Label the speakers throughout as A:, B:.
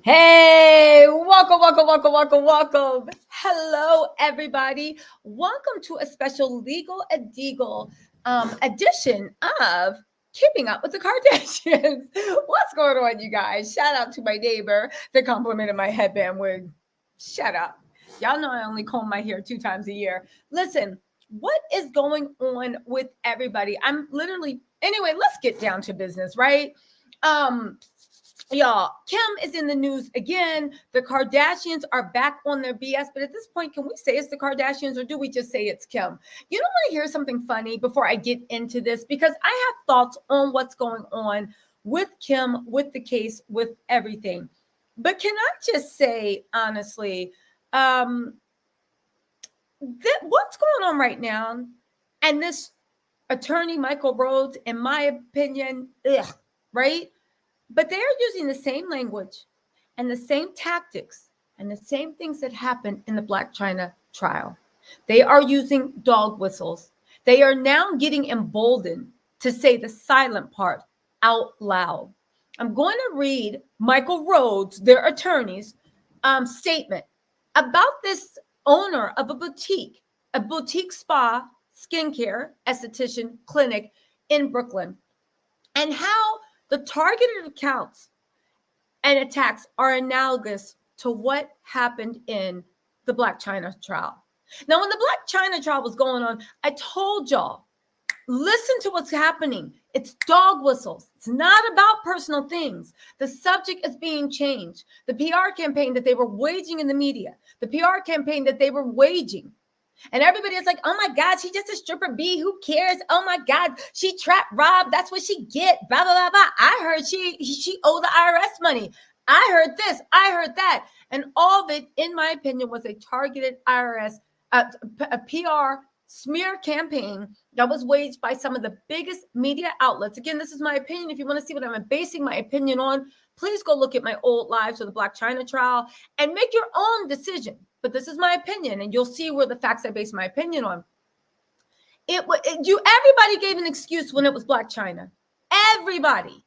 A: Hey, welcome. Hello, everybody. Welcome to a special Legal and Deagle edition of Keeping Up with the Kardashians. What's going on, you guys? Shout out to my neighbor that complimented my headband wig. Shut up. Y'all know I only comb my hair 2 times a year. Listen, what is going on with everybody? Anyway, let's get down to business, right? Y'all, Kim is in the news again. The Kardashians are back on their BS. But at this point, can we say it's the Kardashians or do we just say it's Kim? You don't want to hear something funny before I get into this because I have thoughts on what's going on with Kim, with the case, with everything. But can I just say, honestly, what's going on right now? And this attorney, Michael Rhodes, in my opinion, right? But they are using the same language and the same tactics and the same things that happened in the Blac Chyna trial. They are using dog whistles. They are now getting emboldened to say the silent part out loud. I'm going to read Michael Rhodes, their attorney's statement about this owner of a boutique spa, skincare, esthetician clinic in Brooklyn, and how the targeted accounts and attacks are analogous to what happened in the Blac Chyna trial. Now, when the Blac Chyna trial was going on, I told y'all, listen to what's happening. It's dog whistles. It's not about personal things. The subject is being changed. The PR campaign that they were waging in the media, the PR campaign that they were waging. And everybody is like, oh my God, she's just a stripper B. Who cares? Oh my God, she trapped Rob. That's what she get. Blah, blah, blah, blah. I heard she owed the IRS money. I heard this. I heard that. And all of it, in my opinion, was a targeted IRS, a PR smear campaign that was waged by some of the biggest media outlets. Again, this is my opinion. If you want to see what I'm basing my opinion on, please go look at my old lives of the Blac Chyna trial and make your own decision. But this is my opinion, and you'll see where the facts I base my opinion on. Everybody gave an excuse when it was Blac Chyna. Everybody.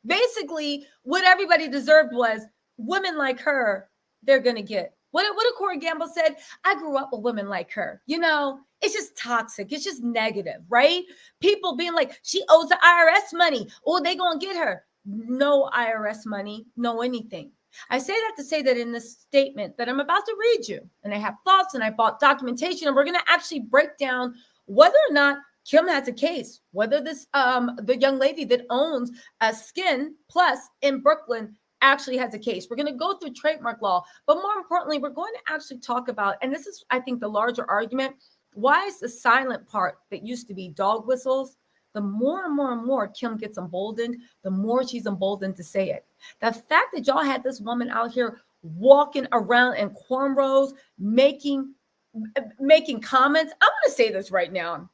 A: Basically, what everybody deserved was women like her, they're going to get. What did Corey Gamble said? I grew up with women like her. You know, it's just toxic. It's just negative, right? People being like, she owes the IRS money. Oh, they going to get her. No IRS money, no anything. I say that to say that in this statement that I'm about to read you, and I have thoughts and I bought documentation, and we're going to actually break down whether or not Kim has a case, whether this the young lady that owns a Skin Plus in Brooklyn actually has a case. We're going to go through trademark law, but more importantly, we're going to actually talk about, and this is, I think, the larger argument, why is the silent part that used to be dog whistles, the more and more Kim gets emboldened, the more she's emboldened to say it. The fact that y'all had this woman out here walking around in cornrows, making comments. I'm going to say this right now.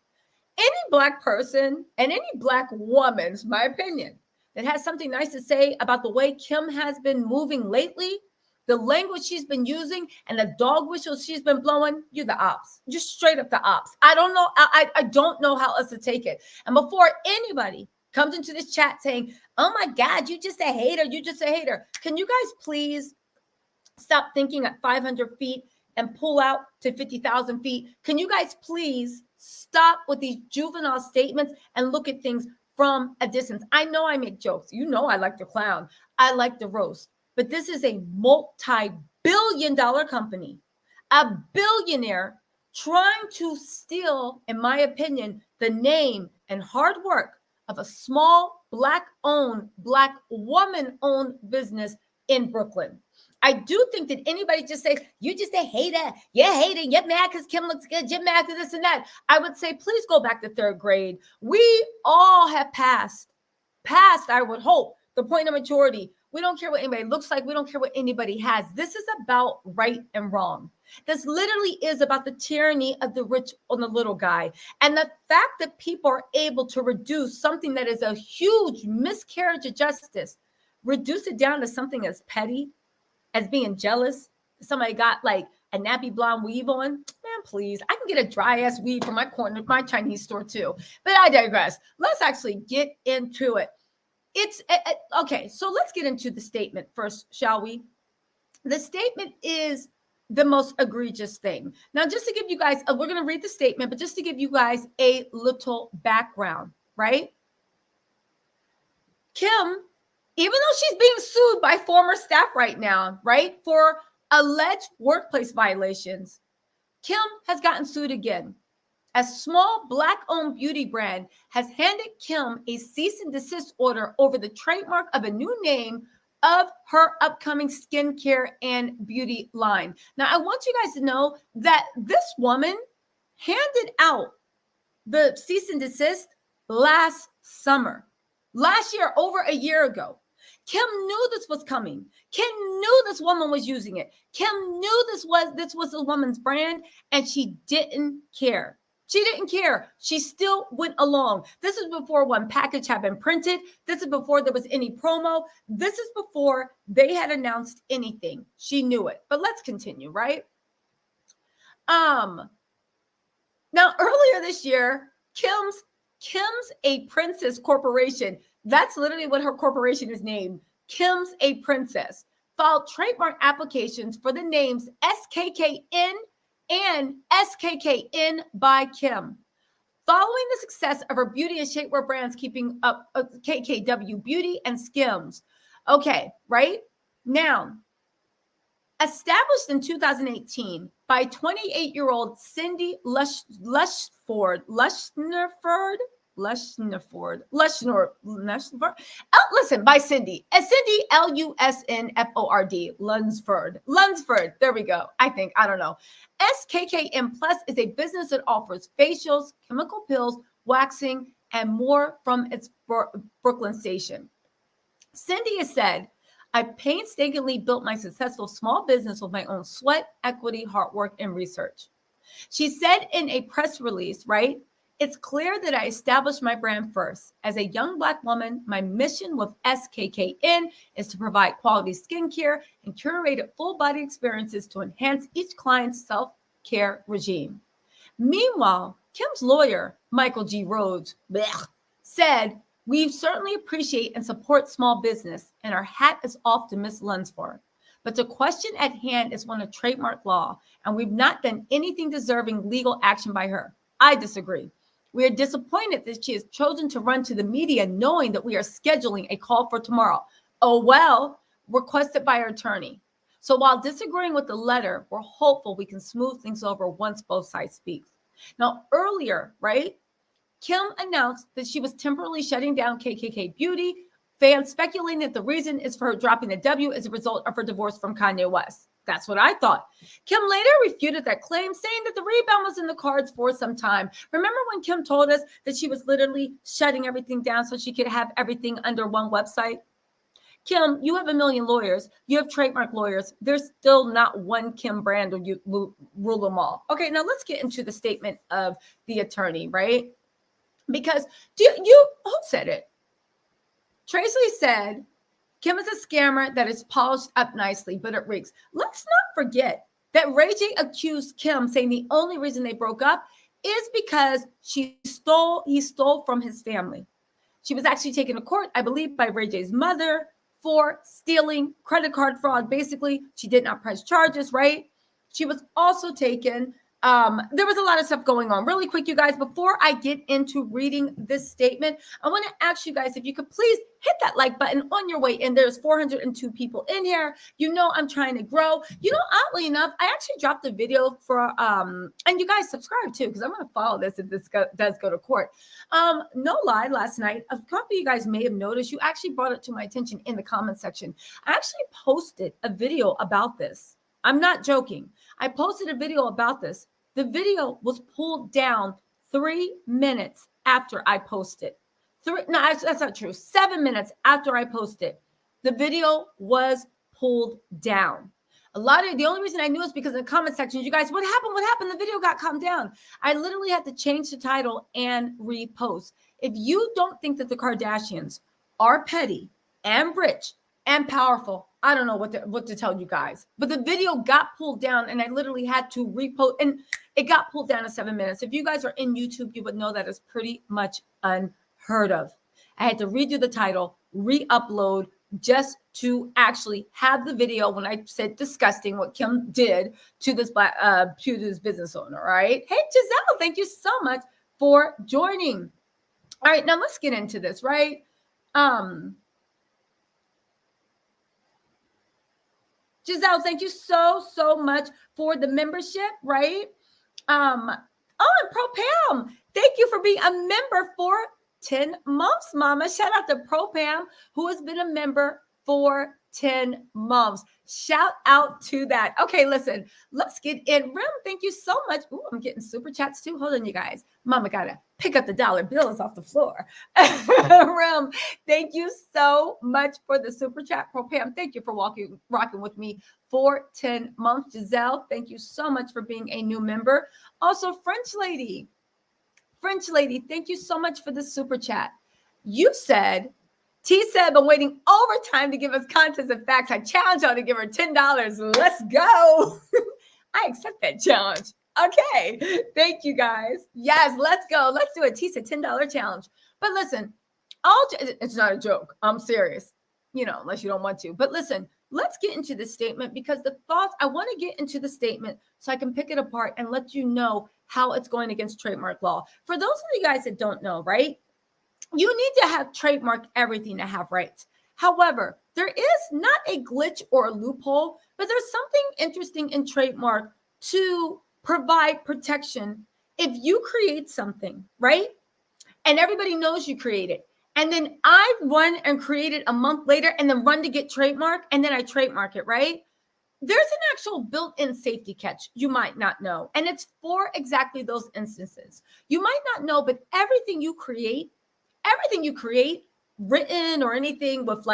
A: Any Black person and any Black woman's my opinion, that has something nice to say about the way Kim has been moving lately, the language she's been using and the dog whistle she's been blowing, you're the ops. Just straight up the ops. I don't know. I don't know how else to take it. And before anybody comes into this chat saying, oh my God, you just a hater. You just a hater. Can you guys please stop thinking at 500 feet and pull out to 50,000 feet? Can you guys please stop with these juvenile statements and look at things from a distance? I know I make jokes. You know I like to clown. I like to roast. But this is a multi-billion-dollar company, a billionaire trying to steal, in my opinion, the name and hard work of a small Black-owned, Black woman-owned business in Brooklyn. I do think that anybody just says, you just a hater, you're hating, you're mad because Kim looks good, you're mad because this and that. I would say, please go back to third grade. We all have passed, I would hope, the point of maturity. We don't care what anybody looks like. We don't care what anybody has. This is about right and wrong. This literally is about the tyranny of the rich on the little guy. And the fact that people are able to reduce something that is a huge miscarriage of justice, reduce it down to something as petty as being jealous. Somebody got like a nappy blonde weave on. Man, please. I can get a dry ass weave from my Chinese store too. But I digress. Let's actually get into it. It's okay. So let's get into the statement first, shall we? The statement is the most egregious thing. Now, just to give you guys, we're going to read the statement, but just to give you guys a little background, right? Kim, even though she's being sued by former staff right now, right, for alleged workplace violations, Kim has gotten sued again. A small Black-owned beauty brand has handed Kim a cease and desist order over the trademark of a new name of her upcoming skincare and beauty line. Now, I want you guys to know that this woman handed out the cease and desist last summer, last year, over a year ago. Kim knew this was coming. Kim knew this woman was using it. Kim knew this was a woman's brand, and she didn't care. She didn't care. She still went along. This is before one package had been printed. This is before there was any promo. This is before they had announced anything. She knew it. But let's continue, right? Now, earlier this year, Kim's A Princess Corporation, that's literally what her corporation is named, Kim's A Princess, filed trademark applications for the names SKKN and SKKN by Kim. Following the success of her beauty and shapewear brands keeping up KKW Beauty and Skims. Okay, right? Now, established in 2018 by 28-year-old Cindy Lushford. Listen, by Cindy. Cindy, Lusnford. Lunsford. There we go. I don't know. SKKN Plus is a business that offers facials, chemical pills, waxing, and more from its Brooklyn station. Cindy has said, I painstakingly built my successful small business with my own sweat, equity, hard work, and research. She said in a press release, right? It's clear that I established my brand first. As a young Black woman, my mission with SKKN is to provide quality skincare and curated full body experiences to enhance each client's self-care regime. Meanwhile, Kim's lawyer, Michael G. Rhodes, said, we certainly appreciate and support small business, and our hat is off to Ms. Lunsford. But the question at hand is one of trademark law, and we've not done anything deserving legal action by her. I disagree. We are disappointed that she has chosen to run to the media knowing that we are scheduling a call for tomorrow. Oh, well, requested by her attorney. So while disagreeing with the letter, we're hopeful we can smooth things over once both sides speak. Now, earlier, right, Kim announced that she was temporarily shutting down KKK Beauty. Fans speculating that the reason is for her dropping the W as a result of her divorce from Kanye West. That's what I thought. Kim later refuted that claim, saying that the rebound was in the cards for some time. Remember when Kim told us that she was literally shutting everything down so she could have everything under one website? Kim, you have a million lawyers. You have trademark lawyers. There's still not one Kim brand, or you rule them all. Okay, now let's get into the statement of the attorney, right? Because who said it? Tracy said, Kim is a scammer that is polished up nicely, but it reeks. Let's not forget that Ray J accused Kim, saying the only reason they broke up is because he stole from his family. She was actually taken to court, I believe, by Ray J's mother for stealing, credit card fraud. Basically, she did not press charges, right? She was also taken. There was a lot of stuff going on. Really quick, you guys, before I get into reading this statement, I want to ask you guys if you could please hit that like button on your way in. There's 402 people in here. You know I'm trying to grow. You know, oddly enough, I actually dropped a video for, and you guys subscribe too, because I'm going to follow this if this does go to court. No lie, last night, a couple of you guys may have noticed, you actually brought it to my attention in the comment section. I actually posted a video about this. I'm not joking. I posted a video about this. The video was pulled down 3 minutes after I posted. That's not true. 7 minutes after I posted, the video was pulled down. The only reason I knew is because in the comment section, you guys, what happened? What happened? The video got calmed down. I literally had to change the title and repost. If you don't think that the Kardashians are petty and rich and powerful, I don't know what to tell you guys. But the video got pulled down, and I literally had to repost, and it got pulled down to 7 minutes. If you guys are in YouTube, you would know that is pretty much unheard of. I had to redo the title, re-upload, just to actually have the video when I said disgusting what Kim did to this business owner. All right. Hey, Giselle, thank you so much for joining. All right, now let's get into this, right? Giselle, thank you so much for the membership, right? And Pro Pam, thank you for being a member for 10 months, Mama. Shout out to Pro Pam, who has been a member for 10 months. Shout out to that. Okay, listen, let's get in. Rim, thank you so much. Ooh, I'm getting super chats too. Hold on, you guys. Mama gotta pick up the dollar bills off the floor. Rim, thank you so much for the super chat. Pro Pam, thank you for rocking with me for 10 months. Giselle, thank you so much for being a new member. Also, French lady, thank you so much for the super chat. You said, T said, I'm waiting overtime to give us content and facts. I challenge y'all to give her $10. Let's go. I accept that challenge. Okay. Thank you, guys. Yes, let's go. Let's do a T said $10 challenge. But listen, it's not a joke. I'm serious, unless you don't want to. But listen, let's get into the statement because I want to get into the statement so I can pick it apart and let you know how it's going against trademark law. For those of you guys that don't know, right? You need to have trademark everything to have rights. However, there is not a glitch or a loophole, but there's something interesting in trademark to provide protection. If you create something, right? And everybody knows you created, and then I run and create it a month later and then run to get trademark, and then I trademark it, right? There's an actual built-in safety catch you might not know, and it's for exactly those instances. You might not know, but everything you create, written or anything with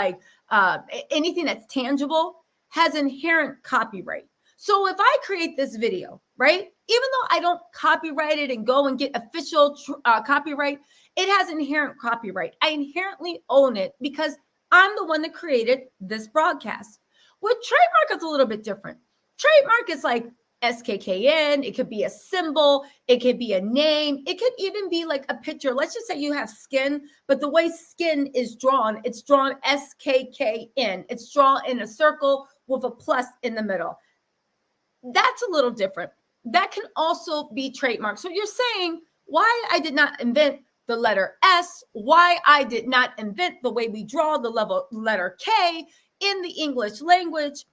A: anything that's tangible has inherent copyright. So if I create this video, right, even though I don't copyright it and go and get official copyright, it has inherent copyright. I inherently own it because I'm the one that created this broadcast. With trademark, it's a little bit different. Trademark is like SKKN. It could be a symbol. It could be a name. It could even be like a picture. Let's just say you have skin, but the way skin is drawn, it's drawn SKKN. It's drawn in a circle with a plus in the middle. That's a little different. That can also be trademark. So you're saying why I did not invent the letter S, why I did not invent the way we draw the letter K in the English language.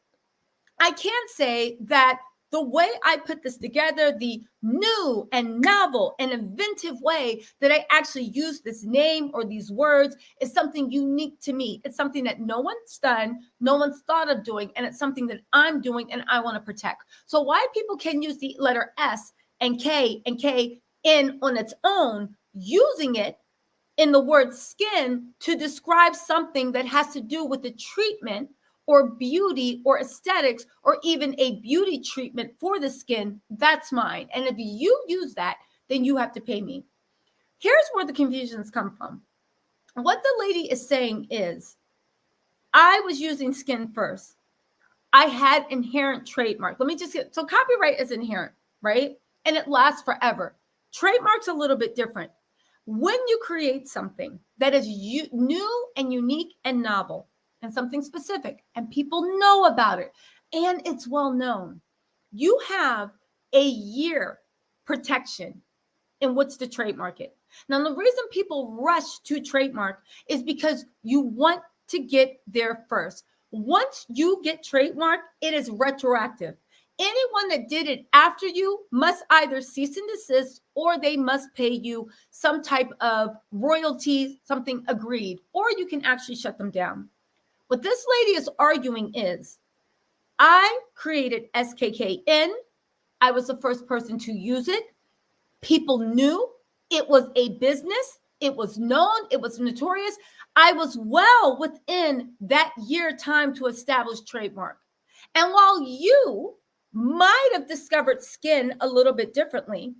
A: I can't say that the way I put this together, the new and novel and inventive way that I actually use this name or these words is something unique to me. It's something that no one's done, no one's thought of doing, and it's something that I'm doing and I want to protect. So why people can use the letter S and KN on its own, using it in the word skin to describe something that has to do with the treatment or beauty or aesthetics or even a beauty treatment for the skin, that's mine. And if you use that, then you have to pay me. Here's where the confusions come from. What the lady is saying is, I was using skin first. I had inherent trademark. So copyright is inherent, right? And it lasts forever. Trademark's a little bit different. When you create something that is new and unique and novel, and something specific, and people know about it, and it's well known, you have a year protection in which to trademark it. Now, the reason people rush to trademark is because you want to get there first. Once you get trademark, it is retroactive. Anyone that did it after you must either cease and desist, or they must pay you some type of royalty, something agreed, or you can actually shut them down. What this lady is arguing is, I created SKKN. I was the first person to use it. People knew it was a business. It was known. It was notorious. I was well within that year time to establish trademark. And while you might have discovered skin a little bit differently,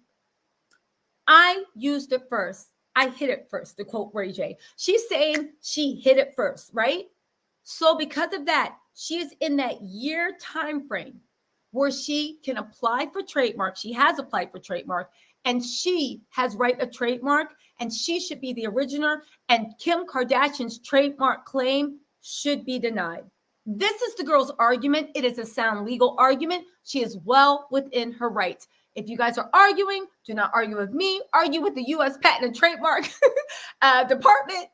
A: I used it first. I hit it first, to quote Ray J. She's saying she hit it first, right? So because of that, she is in that year time frame where she can apply for trademark. She has applied for trademark, and she has right of trademark, and she should be the originator. And Kim Kardashian's trademark claim should be denied. This is the girl's argument. It is a sound legal argument. She is well within her rights. If you guys are arguing, do not argue with me. Argue with the U.S. Patent and Trademark Department.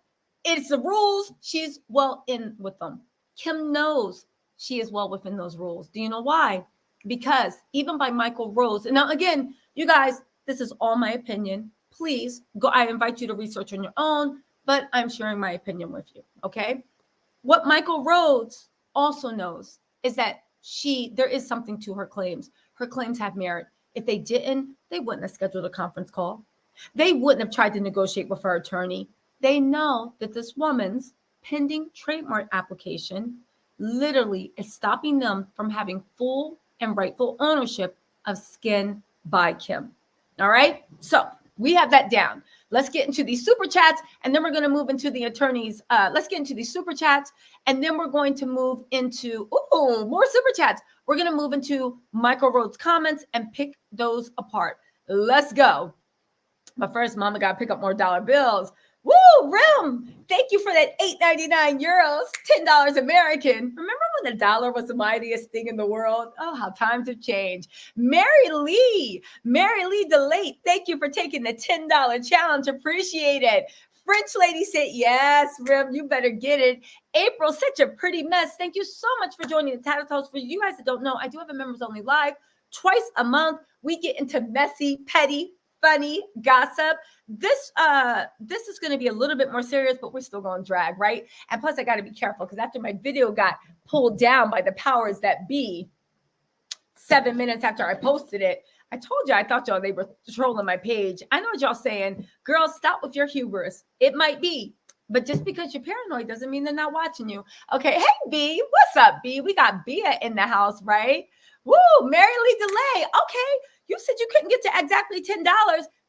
A: It's the rules. She's well in with them. Kim knows she is well within those rules. Do you know why? Because even by Michael Rose, and now again, you guys, this is all my opinion. Please go. I invite you to research on your own, but I'm sharing my opinion with you. Okay. What Michael Rose also knows is that there is something to her claims. Her claims have merit. If they didn't, they wouldn't have scheduled a conference call. They wouldn't have tried to negotiate with her attorney. They know that this woman's pending trademark application literally is stopping them from having full and rightful ownership of Skin by Kim. All right. So we have that down. Let's get into these super chats, and then we're going to move into the attorneys. Let's get into these super chats, and then we're going to move into more super chats. We're going to move into Michael Rhodes' comments and pick those apart. Let's go. But first, Mama got to pick up more dollar bills. Woo, Rim! Thank you for that €8.99, $10 American. Remember when the dollar was the mightiest thing in the world? Oh, how times have changed. Mary Lee DeLate, thank you for taking the $10 challenge. Appreciate it. French lady said, yes, Rim, you better get it. April, such a pretty mess. Thank you so much for joining the TisaTells. For you guys that don't know, I do have a members only live twice a month. We get into messy, petty, funny gossip. This is going to be a little bit more serious, but we're still going to drag, right? And plus, I got to be careful because after my video got pulled down by the powers that be 7 minutes after I posted it, I told you I thought y'all they were trolling my page. I know what y'all saying. Girls, stop with your hubris. It might be, but just because you're paranoid doesn't mean they're not watching you. Okay, hey B, what's up, B? We got Bia in the house, right? Woo, Mary Lee DeLay. Okay, you said you couldn't get to exactly $10.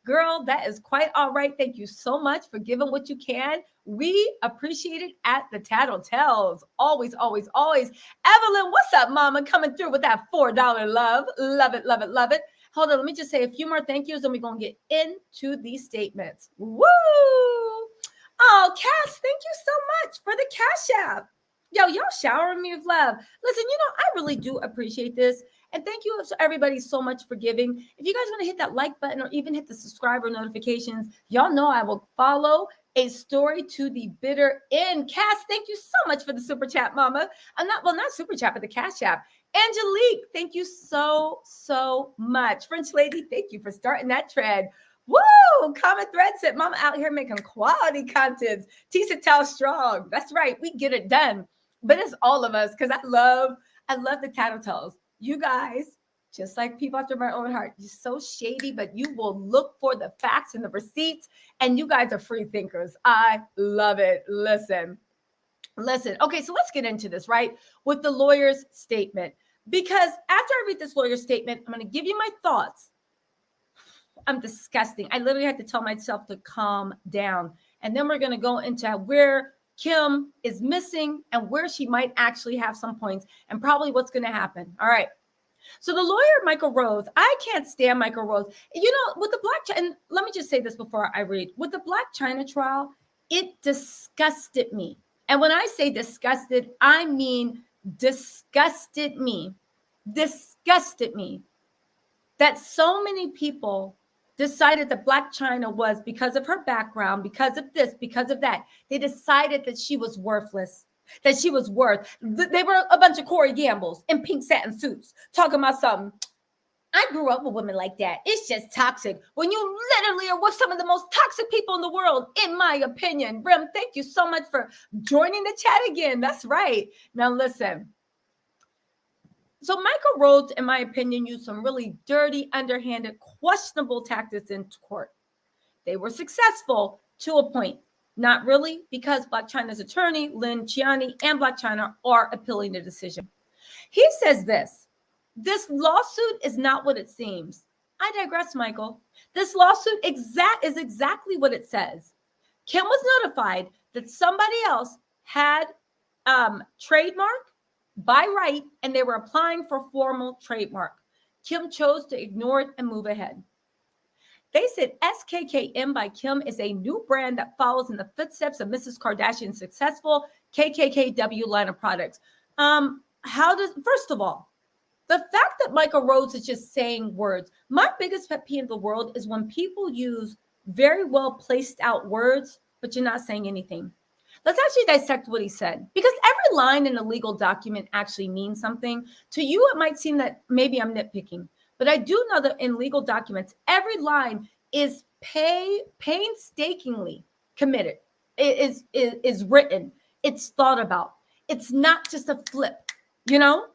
A: Girl, that is quite all right. Thank you so much for giving what you can. We appreciate it at the TisaTells. Always, always, always. Evelyn, what's up, mama? Coming through with that $4 love. Love it, love it, love it. Hold on, let me just say a few more thank yous, and we're going to get into these statements. Woo! Oh, Cass, thank you so much for the Cashapp. Yo, y'all showering me with love. Listen, I really do appreciate this. And thank you to everybody so much for giving. If you guys want to hit that like button or even hit the subscriber notifications, y'all know I will follow a story to the bitter end. Cass, thank you so much for the super chat, mama. Not super chat, but the Cash App. Angelique, thank you so, so much. French lady, thank you for starting that trend. Woo! Common thread said, mama out here making quality content. TisaTells strong. That's right. We get it done. But it's all of us because I love the TisaTells. You guys, just like people after my own heart, you're so shady, but you will look for the facts and the receipts, and you guys are free thinkers. I love it. Listen. Okay, so let's get into this, right? With the lawyer's statement. Because after I read this lawyer's statement, I'm going to give you my thoughts. I'm disgusting. I literally had to tell myself to calm down. And then we're going to go into where Kim is missing and where she might actually have some points and probably what's going to happen. All right. So the lawyer, Michael Rose, I can't stand Michael Rose. With the and let me just say this before I read. With the Blac Chyna trial, it disgusted me. And when I say disgusted, I mean disgusted me that so many people decided that Blac Chyna was, because of her background, because of this, because of that, they decided that she was worthless, that she was worth. They were a bunch of Corey Gambles in pink satin suits talking about something. I grew up with women like that. It's just toxic. When you literally are with some of the most toxic people in the world, in my opinion. Brim, thank you so much for joining the chat again. That's right. Now listen. So Michael Rhodes, in my opinion, used some really dirty, underhanded, questionable tactics in court. They were successful to a point. Not really, because Blac Chyna's attorney, Lynn Ciani, and Blac Chyna are appealing the decision. He says this lawsuit is not what it seems. I digress, Michael. This lawsuit is exactly what it says. Kim was notified that somebody else had trademark by right, and they were applying for formal trademark. Kim chose to ignore it and move ahead. They said SKKN by Kim is a new brand that follows in the footsteps of Mrs. Kardashian's successful KKKW line of products. First of all, the fact that Michael Rhodes is just saying words. My biggest pet peeve in the world is when people use very well placed out words, but you're not saying anything. Let's actually dissect what he said, because every line in a legal document actually means something. To you, it might seem that maybe I'm nitpicking, but I do know that in legal documents, every line is painstakingly committed. It is written. It's thought about. It's not just a flip, you know?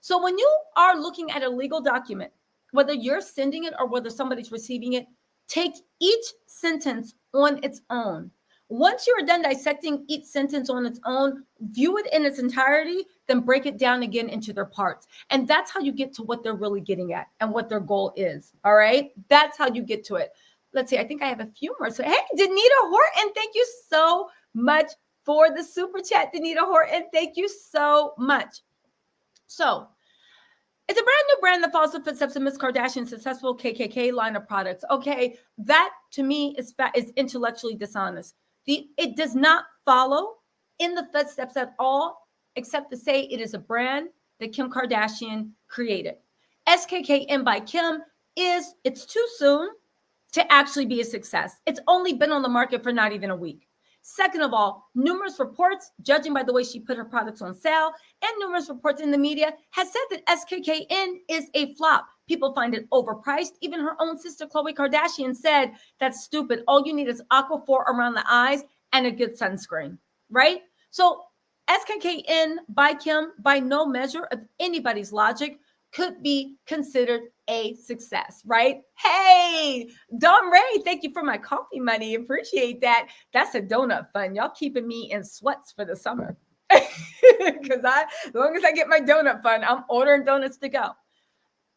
A: So when you are looking at a legal document, whether you're sending it or whether somebody's receiving it, take each sentence on its own. Once you're done dissecting each sentence on its own, view it in its entirety, then break it down again into their parts. And that's how you get to what they're really getting at and what their goal is. All right? That's how you get to it. Let's see. I think I have a few more. So, hey, Danita Horton, thank you so much for the super chat. Danita Horton, thank you so much. So, it's a brand new brand that follows the footsteps of Miss Kardashian's successful KKK line of products. Okay, that to me is intellectually dishonest. It does not follow in the footsteps at all, except to say it is a brand that Kim Kardashian created. SKKN by Kim it's too soon to actually be a success. It's only been on the market for not even a week. Second of all, numerous reports, judging by the way she put her products on sale, and numerous reports in the media has said that SKKN is a flop. People find it overpriced. Even her own sister, Khloe Kardashian, said that's stupid. All you need is Aquaphor around the eyes and a good sunscreen, right? So SKKN by Kim, by no measure of anybody's logic, could be considered a success, right? Hey, Dawn Ray, thank you for my coffee money. Appreciate that. That's a donut fund. Y'all keeping me in sweats for the summer. Because as long as I get my donut fund, I'm ordering donuts to go.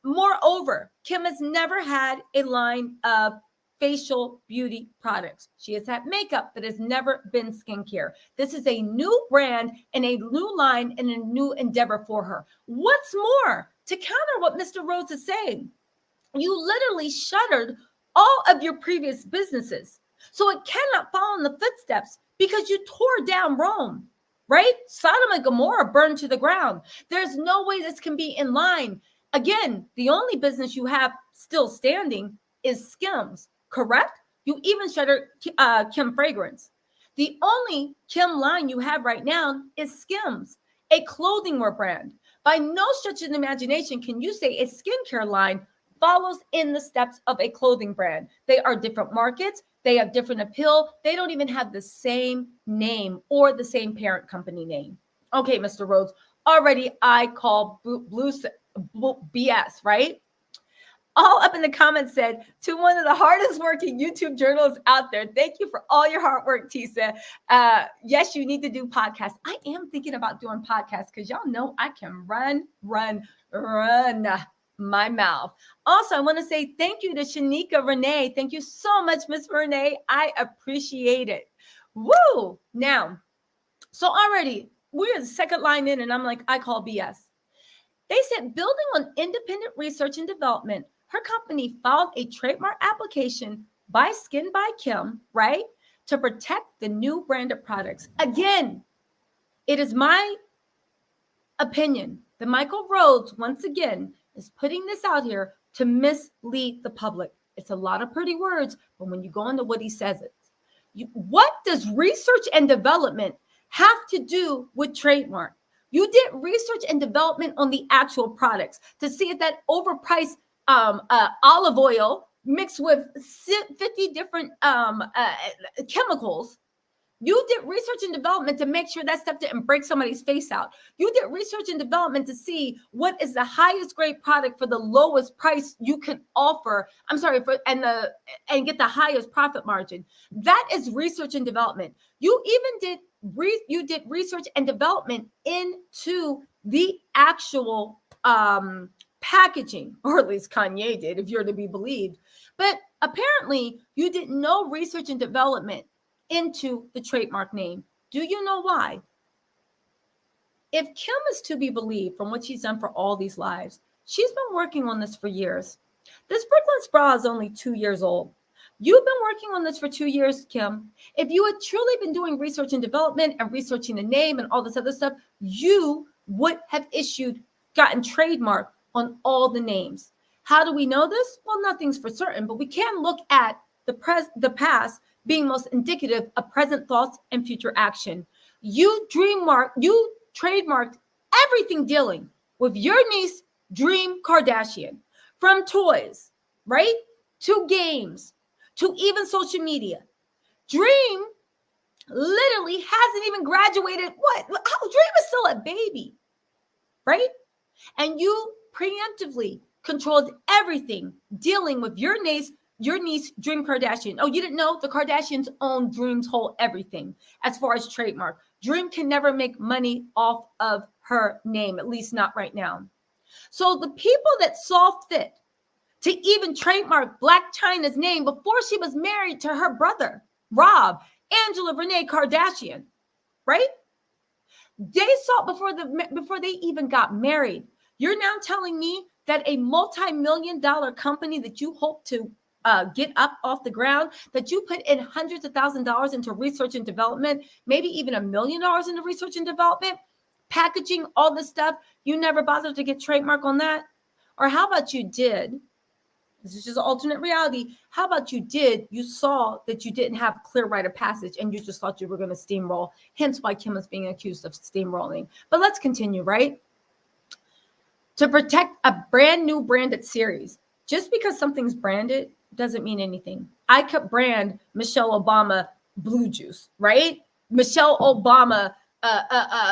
A: Moreover, Kim has never had a line of facial beauty products. She has had makeup, but has never been skincare. This is a new brand and a new line and a new endeavor for her. What's more, to counter what Mr. Rhodes is saying, you literally shuttered all of your previous businesses. So it cannot follow in the footsteps because you tore down Rome, right? Sodom and Gomorrah burned to the ground. There's no way this can be in line. Again, the only business you have still standing is Skims, correct? You even shuttered Kim Fragrance. The only Kim line you have right now is Skims, a clothing wear brand. By no stretch of the imagination can you say a skincare line follows in the steps of a clothing brand. They are different markets. They have different appeal. They don't even have the same name or the same parent company name. Okay, Mr. Rhodes, already I call BS, right? All up in the comments said, to one of the hardest working YouTube journalists out there, thank you for all your hard work, Tisa. Yes, you need to do podcasts. I am thinking about doing podcasts because y'all know I can run my mouth. Also, I want to say thank you to Shanika Renee. Thank you so much, Miss Renee. I appreciate it. Woo! Now, so already we're the second line in and I'm like, I call BS. They said building on independent research and development, her company filed a trademark application by Skin by Kim, right, to protect the new branded products. Again, it is my opinion that Michael Rhodes, once again, is putting this out here to mislead the public. It's a lot of pretty words, but when you go into what he says, what does research and development have to do with trademark? You did research and development on the actual products to see if that overpriced olive oil mixed with 50 different chemicals. You did research and development to make sure that stuff didn't break somebody's face out. You did research and development to see what is the highest grade product for the lowest price you could offer. And get the highest profit margin. That is research and development. You even did research and development into the actual packaging, or at least Kanye did, if you're to be believed. But apparently, you did no research and development into the trademark name. Do you know why? If Kim is to be believed from what she's done for all these lives, she's been working on this for years. This Brooklyn bra is only 2 years old, You've been working on this for 2 years, Kim. If you had truly been doing research and development and researching the name and all this other stuff, you would have gotten trademark on all the names. How do we know this? Well, nothing's for certain, but we can look at the past being most indicative of present thoughts and future action. You trademarked everything dealing with your niece, Dream Kardashian, from toys, right? To games, to even social media. Dream literally hasn't even graduated. Dream is still a baby, right? And you preemptively controlled everything dealing with your niece, Dream Kardashian. Oh, you didn't know? The Kardashians own Dream's whole everything as far as trademark. Dream can never make money off of her name, at least not right now. So the people that saw fit to even trademark Blac Chyna's name before she was married to her brother, Rob, Angela Renee Kardashian, right? They saw before they even got married. You're now telling me that a multi-million-dollar company that you hope to get up off the ground, that you put in hundreds of thousands of dollars into research and development, maybe even $1 million into research and development, packaging, all this stuff, you never bothered to get trademark on that? Or how about you did? This is just an alternate reality. How about you saw that you didn't have clear rite of passage and you just thought you were going to steamroll, hence why Kim is being accused of steamrolling. But let's continue, right? To protect a brand new branded series, just because something's branded doesn't mean anything. I could brand Michelle Obama Blue Juice, right? Michelle Obama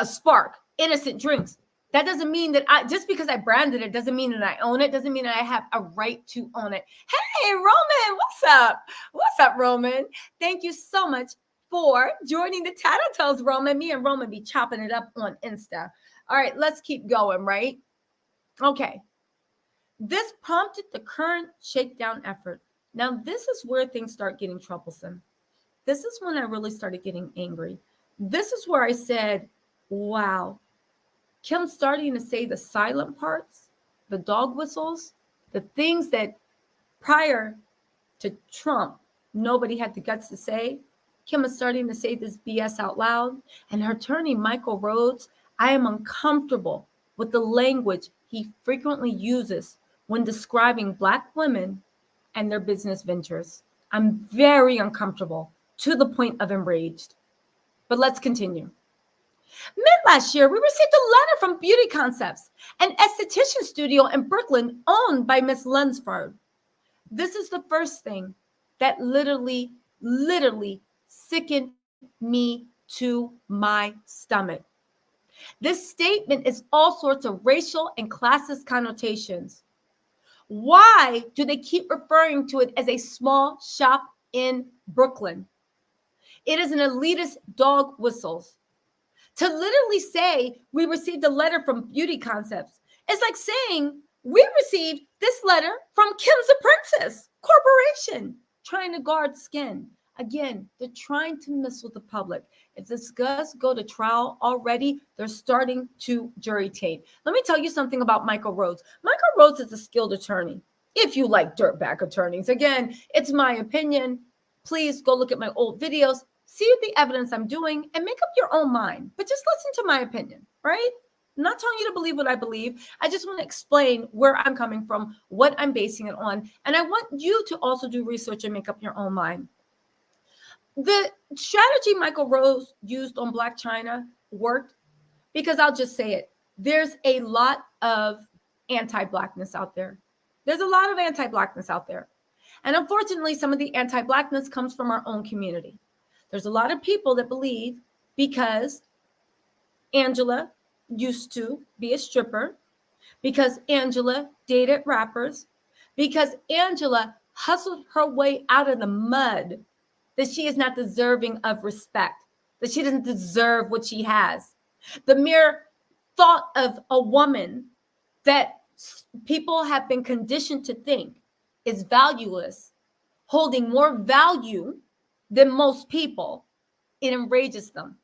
A: Spark, innocent drinks. That doesn't mean that just because I branded it doesn't mean that I own it. Doesn't mean that I have a right to own it. Hey, Roman, what's up? What's up, Roman? Thank you so much for joining the TisaTells, Roman. Me and Roman be chopping it up on Insta. All right, let's keep going, right? Okay. This prompted the current shakedown effort. Now, this is where things start getting troublesome. This is when I really started getting angry. This is where I said, wow. Kim's starting to say the silent parts, the dog whistles, the things that prior to Trump, nobody had the guts to say. Kim is starting to say this BS out loud. And her attorney, Michael Rhodes, I am uncomfortable with the language he frequently uses when describing Black women and their business ventures. I'm very uncomfortable to the point of enraged. But let's continue. Mid last year, we received a letter from Beauty Concepts, an esthetician studio in Brooklyn owned by Miss Lunsford. This is the first thing that literally sickened me to my stomach. This statement is all sorts of racial and classist connotations. Why do they keep referring to it as a small shop in Brooklyn? It is an elitist dog whistles. To literally say we received a letter from Beauty Concepts, it's like saying we received this letter from Kim's the Princess Corporation, trying to guard skin. Again, they're trying to mess with the public. If this does go to trial already, they're starting to jury tape. Let me tell you something about Michael Rhodes. Michael Rhodes is a skilled attorney. If you like dirtbag attorneys, again, it's my opinion. Please go look at my old videos. See the evidence I'm doing and make up your own mind, but just listen to my opinion, right? I'm not telling you to believe what I believe. I just want to explain where I'm coming from, what I'm basing it on. And I want you to also do research and make up your own mind. The strategy Michael Rose used on Blac Chyna worked because I'll just say it. There's a lot of anti-Blackness out there. There's a lot of anti-Blackness out there. And unfortunately, some of the anti-Blackness comes from our own community. There's a lot of people that believe because Angela used to be a stripper, because Angela dated rappers, because Angela hustled her way out of the mud, that she is not deserving of respect, that she doesn't deserve what she has. The mere thought of a woman that people have been conditioned to think is valueless, holding more value than most people, it enrages them.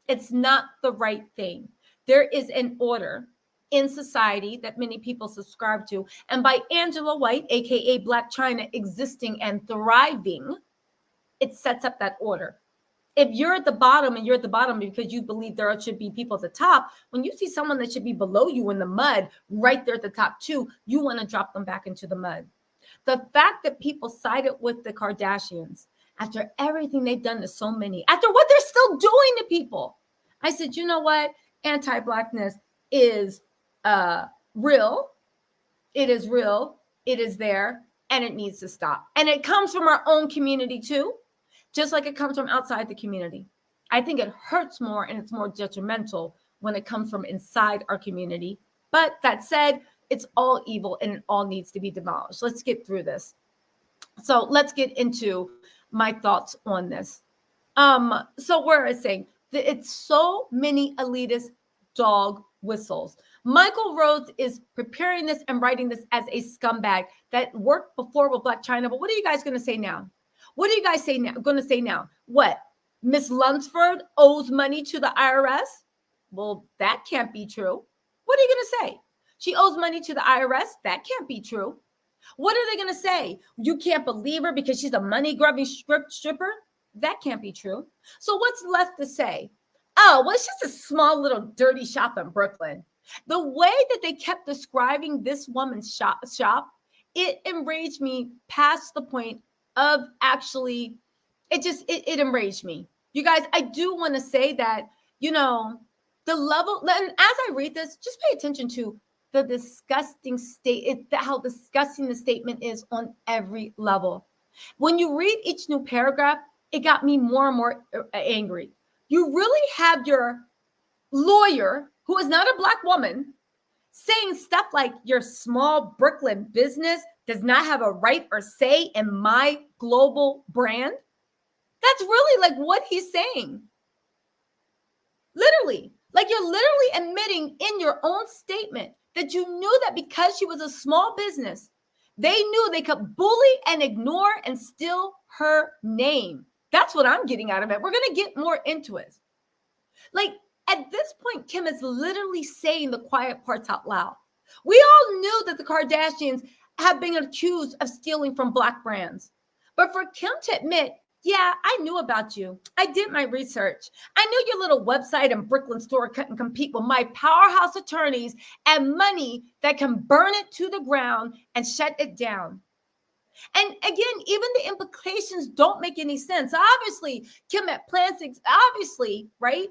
A: It's not the right thing. There is an order. in society that many people subscribe to, and by Angela White, aka Black China, existing and thriving, it sets up that order. If you're at the bottom and you're at the bottom because you believe there should be people at the top, when you see someone that should be below you in the mud, right there at the top too, you want to drop them back into the mud. The fact that people sided with the Kardashians after everything they've done to so many, after what they're still doing to people, I said, you know what? Anti-Blackness is real. It is real. It is there, and it needs to stop. And it comes from our own community too, just like it comes from outside the community. I think it hurts more and it's more detrimental when it comes from inside our community. But that said, it's all evil and it all needs to be demolished. Let's get through this. So let's get into my thoughts on this. So where I was saying that it's so many elitist dog whistles. Michael Rhodes is preparing this and writing this as a scumbag that worked before with Black China. But what are you guys going to say now? What are you guys going to say now? What? Miss Lunsford owes money to the IRS? Well, that can't be true. What are you going to say? She owes money to the IRS? That can't be true. What are they going to say? You can't believe her because she's a money-grubbing stripper? That can't be true. So what's left to say? Oh, well, it's just a small little dirty shop in Brooklyn. The way that they kept describing this woman's shop, it enraged me past the point of actually, it enraged me. You guys, I do want to say that, you know, the level, and as I read this, just pay attention to the disgusting how disgusting the statement is on every level. When you read each new paragraph, it got me more and more angry. You really have your lawyer, who is not a Black woman, saying stuff like your small Brooklyn business does not have a right or say in my global brand. That's really like what he's saying. Literally, like you're literally admitting in your own statement that you knew that because she was a small business, they knew they could bully and ignore and steal her name. That's what I'm getting out of it. We're going to get more into it. Like at this point, Kim is literally saying the quiet parts out loud. We all knew that the Kardashians have been accused of stealing from Black brands. But for Kim to admit, yeah, I knew about you. I did my research. I knew your little website and Brooklyn store couldn't compete with my powerhouse attorneys and money that can burn it to the ground and shut it down. And again, even the implications don't make any sense. Obviously, Kim had plans, right?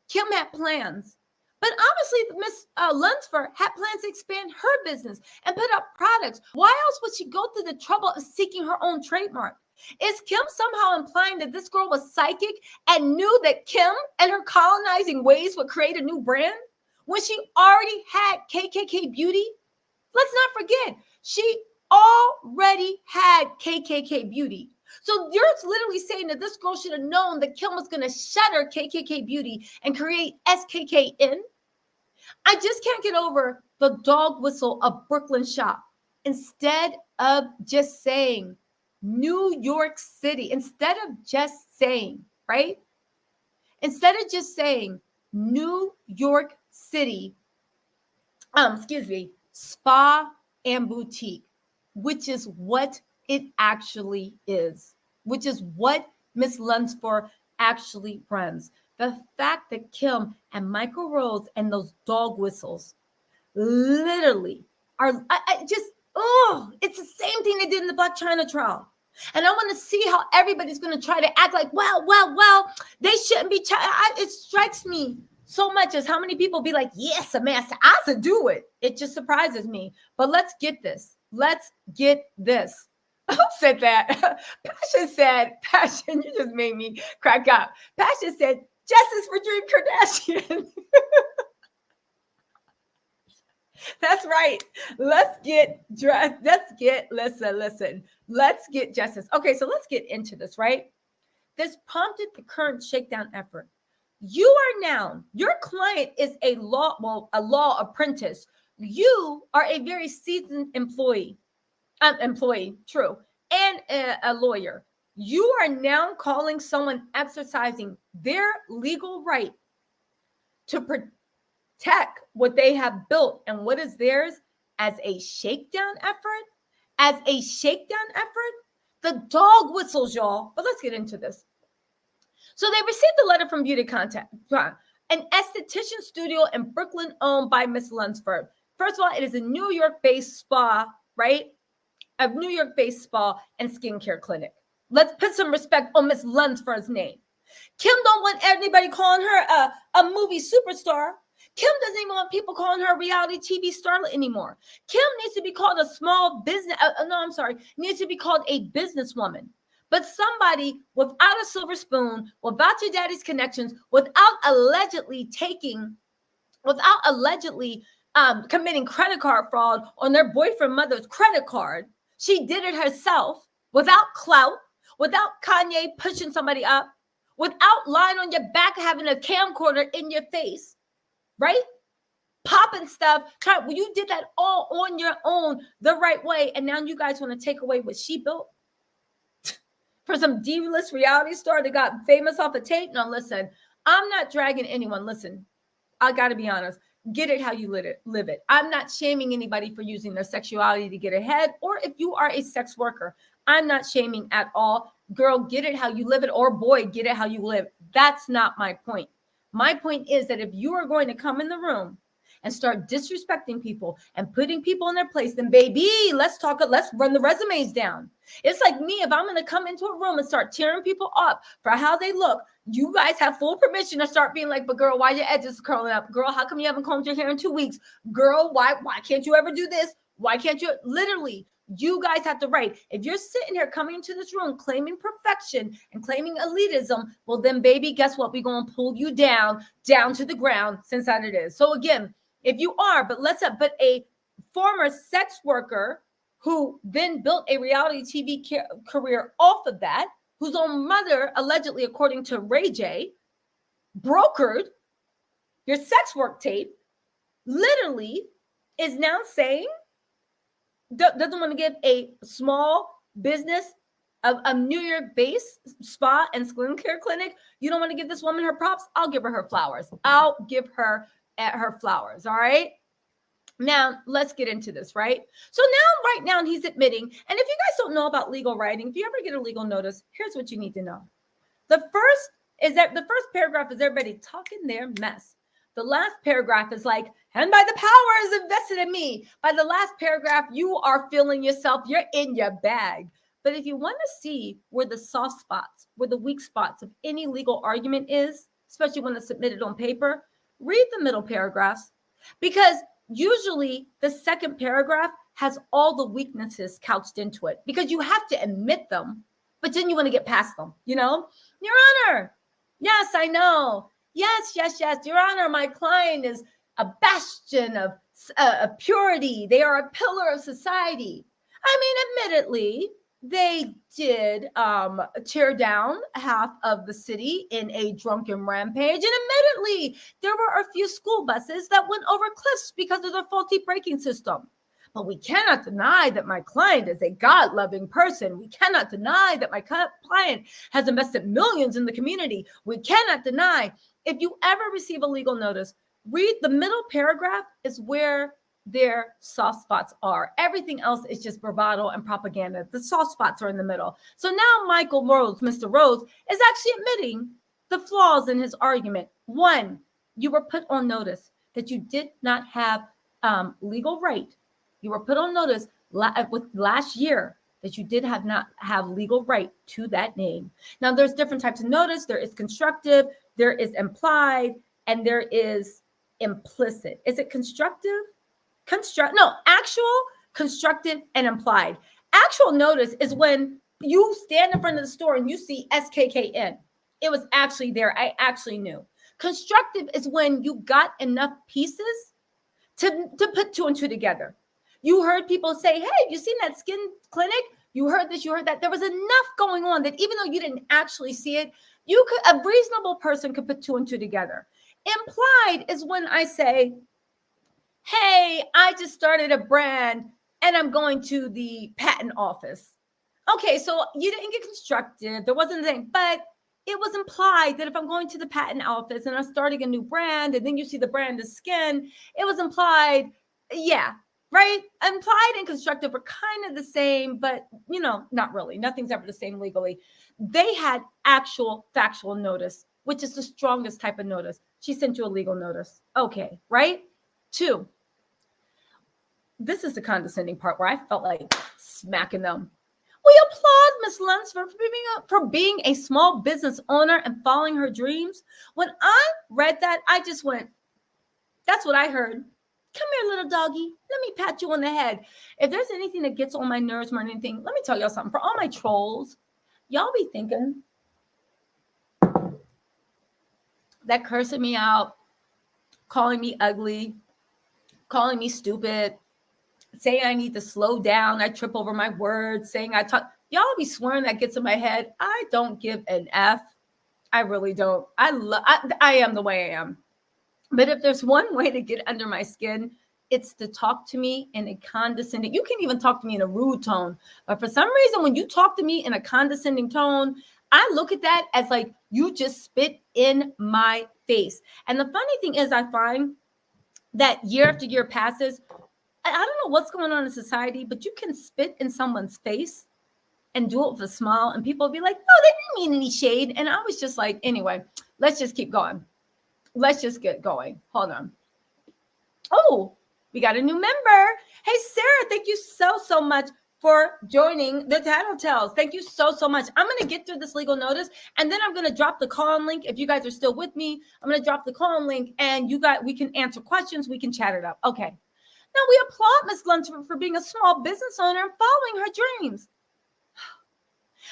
A: Kim had plans. But obviously, Miss Lunsford had plans to expand her business and put up products. Why else would she go through the trouble of seeking her own trademark? Is Kim somehow implying that this girl was psychic and knew that Kim and her colonizing ways would create a new brand when she already had KKK Beauty? Let's not forget, she already had KKK Beauty. So you're literally saying that this girl should have known that Kim was going to shutter KKK Beauty and create SKKN? I just can't get over the dog whistle of Brooklyn shop. Instead of just saying New York City, instead of just saying, right? Instead of just saying New York City, spa and boutique, which is what it actually is, which is what Miss Lunsford actually runs. The fact that Kim and Michael Rhodes and those dog whistles literally are, it's the same thing they did in the Blac Chyna trial. And I want to see how everybody's going to try to act like, well, they shouldn't be. It strikes me so much as how many people be like, yes, Samantha, I should do it. It just surprises me. But let's get this. Let's get this. Who said that? Passion, you just made me crack up. Passion said, justice for Dream Kardashian. That's right. Let's get justice. Okay, so let's get into this, right? This prompted the current shakedown effort. You are now, your client is a law apprentice. You are a very seasoned employee, true, and a lawyer. You are now calling someone exercising their legal right to tech, what they have built and what is theirs as a shakedown effort, the dog whistles, y'all. But let's get into this. So they received a letter from Beauty Contact, an esthetician studio in Brooklyn owned by Miss Lunsford. First of all, it is a New York-based spa, right? A New York-based spa and skincare clinic. Let's put some respect on Miss Lunsford's name. Kim don't want anybody calling her a movie superstar. Kim doesn't even want people calling her a reality TV starlet anymore. Kim needs to be called a small business. Needs to be called a businesswoman. But somebody without a silver spoon, without your daddy's connections, without allegedly committing credit card fraud on their boyfriend mother's credit card. She did it herself without clout, without Kanye pushing somebody up, without lying on your back, having a camcorder in your face, right? Popping stuff. You did that all on your own the right way. And now you guys want to take away what she built for some D-list reality star that got famous off a tape? No, listen, I'm not dragging anyone. Listen, I got to be honest. Get it how you live it. I'm not shaming anybody for using their sexuality to get ahead, or if you are a sex worker, I'm not shaming at all. Girl, get it how you live it, or boy, get it how you live. That's not my point. My point is that if you are going to come in the room and start disrespecting people and putting people in their place, then baby, let's run the resumes down. It's like me, if I'm going to come into a room and start tearing people up for how they look, you guys have full permission to start being like, but girl, why your edges curling up? Girl, how come you haven't combed your hair in 2 weeks? Girl, why can't you ever do this? Why can't you? Literally, you guys have the right. If you're sitting here coming into this room claiming perfection and claiming elitism, well then baby, guess what? We're going to pull you down to the ground since that it is. So again, if you are, but a former sex worker who then built a reality TV career off of that, whose own mother, allegedly, according to Ray J, brokered your sex work tape, literally is now saying, doesn't want to give a small business of a New York-based spa and skincare clinic. You don't want to give this woman her props? I'll give her flowers. I'll give her her flowers, all right? Now, let's get into this, right? So right now, he's admitting, and if you guys don't know about legal writing, if you ever get a legal notice, here's what you need to know. The first paragraph is everybody talking their mess. The last paragraph is like, and by the powers invested in me. By the last paragraph, you are feeling yourself. You're in your bag. But if you want to see where the soft spots, where the weak spots of any legal argument is, especially when it's submitted on paper, read the middle paragraphs, because usually the second paragraph has all the weaknesses couched into it, because you have to admit them, but then you want to get past them, Your Honor, yes, I know. Yes, Your Honor, my client is a bastion of purity. They are a pillar of society. I mean, admittedly, they did tear down half of the city in a drunken rampage. And admittedly, there were a few school buses that went over cliffs because of their faulty braking system. But we cannot deny that my client is a God-loving person. We cannot deny that my client has invested millions in the community. We cannot deny. If you ever receive a legal notice, read the middle paragraph is where their soft spots are. Everything else is just bravado and propaganda. The soft spots are in the middle. So now Michael Rose, Mr. Rose, is actually admitting the flaws in his argument. One, you were put on notice that you did not have legal right. You were put on notice with last year that you did not have legal right to that name. Now, there's different types of notice. There is constructive, there is implied, and there is implicit. Is it constructive? Actual, constructive, and implied. Actual notice is when you stand in front of the store and you see SKKN. It was actually there. I actually knew. Constructive is when you got enough pieces to put two and two together. You heard people say, hey, you seen that skin clinic? You heard this, you heard that. There was enough going on that even though you didn't actually see it, a reasonable person could put two and two together. Implied is when I say, hey, I just started a brand and I'm going to the patent office. Okay, so you didn't get constructive. There wasn't anything, but it was implied that if I'm going to the patent office and I'm starting a new brand and then you see the brand is skin, it was implied, yeah, right? Implied and constructive are kind of the same, but not really. Nothing's ever the same legally. They had actual factual notice, which is the strongest type of notice. She sent you a legal notice. Okay, right? 2, this is the condescending part where I felt like smacking them. We applaud Miss Lunsford for being a small business owner and following her dreams. When I read that, I just went, that's what I heard. Come here, little doggy. Let me pat you on the head. If there's anything that gets on my nerves more than anything, let me tell y'all something. For all my trolls, y'all be thinking that cursing me out, calling me ugly, calling me stupid, saying I need to slow down, I trip over my words, saying I talk. Y'all be swearing that gets in my head. I don't give an F. I really don't. I am the way I am. But if there's one way to get under my skin, it's to talk to me in a condescending. You can even talk to me in a rude tone. But for some reason, when you talk to me in a condescending tone, I look at that as like you just spit in my face. And the funny thing is, I find that year after year passes, I don't know what's going on in society, but you can spit in someone's face and do it with a smile, and people will be like, "Oh, they didn't mean any shade." And I was just like, anyway, let's just keep going. Let's just get going. Hold on. Oh, we got a new member. Hey, Sarah, thank you so much for joining the TisaTells. Thank you so much. I'm going to get through this legal notice, and then I'm going to drop the call-in link. If you guys are still with me, I'm going to drop the call-in link, and we can answer questions. We can chat it up. Okay. Now, we applaud Miss Lunsford for being a small business owner and following her dreams.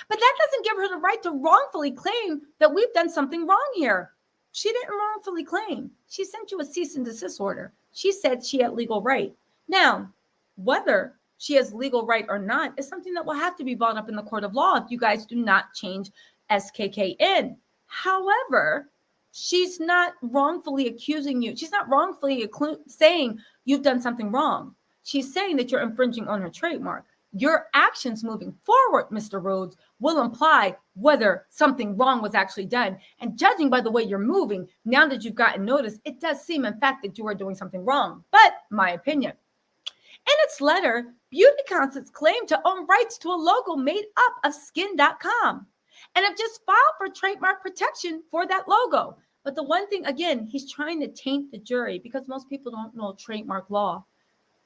A: But that doesn't give her the right to wrongfully claim that we've done something wrong here. She didn't wrongfully claim. She sent you a cease and desist order. She said she had legal right. Now, whether she has legal right or not is something that will have to be brought up in the court of law if you guys do not change SKKN. However, she's not wrongfully accusing you. She's not wrongfully saying you've done something wrong. She's saying that you're infringing on her trademark. Your actions moving forward, Mr. Rhodes, will imply whether something wrong was actually done. And judging by the way you're moving, now that you've gotten notice, it does seem, in fact, that you are doing something wrong. But my opinion. In its letter, Beauty Concepts claimed to own rights to a logo made up of skin.com and have just filed for trademark protection for that logo. But the one thing, again, he's trying to taint the jury because most people don't know trademark law.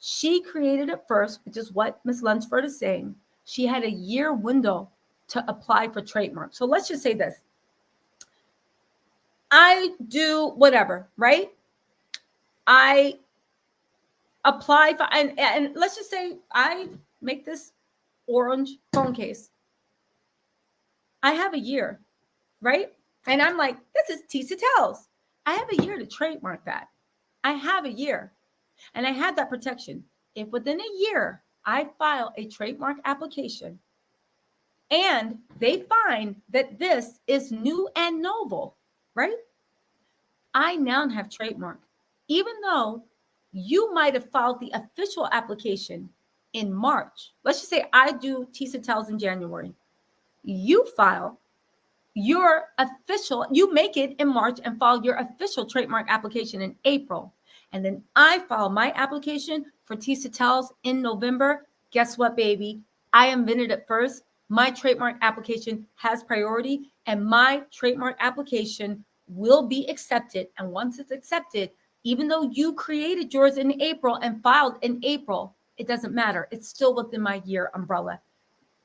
A: She created it first, which is what Ms. Lunsford is saying. She had a year window to apply for trademark. So let's just say this. I do whatever, right? I apply for, and let's just say I make this orange phone case. I have a year, right? And I'm like, this is TisaTells. I have a year to trademark that. I have a year. And I had that protection. If within a year I file a trademark application and they find that this is new and novel, right? I now have trademark. Even though you might have filed the official application in March. Let's just say I do TisaTells in January. You file your official, you make it in March and file your official trademark application in April. And then I file my application for TisaTells in November. Guess what, baby? I invented it first. My trademark application has priority, and my trademark application will be accepted. And once it's accepted, even though you created yours in April and filed in April, it doesn't matter. It's still within my year umbrella.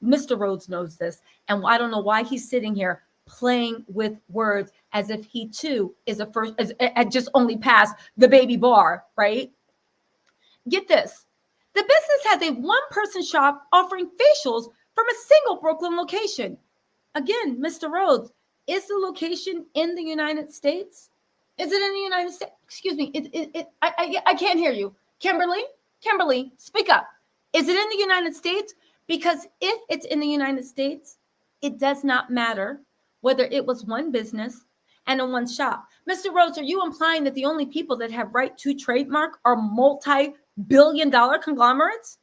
A: Mr. Rhodes knows this. And I don't know why he's sitting here playing with words as if he too is had just only passed the baby bar, right? Get this. The business has a one-person shop offering facials from a single Brooklyn location. Again, Mr. Rhodes, is the location in the United States? Is it in the United States? Excuse me. I can't hear you. Kimberly, speak up. Is it in the United States? Because if it's in the United States, it does not matter whether it was one business and in one shop. Mr. Rhodes, are you implying that the only people that have right to trademark are multi-billion-dollar conglomerates?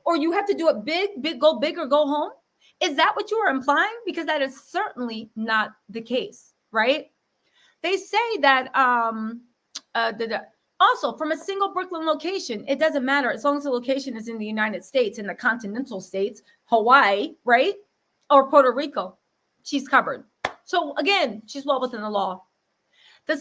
A: Or you have to do it big, go big or go home? Is that what you are implying? Because that is certainly not the case, right? They say that also from a single Brooklyn location, it doesn't matter as long as the location is in the United States, in the continental states, Hawaii, right? Or Puerto Rico, she's covered. So again, she's well within the law. The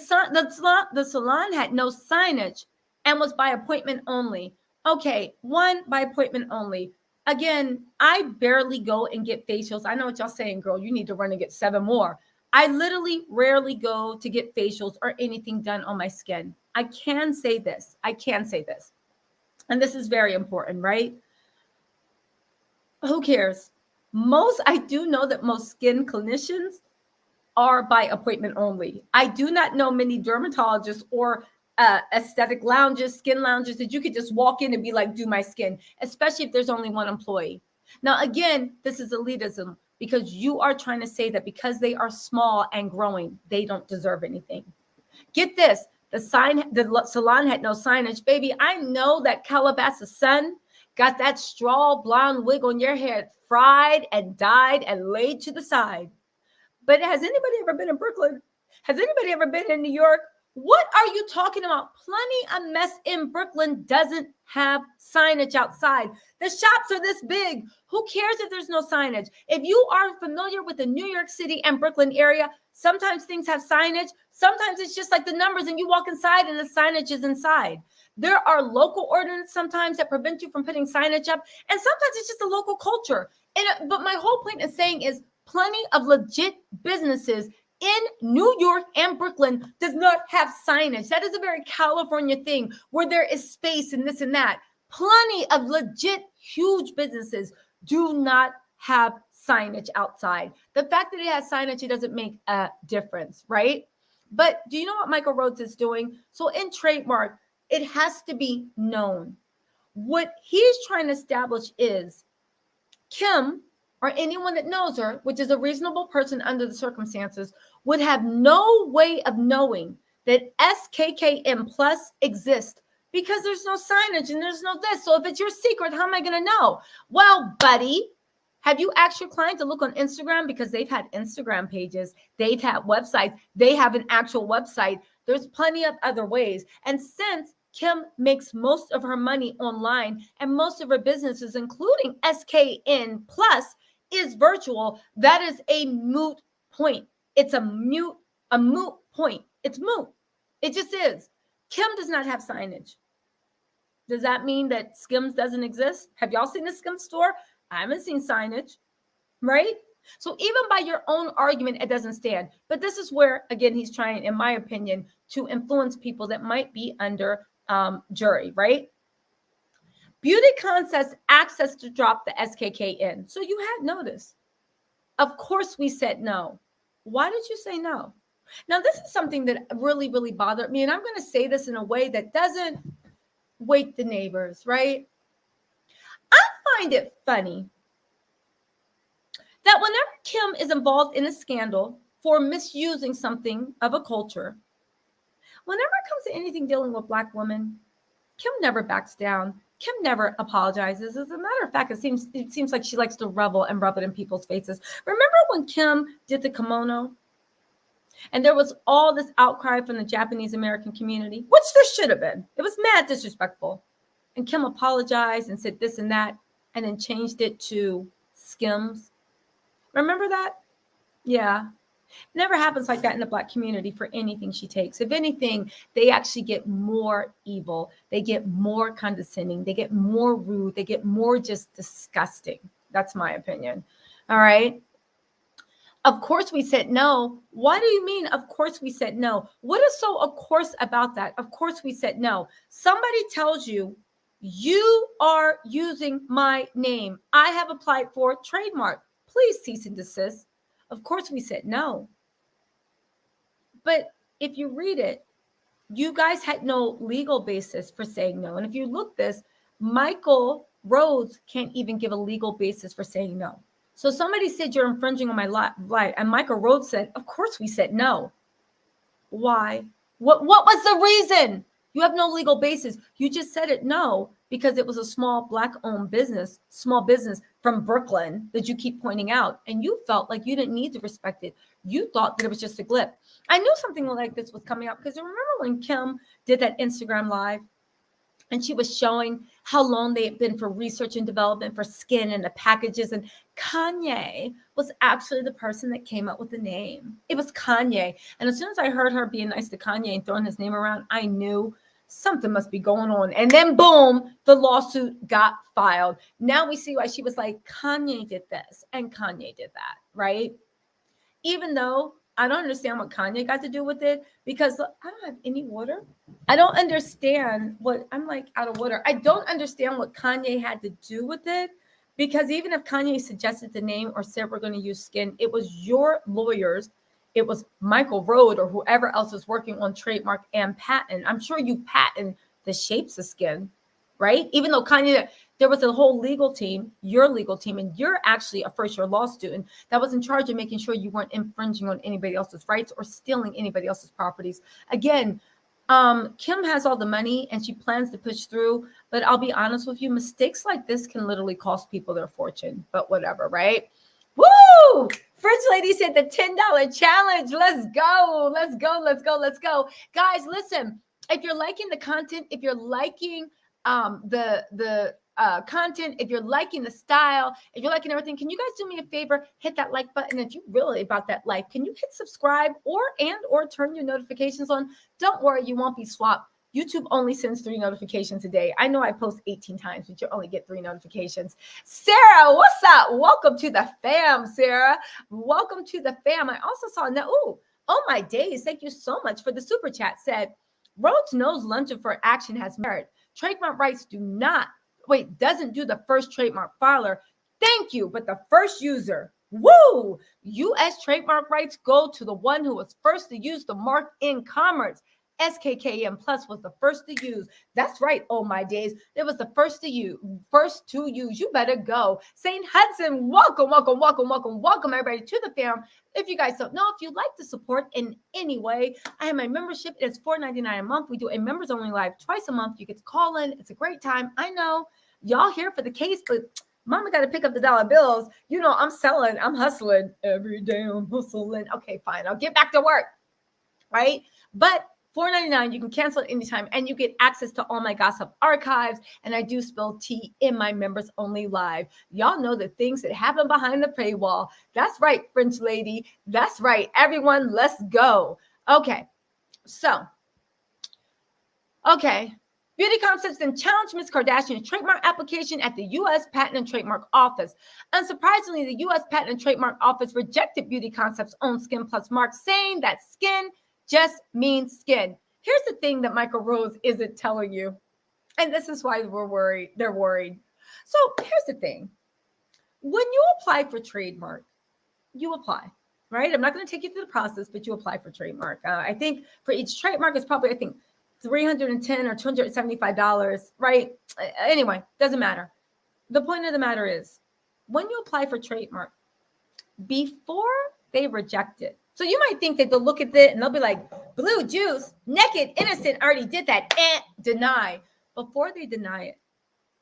A: salon had no signage and was by appointment only. Okay, one, by appointment only. Again, I barely go and get facials. I know what y'all saying, girl. You need to run and get 7 more. I literally rarely go to get facials or anything done on my skin. I can say this. And this is very important, right? Who cares? I do know that most skin clinicians are by appointment only. I do not know many dermatologists or aesthetic lounges, skin lounges that you could just walk in and be like, do my skin, especially if there's only one employee. Now, again, this is elitism because you are trying to say that because they are small and growing, they don't deserve anything. Get this. The salon had no signage. Baby, I know that Calabasas sun got that straw blonde wig on your head fried and dyed and laid to the side. But has anybody ever been in Brooklyn? Has anybody ever been in New York? What are you talking about? Plenty of mess in Brooklyn doesn't have signage outside. The shops are this big. Who cares if there's no signage? If you are familiar with the New York City and Brooklyn area, sometimes things have signage. Sometimes it's just like the numbers and you walk inside and the signage is inside. There are local ordinances sometimes that prevent you from putting signage up. And sometimes it's just a local culture. But my whole point is saying is plenty of legit businesses in New York and Brooklyn does not have signage. That is a very California thing where there is space and this and that. Plenty of legit huge businesses do not have signage outside. The fact that it has signage, it doesn't make a difference, right? But do you know what Michael Rhodes is doing? So in Trademark, it has to be known. What he's trying to establish is Kim or anyone that knows her, which is a reasonable person under the circumstances, would have no way of knowing that SKKN Plus exists because there's no signage and there's no this. So if it's your secret, how am I going to know? Well, buddy, have you asked your client to look on Instagram? Because they've had Instagram pages. They've had websites. They have an actual website. There's plenty of other ways. And since Kim makes most of her money online and most of her businesses, including SKN Plus, is virtual, that is a moot point. It's a moot point. It's moot. It just is. Kim does not have signage. Does that mean that Skims doesn't exist? Have y'all seen a Skims store? I haven't seen signage, right? So even by your own argument, it doesn't stand. But this is where, again, he's trying, in my opinion, to influence people that might be under jury, right? Beauty concepts access to drop the SKKN. So you had notice. Of course we said no. Why did you say no? Now, this is something that really, really bothered me. And I'm going to say this in a way that doesn't wake the neighbors, right? I find it funny that whenever Kim is involved in a scandal for misusing something of a culture, whenever it comes to anything dealing with Black women, Kim never backs down. Kim never apologizes. As a matter of fact, it seems like she likes to revel and rub it in people's faces. Remember when Kim did the kimono? And there was all this outcry from the Japanese American community, which there should have been. It was mad disrespectful. And Kim apologized and said this and that, and then changed it to Skims. Remember that? Yeah. Never happens like that in the Black community for anything she takes. If anything, they actually get more evil. They get more condescending. They get more rude. They get more just disgusting. That's my opinion. All right. Of course we said no. Why do you mean, of course we said no? What is so of course about that? Of course we said no. Somebody tells you, you are using my name. I have applied for trademark. Please cease and desist. Of course we said no. But if you read it, you guys had no legal basis for saying no. And if you look this, Michael Rhodes can't even give a legal basis for saying no. So somebody said you're infringing on my right. And Michael Rhodes said, of course we said no. Why? What was the reason? You have no legal basis. You just said it no because it was a small Black-owned business, small business from Brooklyn that you keep pointing out, and you felt like you didn't need to respect it. You thought that it was just a glip. I knew something like this was coming up because remember when Kim did that Instagram live and she was showing how long they had been for research and development for skin and the packages. And Kanye was actually the person that came up with the name. It was Kanye. And as soon as I heard her being nice to Kanye and throwing his name around, I knew something must be going on. And then boom, the lawsuit got filed. Now we see why she was like, Kanye did this and Kanye did that, right? Even though I don't understand what Kanye got to do with it because look, I don't have any water. I don't understand what I'm like out of water. I don't understand what Kanye had to do with it because even if Kanye suggested the name or said we're going to use skin, it was your lawyers. It was Michael Rode or whoever else is working on trademark and patent. I'm sure you patent the shapes of skin, right? Even though Kanye, there was a whole legal team, your legal team, and you're actually a first-year law student that was in charge of making sure you weren't infringing on anybody else's rights or stealing anybody else's properties. Again, Kim has all the money and she plans to push through, but I'll be honest with you, mistakes like this can literally cost people their fortune, but whatever, right? Woo! French lady said the $10 challenge. Let's go. Let's go. Let's go. Let's go. Guys, listen, if you're liking the content, if you're liking the content, if you're liking the style, if you're liking everything, can you guys do me a favor? Hit that like button. If you're really about that life, can you hit subscribe or turn your notifications on? Don't worry, you won't be swapped. YouTube only sends 3 notifications a day. I know I post 18 times, but you only get 3 notifications. Sarah, what's up? Welcome to the fam, Sarah. Welcome to the fam. I also saw now, oh my days. Thank you so much for the super chat. Said, Rhodes knows luncheon for action has merit. Trademark rights doesn't do the first trademark filer. Thank you, but the first user. Woo! U.S. trademark rights go to the one who was first to use the mark in commerce. SKKN Plus was the first to use. That's right. Oh my days. It was the first to use. You better go. St. Hudson, welcome everybody to the fam. If you guys don't know, if you'd like to support in any way, I have my membership. It's $4.99 a month. We do a members only live twice a month. You get to call in. It's a great time. I know y'all here for the case, but mama got to pick up the dollar bills. You know, I'm selling. I'm hustling every day. I'm hustling. Okay, fine. I'll get back to work. Right. But $4.99, you can cancel at any time, and you get access to all my gossip archives, and I do spill tea in my members only live. Y'all know the things that happen behind the paywall. That's right, French lady. That's right. Everyone, let's go. Okay. Beauty Concepts then challenged Ms. Kardashian's trademark application at the U.S. Patent and Trademark Office. Unsurprisingly, the U.S. Patent and Trademark Office rejected Beauty Concepts' own Skin Plus mark, saying that skin just means skin. Here's the thing that Michael Rose isn't telling you. And this is why we're worried. They're worried. So here's the thing. When you apply for trademark, you apply, right? I'm not going to take you through the process, but you apply for trademark. I think for each trademark, it's probably, $310 or $275, right? Anyway, doesn't matter. The point of the matter is, when you apply for trademark, before they reject it, so you might think that they'll look at it and they'll be like, blue juice, naked, innocent, already did that, deny. Before they deny it,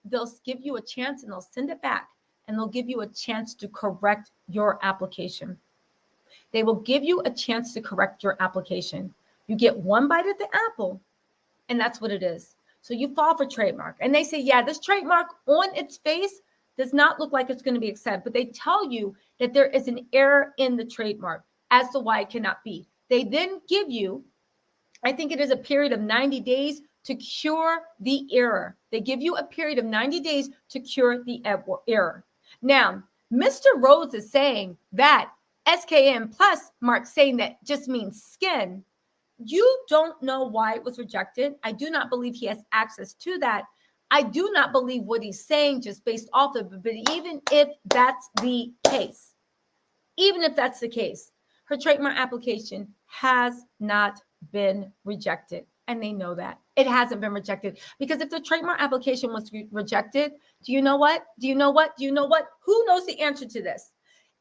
A: they'll give you a chance and they'll send it back and they'll give you a chance to correct your application. They will give you a chance to correct your application. You get one bite at the apple, and that's what it is. So you file for trademark and they say, yeah, this trademark on its face does not look like it's going to be accepted, but they tell you that there is an error in the trademark as to why it cannot be. They then give you, I think it is a period of 90 days to cure the error. They give you a period of 90 days to cure the error. Now, Mr. Rhodes is saying that SKN Plus mark saying that just means skin. You don't know why it was rejected. I do not believe he has access to that. I do not believe what he's saying just based off of it. But even if that's the case, her trademark application has not been rejected. And they know that. It hasn't been rejected. Because if the trademark application was rejected, do you know what? Who knows the answer to this?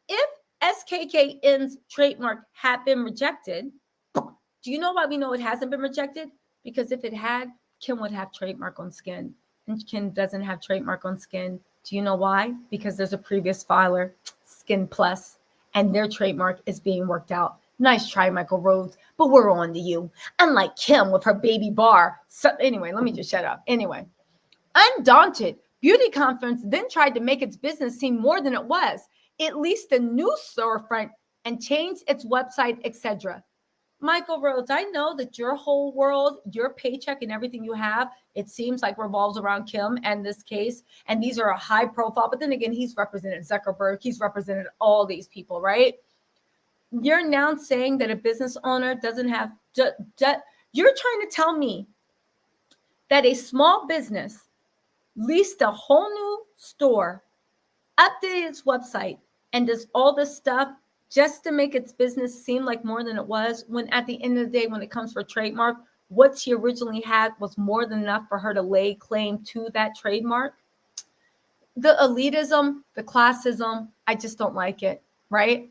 A: If SKKN's trademark had been rejected, do you know why we know it hasn't been rejected? Because if it had, Kim would have trademark on skin, and Kim doesn't have trademark on skin. Do you know why? Because there's a previous filer, Skin Plus, and their trademark is being worked out. Nice try, Michael Rhodes, but we're on to you. Unlike Kim with her baby bar. So anyway, let me just shut up. Anyway, undaunted, Beauty Conference then tried to make its business seem more than it was. It leased a new storefront and changed its website, etc. Michael Rhodes, I know that your whole world, your paycheck and everything you have, it seems like revolves around Kim and this case. And these are a high profile. But then again, he's represented Zuckerberg. He's represented all these people, right? You're now saying that a business owner doesn't have, you're trying to tell me that a small business leased a whole new store, updated its website, and does all this stuff just to make its business seem like more than it was, when at the end of the day, when it comes for trademark, what she originally had was more than enough for her to lay claim to that trademark? The elitism, the classism, I just don't like it, right?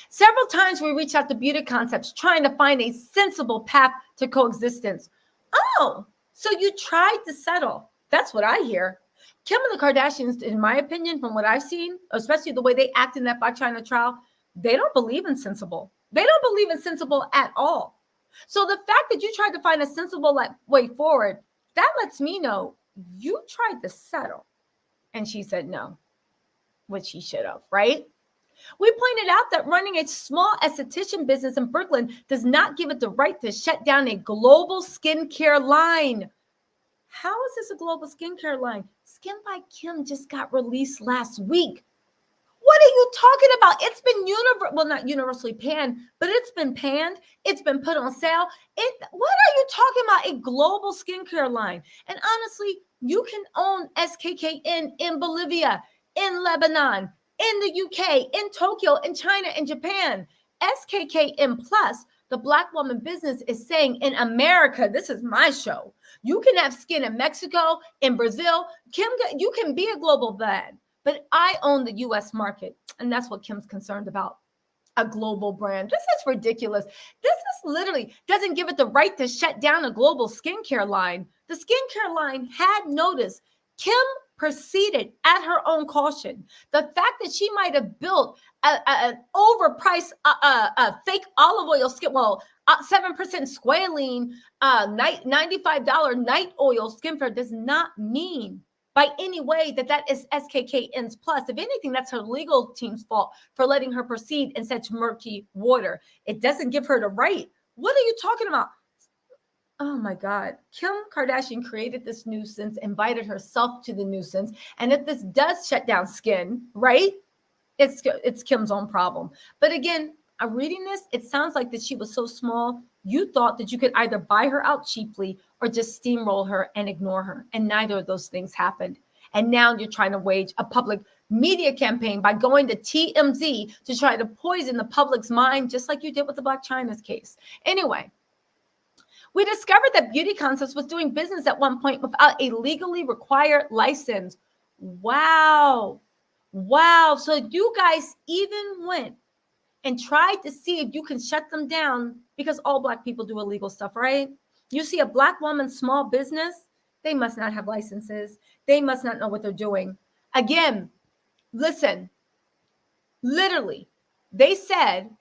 A: Several times we reach out to Beauty Concepts trying to find a sensible path to coexistence. Oh, so you tried to settle. That's what I hear. Kim and the Kardashians, in my opinion, from what I've seen, especially the way they act in that Blac Chyna trial, they don't believe in sensible. They don't believe in sensible at all. So the fact that you tried to find a sensible way forward, that lets me know you tried to settle. And she said no, which she should have, right? We pointed out that running a small esthetician business in Brooklyn does not give it the right to shut down a global skincare line. How is this a global skincare line? Skin by Kim just got released last week. What are you talking about? It's been not universally panned, but it's been panned. It's been put on sale. What are you talking about? A global skincare line. And honestly, you can own SKKN in Bolivia, in Lebanon, in the UK, in Tokyo, in China, in Japan. SKKN Plus, the Black woman business, is saying in America, this is my show. You can have skin in Mexico, in Brazil. Kim, you can be a global brand, but I own the US market. And that's what Kim's concerned about. A global brand. This is ridiculous. This is literally doesn't give it the right to shut down a global skincare line. The skincare line had notice. Kim proceeded at her own caution. The fact that she might have built an overpriced fake olive oil skin, 7% squalene, $95 night oil skincare does not mean by any way that is SKKN's plus. If anything, that's her legal team's fault for letting her proceed in such murky water. It doesn't give her the right. What are you talking about? Oh my God. Kim Kardashian created this nuisance, invited herself to the nuisance. And if this does shut down skin, right, it's Kim's own problem. But again, I'm reading this, it sounds like that she was so small, you thought that you could either buy her out cheaply or just steamroll her and ignore her. And neither of those things happened. And now you're trying to wage a public media campaign by going to TMZ to try to poison the public's mind, just like you did with the Blac Chyna's case. Anyway, we discovered that Beauty Concepts was doing business at one point without a legally required license. Wow. So you guys even went and tried to see if you can shut them down, because all Black people do illegal stuff, right? You see a Black woman, small business, they must not have licenses. They must not know what they're doing. Again, listen, literally, they said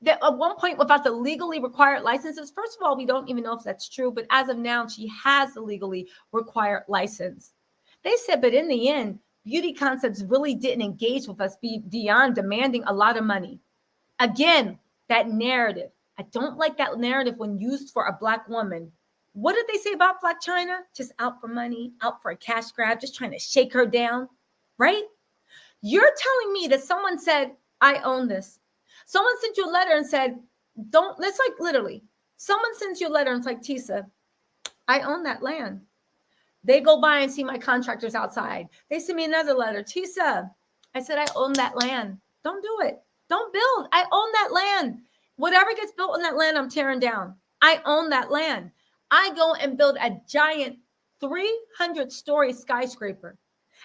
A: that at one point without the legally required licenses. First of all, we don't even know if that's true, but as of now, she has the legally required license. They said, but in the end, Beauty Concepts really didn't engage with us beyond demanding a lot of money. Again, that narrative. I don't like that narrative when used for a Black woman. What did they say about Blac Chyna? Just out for money, out for a cash grab, just trying to shake her down, right? You're telling me that someone said, I own this. Someone sent you a letter and said, let's like literally, someone sends you a letter and it's like, Tisa, I own that land. They go by and see my contractors outside. They send me another letter. Tisa, I said, I own that land. Don't do it. Don't build. I own that land. Whatever gets built on that land, I'm tearing down. I own that land. I go and build a giant 300-story skyscraper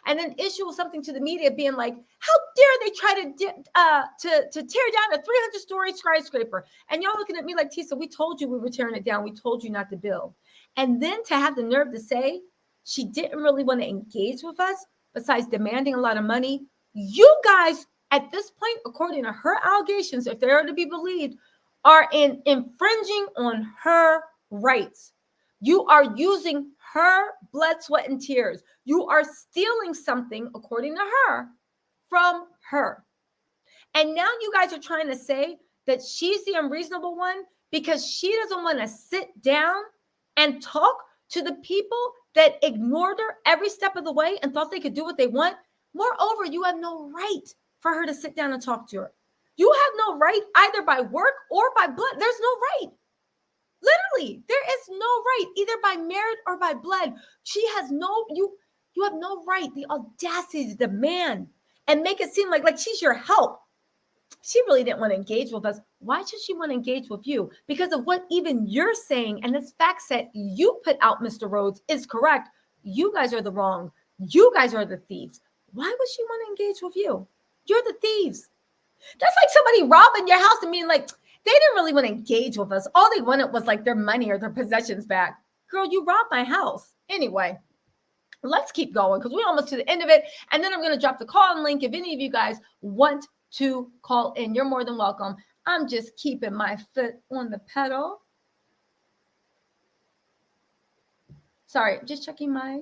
A: and then issue something to the media being like, how dare they try to tear down a 300-story skyscraper? And y'all looking at me like, Tisa, we told you we were tearing it down. We told you not to build. And then to have the nerve to say she didn't really want to engage with us, besides demanding a lot of money. You guys, at this point, according to her allegations, if they are to be believed, are infringing on her rights. You are using her blood, sweat, and tears. You are stealing something, according to her, from her. And now you guys are trying to say that she's the unreasonable one because she doesn't want to sit down and talk to the people that ignored her every step of the way and thought they could do what they want. Moreover, you have no right for her to sit down and talk to her. You have no right either by work or by blood. There's no right. Literally, there is no right either by merit or by blood. She has no, you have no right, the audacity to demand and make it seem like she's your help. She really didn't want to engage with us. Why should she want to engage with you? Because of what even you're saying and this fact set you put out, Mr. Rhodes, is correct. You guys are the wrong. You guys are the thieves. Why would she want to engage with you? You're the thieves. That's like somebody robbing your house and being like, they didn't really want to engage with us. All they wanted was like their money or their possessions back. Girl, you robbed my house. Anyway, let's keep going because we're almost to the end of it. And then I'm going to drop the call-in link. If any of you guys want to call in, you're more than welcome. I'm just keeping my foot on the pedal. Sorry, just checking my.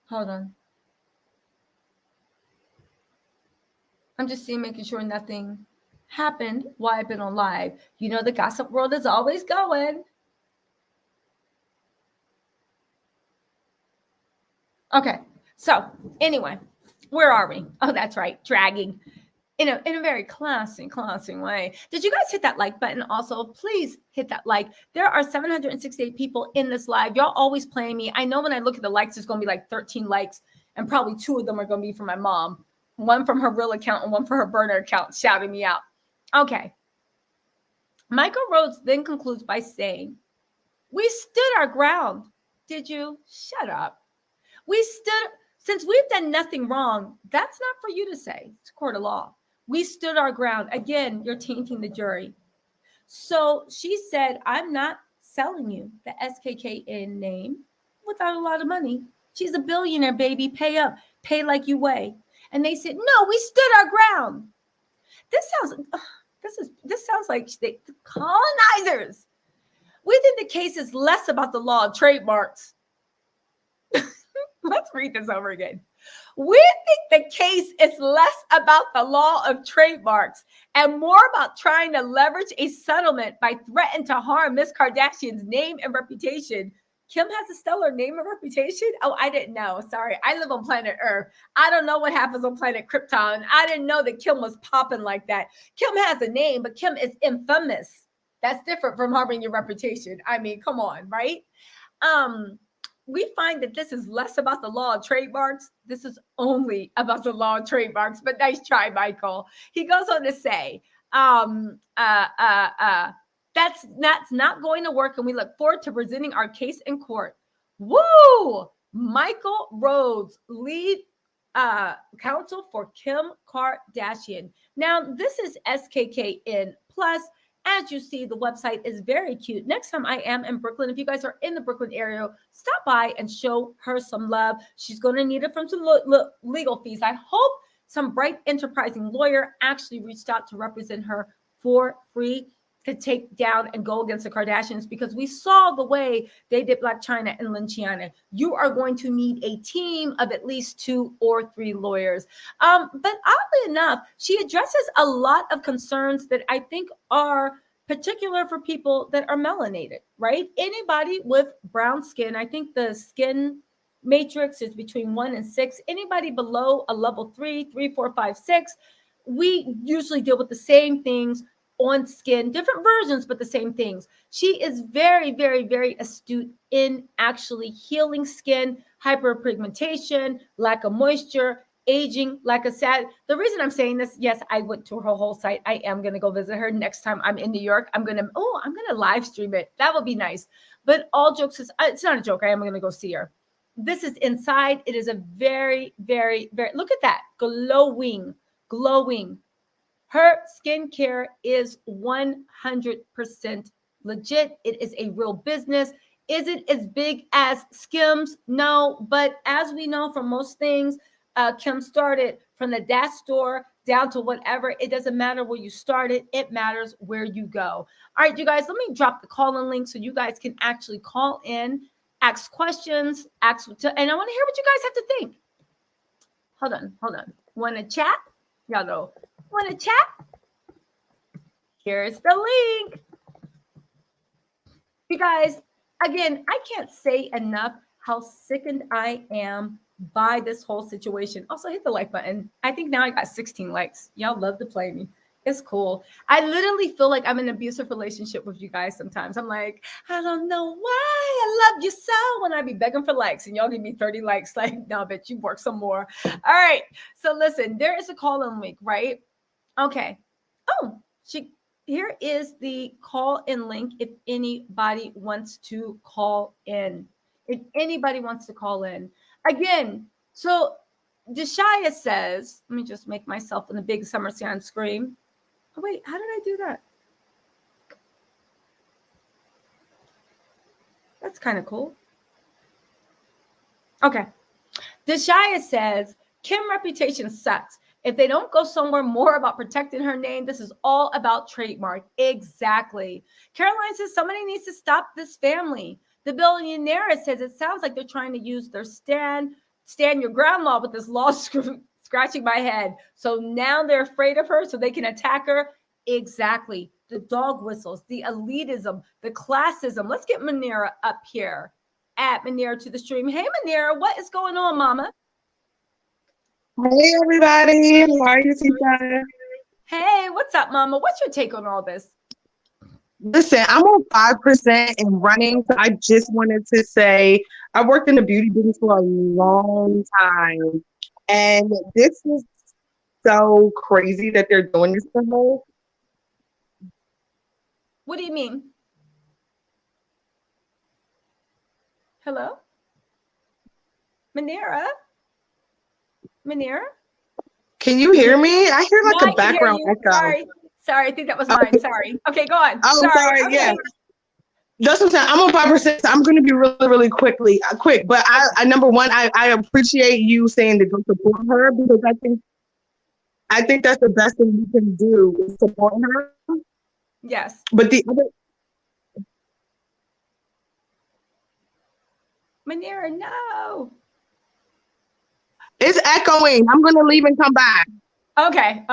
A: Hold on. I'm just making sure nothing happened while I've been on live. You know, the gossip world is always going. Okay, so anyway, where are we? Oh, that's right, dragging in a very classy way. Did you guys hit that like button? Also, please hit that like. There are 768 people in this live. Y'all always playing me. I know when I look at the likes, there's going to be like 13 likes, and probably 2 of them are going to be from my mom. One from her real account and one for her burner account shouting me out. Okay. Michael Rhodes then concludes by saying, we stood our ground. Did you? Shut up. We stood, since we've done nothing wrong, that's not for you to say. It's a court of law. We stood our ground. Again, you're tainting the jury. So she said, I'm not selling you the SKKN name without a lot of money. She's a billionaire, baby. Pay up. Pay like you weigh. And they said, no, we stood our ground. This sounds like the colonizers. We think the case is less about the law of trademarks. Let's read this over again. We think the case is less about the law of trademarks and more about trying to leverage a settlement by threatening to harm Miss Kardashian's name and reputation. Kim has a stellar name and reputation? Oh, I didn't know. Sorry. I live on planet Earth. I don't know what happens on planet Krypton. I didn't know that Kim was popping like that. Kim has a name, but Kim is infamous. That's different from harming your reputation. I mean, come on, right? We find that this is less about the law of trademarks. This is only about the law of trademarks, but nice try, Michael. He goes on to say, that's not going to work, and we look forward to presenting our case in court. Woo! Michael Rhodes, lead counsel for Kim Kardashian. Now, this is SKKN Plus. As you see, the website is very cute. Next time I am in Brooklyn, if you guys are in the Brooklyn area, stop by and show her some love. She's going to need it from some legal fees. I hope some bright, enterprising lawyer actually reached out to represent her for free to take down and go against the Kardashians, because we saw the way they did Blac Chyna and Linciana. You are going to need a team of at least 2 or 3 lawyers. But oddly enough, she addresses a lot of concerns that I think are particular for people that are melanated, right? Anybody with brown skin, I think the skin matrix is between 1 and 6. Anybody below a level 3, 3, 4, 5, 6, we usually deal with the same things on skin, different versions, but the same things. She is very, very, very astute in actually healing skin, hyperpigmentation, lack of moisture, aging, lack of sad. The reason I'm saying this, yes, I went to her whole site. I am going to go visit her next time I'm in New York. I'm going to live stream it. That would be nice. But all jokes aside, it's not a joke. I am going to go see her. This is inside. It is a very, very, very, look at that. Glowing. Her skincare is 100% legit. It is a real business. Is it as big as Skims? No, but as we know from most things, Kim started from the DAS store down to whatever. It doesn't matter where you started. It matters where you go. All right, you guys, let me drop the call-in link so you guys can actually call in, ask questions, and I want to hear what you guys have to think. Hold on. Want to chat? Y'all know. Want to chat? Here's the link. You guys, again, I can't say enough how sickened I am by this whole situation. Also, hit the like button. I think now I got 16 likes. Y'all love to play me. It's cool. I literally feel like I'm in an abusive relationship with you guys sometimes. I'm like, I don't know why I love you so when I be begging for likes and y'all give me 30 likes. Like, no, bitch, you work some more. All right. So listen, there is a call-in link, right? Okay. Oh, here is the call-in link if anybody wants to call in. If anybody wants to call in. Again, so Deshaya says, let me just make myself in the big summer sun screen. Oh, wait, how did I do that? That's kind of cool. Okay. Deshaya says, Kim reputation sucks. If they don't go somewhere more about protecting her name, this is all about Trademark. Exactly. Caroline says somebody needs to stop this family. The billionaire says it sounds like they're trying to use their stand your ground law with this law scratching my head. So now they're afraid of her so they can attack her. Exactly. The dog whistles, the elitism, the classism. Let's get Manera up here. Add Manera to the stream. Hey, Manera, what is going on, mama?
B: Hey, everybody. How are you, Tisa?
A: Hey, what's up, mama? What's your take on all this?
B: Listen, I'm on 5% and running. So I just wanted to say I worked in the beauty business for a long time. And this is so crazy that they're doing this to her.
A: What do you mean? Hello? Manera?
B: Can you hear me? I hear like
A: no,
B: a background echo.
A: Sorry, I think that was mine. Sorry. Okay, go on.
B: Oh, sorry. Okay. Yeah. That's what I'm saying. I'm on 5%. So I'm going to be really quick. But I number one, I appreciate you saying to go support her because I think that's the best thing you can do is support her.
A: Yes.
B: But the other.
A: Manera, no.
B: It's echoing. I'm going to leave and come back.
A: Okay.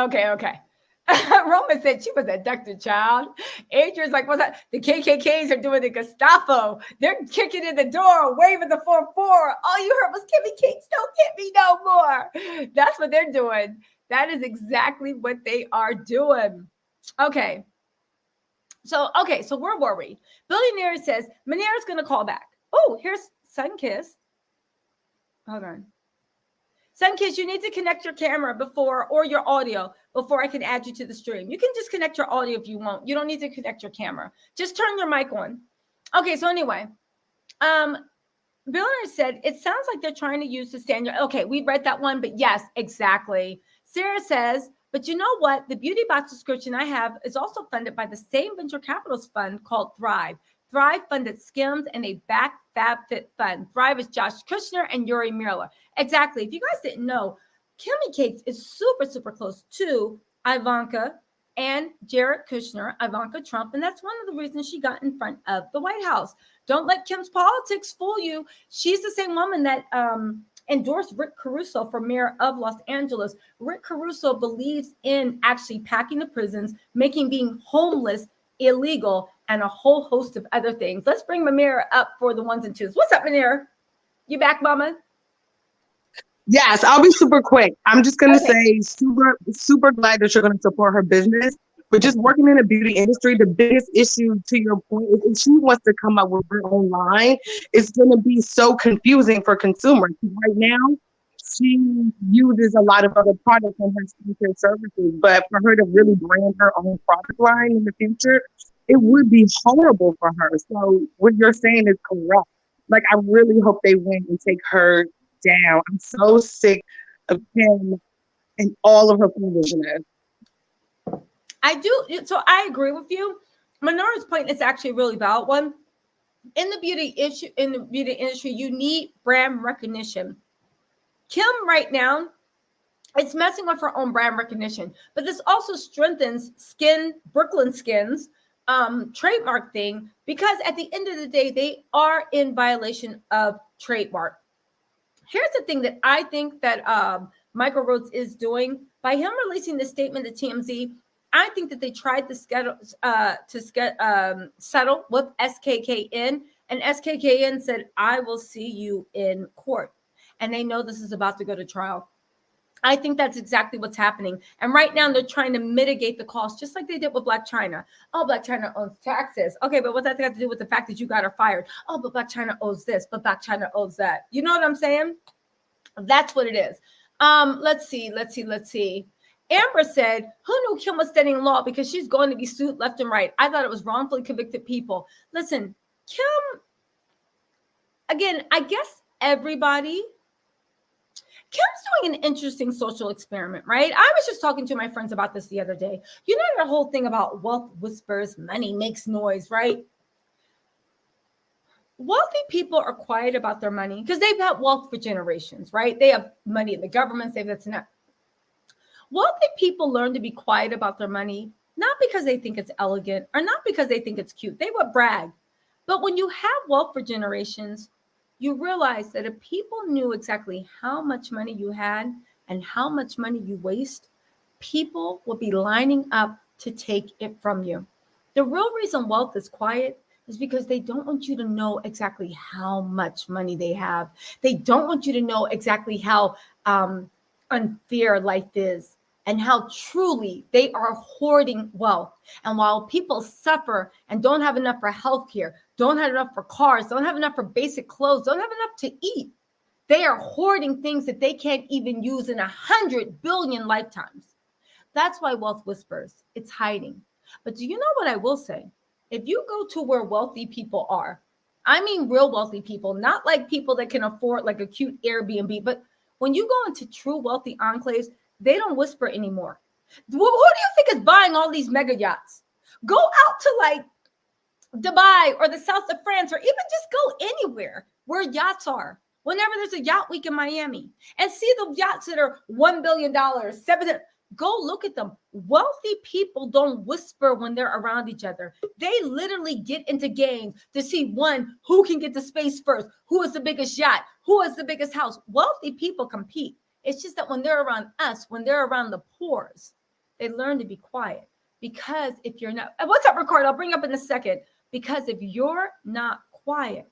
A: Roma said she was abducted, child. Adrian's like, what's that? The KKKs are doing the Gestapo. They're kicking in the door, waving the 4-4. All you heard was Kimmy Cates don't hit me no more. That's what they're doing. That is exactly what they are doing. Okay. So we're worried. Billionaire says Manera's going to call back. Oh, here's Sunkissed. Hold on. Sunkissed, you need to connect your camera or your audio before I can add you to the stream. You can just connect your audio if you want. You don't need to connect your camera. Just turn your mic on. Okay, so anyway, Billionaire said, it sounds like they're trying to use the standard. Okay, we read that one, but yes, exactly. Sarah says, but you know what? The beauty box subscription I have is also funded by the same venture capitalist fund called Thrive. Thrive funded Skims and a back FabFit fund. Thrive is Josh Kushner and Yuri Miller. Exactly. If you guys didn't know, Kimmy Cates is super close to Ivanka and Jared Kushner, Ivanka Trump, and that's one of the reasons she got in front of the White House. Don't let Kim's politics fool you. She's the same woman that endorsed Rick Caruso for mayor of Los Angeles. Rick Caruso believes in actually packing the prisons, making being homeless illegal, and a whole host of other things. Let's bring Manera up for the ones and twos. What's up, Manera? You back, mama?
B: Yes, I'll be super quick. I'm just going to say super glad that you're going to support her business. But just working in the beauty industry, the biggest issue, to your point, is if she wants to come up with her own line, it's going to be so confusing for consumers. Right now, she uses a lot of other products in her skincare services, but for her to really brand her own product line in the future, it would be horrible for her. So what you're saying is correct. Like, I really hope they win and take her down. I'm so sick of Kim and all of her foolishness.
A: I do. So I agree with you. Manora's point is actually a really valid one. In the beauty industry, you need brand recognition. Kim right now, it's messing with her own brand recognition, but this also strengthens Brooklyn Skins trademark thing, because at the end of the day, they are in violation of trademark. Here's the thing that I think that Michael Rhodes is doing by him releasing the statement to TMZ. I think that they tried to settle with SKKN, and SKKN said, "I will see you in court," and they know this is about to go to trial. I think that's exactly what's happening. And right now they're trying to mitigate the cost, just like they did with Blac Chyna. Oh, Blac Chyna owes taxes. Okay, but what's that got to do with the fact that you got her fired? Oh, but Blac Chyna owes this, but Blac Chyna owes that. You know what I'm saying? That's what it is. Let's see. Amber said, who knew Kim was studying law? Because she's going to be sued left and right. I thought it was wrongfully convicted people. Listen, Kim, again, I guess everybody... Kim's doing an interesting social experiment, right? I was just talking to my friends about this the other day. You know, the whole thing about wealth whispers, money makes noise, right? Wealthy people are quiet about their money because they've had wealth for generations, right? They have money in the government. That's enough. Wealthy people learn to be quiet about their money, not because they think it's elegant or not because they think it's cute. They would brag. But when you have wealth for generations, you realize that if people knew exactly how much money you had and how much money you waste, people will be lining up to take it from you. The real reason wealth is quiet is because they don't want you to know exactly how much money they have. They don't want you to know exactly how unfair life is and how truly they are hoarding wealth. And while people suffer and don't have enough for healthcare, don't have enough for cars, don't have enough for basic clothes, don't have enough to eat, they are hoarding things that they can't even use in 100 billion lifetimes. That's why wealth whispers. It's hiding. But do you know what I will say? If you go to where wealthy people are, I mean real wealthy people, not like people that can afford like a cute Airbnb, but when you go into true wealthy enclaves, they don't whisper anymore. Who do you think is buying all these mega yachts? Go out to like Dubai or the south of France, or even just go anywhere where yachts are. Whenever there's a yacht week in Miami, and see the yachts that are $1 billion, go look at them. Wealthy people don't whisper when they're around each other. They literally get into games to see who can get to space first, who is the biggest yacht, who has the biggest house. Wealthy people compete. It's just that when they're around us, when they're around the poors, they learn to be quiet. Because if you're not, what's up, Ricardo? I'll bring up in a second. Because if you're not quiet,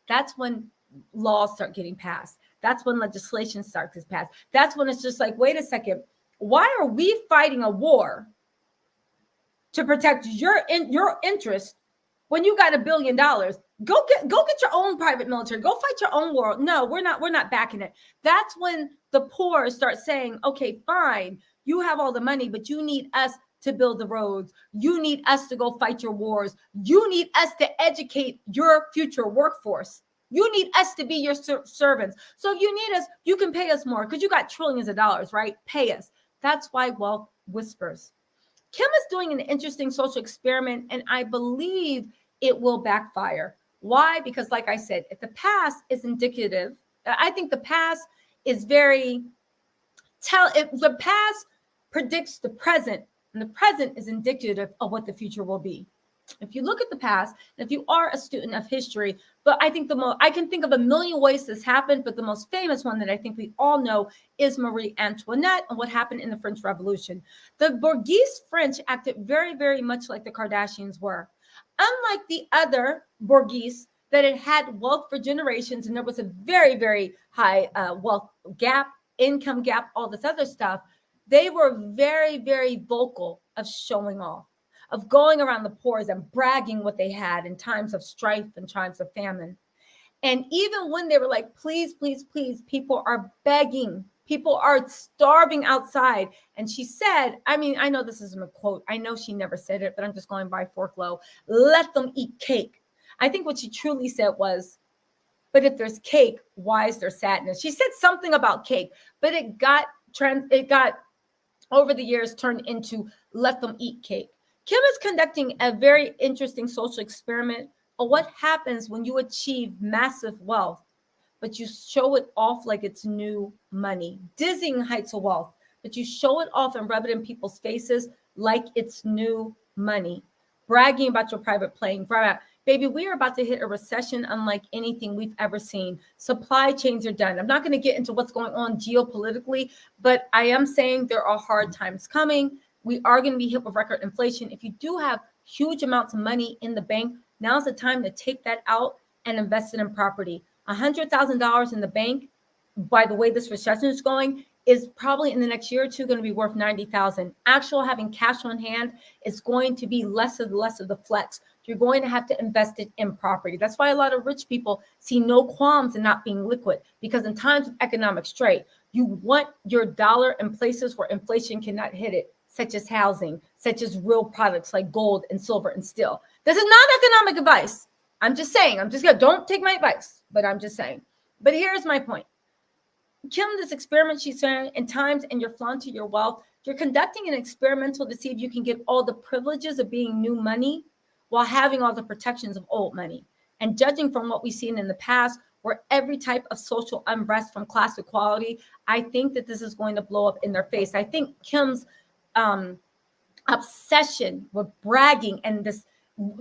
A: that's when laws start getting passed. That's when legislation starts to pass. That's when it's just like, wait a second, why are we fighting a war to protect your interest when you got $1 billion? Go get your own private military. Go fight your own war. No, we're not backing it. That's when the poor start saying, okay, fine, you have all the money, but you need us to build the roads. You need us to go fight your wars. You need us to educate your future workforce. You need us to be your servants. So if you need us, you can pay us more because you got trillions of dollars, right? Pay us. That's why wealth whispers. Kim is doing an interesting social experiment, and I believe it will backfire. Why? Because like I said, if the past is indicative, I think the past is if the past predicts the present, and the present is indicative of what the future will be. If you look at the past, if you are a student of history, but I think I can think of a million ways this happened, but the most famous one that I think we all know is Marie Antoinette and what happened in the French Revolution. The bourgeois French acted very, very much like the Kardashians were. Unlike the other bourgeois that had wealth for generations, and there was a very, very high wealth gap, income gap, all this other stuff, they were very, very vocal of showing off, of going around the pores and bragging what they had in times of strife and times of famine. And even when they were like, please, please, please, people are begging. People are starving outside. And she said, I mean, I know this isn't a quote. I know she never said it, but I'm just going by forklow. Let them eat cake. I think what she truly said was, but if there's cake, why is there sadness? She said something about cake, but it got over the years turned into let them eat cake. Kim is conducting a very interesting social experiment of what happens when you achieve massive wealth, but you show it off like it's new money. Dizzying heights of wealth, but you show it off and rub it in people's faces like it's new money. Bragging about your private plane. Baby, we are about to hit a recession unlike anything we've ever seen. Supply chains are done. I'm not going to get into what's going on geopolitically, but I am saying there are hard times coming. We are going to be hit with record inflation. If you do have huge amounts of money in the bank, now's the time to take that out and invest it in property. $100,000 in the bank, by the way this recession is going, is probably in the next year or two going to be worth 90,000. Actual having cash on hand is going to be less of the flex. You're going to have to invest it in property. That's why a lot of rich people see no qualms in not being liquid, because in times of economic strain, you want your dollar in places where inflation cannot hit it, such as housing, such as real products like gold and silver and steel. This is not economic advice. I'm just saying, don't take my advice, but I'm just saying. But here's my point. Kim, this experiment she's saying, in times and you're flaunting your wealth, you're conducting an experimental to see if you can get all the privileges of being new money while having all the protections of old money. And judging from what we've seen in the past, where every type of social unrest from class equality, I think that this is going to blow up in their face. I think Kim's obsession with bragging and this,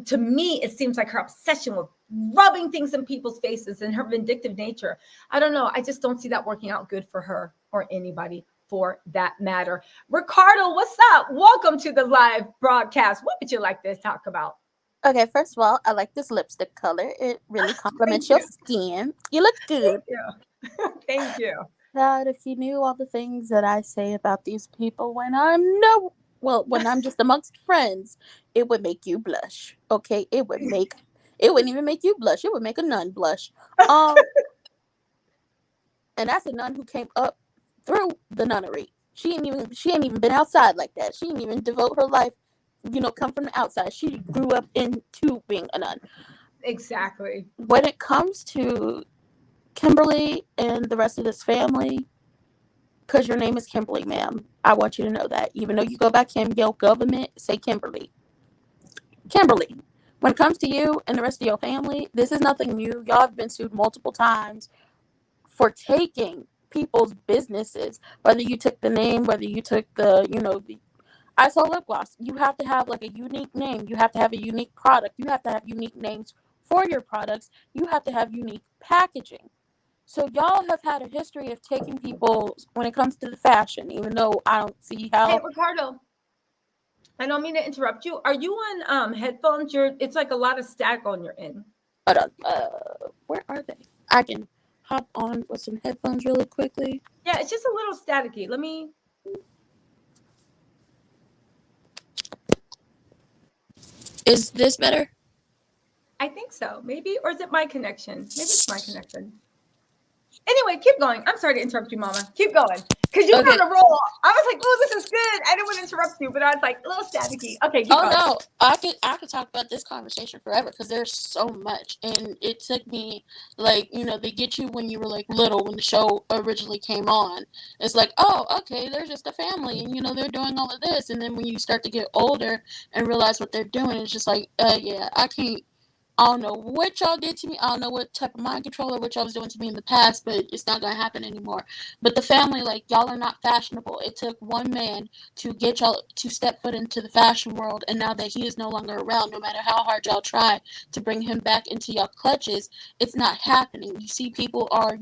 A: to me, it seems like her obsession with rubbing things in people's faces and her vindictive nature. I don't know. I just don't see that working out good for her or anybody for that matter. Ricardo, what's up? Welcome to the live broadcast. What would you like to talk about?
C: Okay, first of all, I like this lipstick color. It really complements your skin. You look good.
A: Thank you. Thank you.
C: God, if you knew all the things that I say about these people when when I'm just amongst friends, it would make you blush. Okay, it wouldn't even make you blush. It would make a nun blush. And that's a nun who came up through the nunnery. She ain't even been outside like that. She didn't even devote her life, come from the outside. She grew up into being a nun.
A: Exactly.
C: When it comes to Kimberly and the rest of this family, because your name is Kimberly, ma'am, I want you to know that. Even though you go by Kim, your government say Kimberly. Kimberly, when it comes to you and the rest of your family, this is nothing new. Y'all have been sued multiple times for taking people's businesses, whether you took the name, whether you took the I saw lip gloss. You have to have like a unique name. You have to have a unique product. You have to have unique names for your products. You have to have unique packaging. So y'all have had a history of taking people when it comes to the fashion, even though I don't see how.
A: Hey, Ricardo, I don't mean to interrupt you. Are you on headphones? It's like a lot of static on your end.
C: Where are they? I can hop on with some headphones really quickly.
A: Yeah, it's just a little staticky. Let me.
C: Is this better?
A: I think so. Maybe, or is it my connection? Maybe it's my connection. Anyway, keep going. I'm sorry to interrupt you, Mama. Keep going. Because you were on a roll. I was like, oh, this is good. I didn't want to interrupt you, but I was like, a little staticky. Okay, keep going.
C: No. I could talk about this conversation forever because there's so much. And it took me, they get you when you were, little, when the show originally came on. It's like, oh, okay, they're just a family. And, they're doing all of this. And then when you start to get older and realize what they're doing, it's just like, yeah, I don't know what y'all did to me. I don't know what type of mind control or what y'all was doing to me in the past, but it's not going to happen anymore. But the family, y'all are not fashionable. It took one man to get y'all to step foot into the fashion world, and now that he is no longer around, no matter how hard y'all try to bring him back into y'all clutches, it's not happening. You see people are,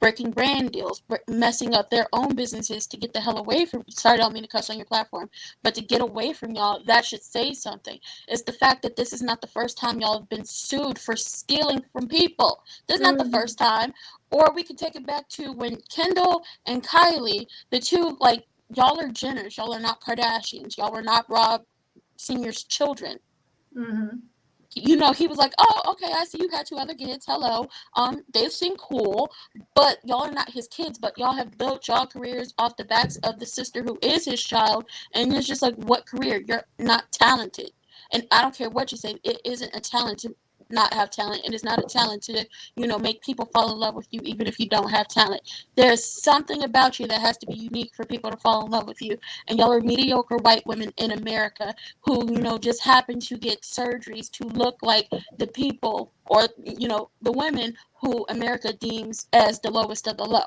C: breaking brand deals, messing up their own businesses to get the hell away from you. Sorry, I don't mean to cuss on your platform, but to get away from y'all, that should say something. It's the fact that this is not the first time y'all have been sued for stealing from people. This is not the first time. Or we could take it back to when Kendall and Kylie, the two, y'all are Jenners, y'all are not Kardashians, y'all were not Rob Sr.'s children.
A: Mm-hmm.
C: He was like, oh, okay, I see you had two other kids. Hello. They seem cool, but y'all are not his kids, but y'all have built y'all careers off the backs of the sister who is his child. And it's just like, what career? You're not talented. And I don't care what you say, it isn't a talent to not have talent, and it's not a talent to, make people fall in love with you even if you don't have talent. There's something about you that has to be unique for people to fall in love with you. And y'all are mediocre white women in America who, just happen to get surgeries to look like the people or, the women who America deems as the lowest of the low.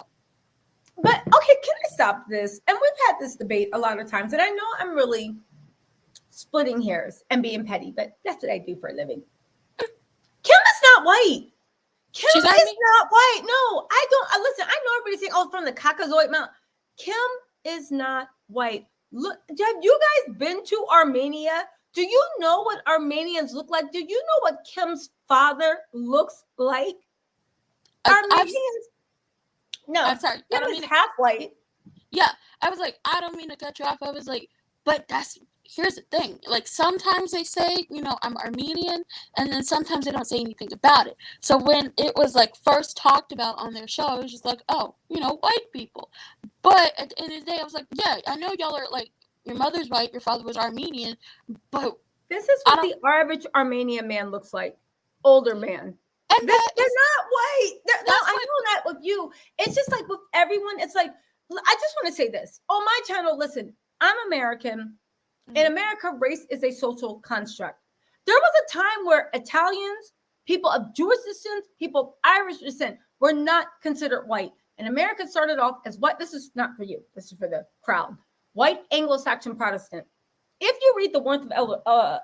A: But okay, can I stop this? And we've had this debate a lot of times, and I know I'm really splitting hairs and being petty, but that's what I do for a living. Kim is not white. Kim is not white. No, I don't. Listen, I know everybody's saying, "Oh, from the Caucasoid Mountain." Kim is not white. Look, have you guys been to Armenia? Do you know what Armenians look like? Do you know what Kim's father looks like? Armenians. No,
C: I'm sorry.
A: Kim is half white.
C: Yeah, I was like, I don't mean to cut you off. I was like, but here's the thing. Like, sometimes they say, I'm Armenian, and then sometimes they don't say anything about it. So when it was like first talked about on their show, I was just like, oh, white people. But at the end of the day, I was like, yeah, I know y'all are like, your mother's white, your father was Armenian, but
A: this is what the average Armenian man looks like. Older man. And they're not white. I know that with you. It's just like with everyone. It's like, I just want to say this. On my channel, listen, I'm American. In America, race is a social construct. There was a time where Italians, people of Jewish descent, people of Irish descent were not considered white. And America started off as what? This is not for you. This is for the crowd. White Anglo-Saxon Protestant. If you read The Warmth of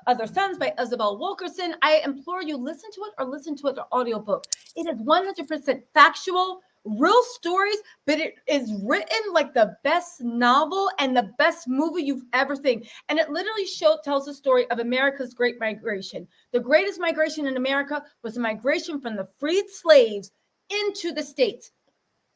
A: Other Suns by Isabel Wilkerson, I implore you, listen to it or audiobook. It is 100% factual, real stories, but it is written like the best novel and the best movie you've ever seen. And it literally tells the story of America's Great Migration. The greatest migration in America was the migration from the freed slaves into the States.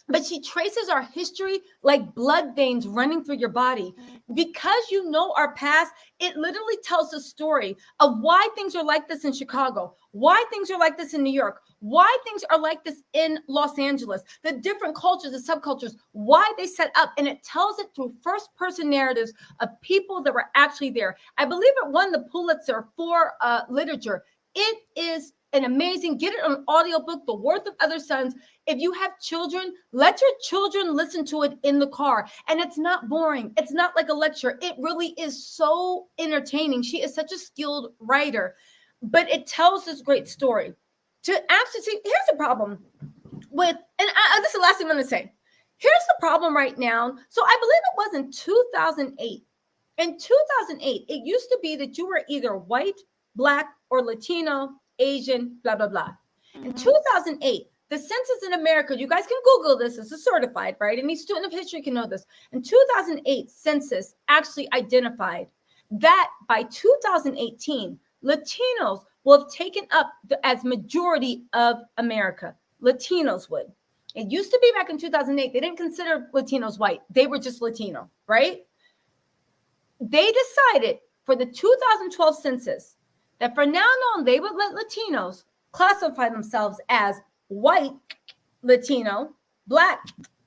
A: But she traces our history like blood veins running through your body. Because you know our past, it literally tells the story of why things are like this in Chicago, why things are like this in New York, why things are like this in Los Angeles, the different cultures, the subcultures, why they set up. And it tells it through first-person narratives of people that were actually there. I believe it won the Pulitzer for literature. It is an amazing, get it on audiobook, The Worth of Other Sons. If you have children, let your children listen to it in the car. And it's not boring. It's not like a lecture. It really is so entertaining. She is such a skilled writer, but it tells this great story. To actually see, here's the problem with, and this is the last thing I'm going to say. Here's the problem right now. So I believe it was in 2008. In 2008, it used to be that you were either white, black, or Latino, Asian, blah, blah, blah. In 2008, the census in America, you guys can Google this, this is certified, right? Any student of history can know this. In 2008, census actually identified that by 2018, Latinos will have taken up as majority of America. Latinos would. It used to be back in 2008, they didn't consider Latinos white. They were just Latino, right? They decided for the 2012 census that from now on, they would let Latinos classify themselves as white Latino, black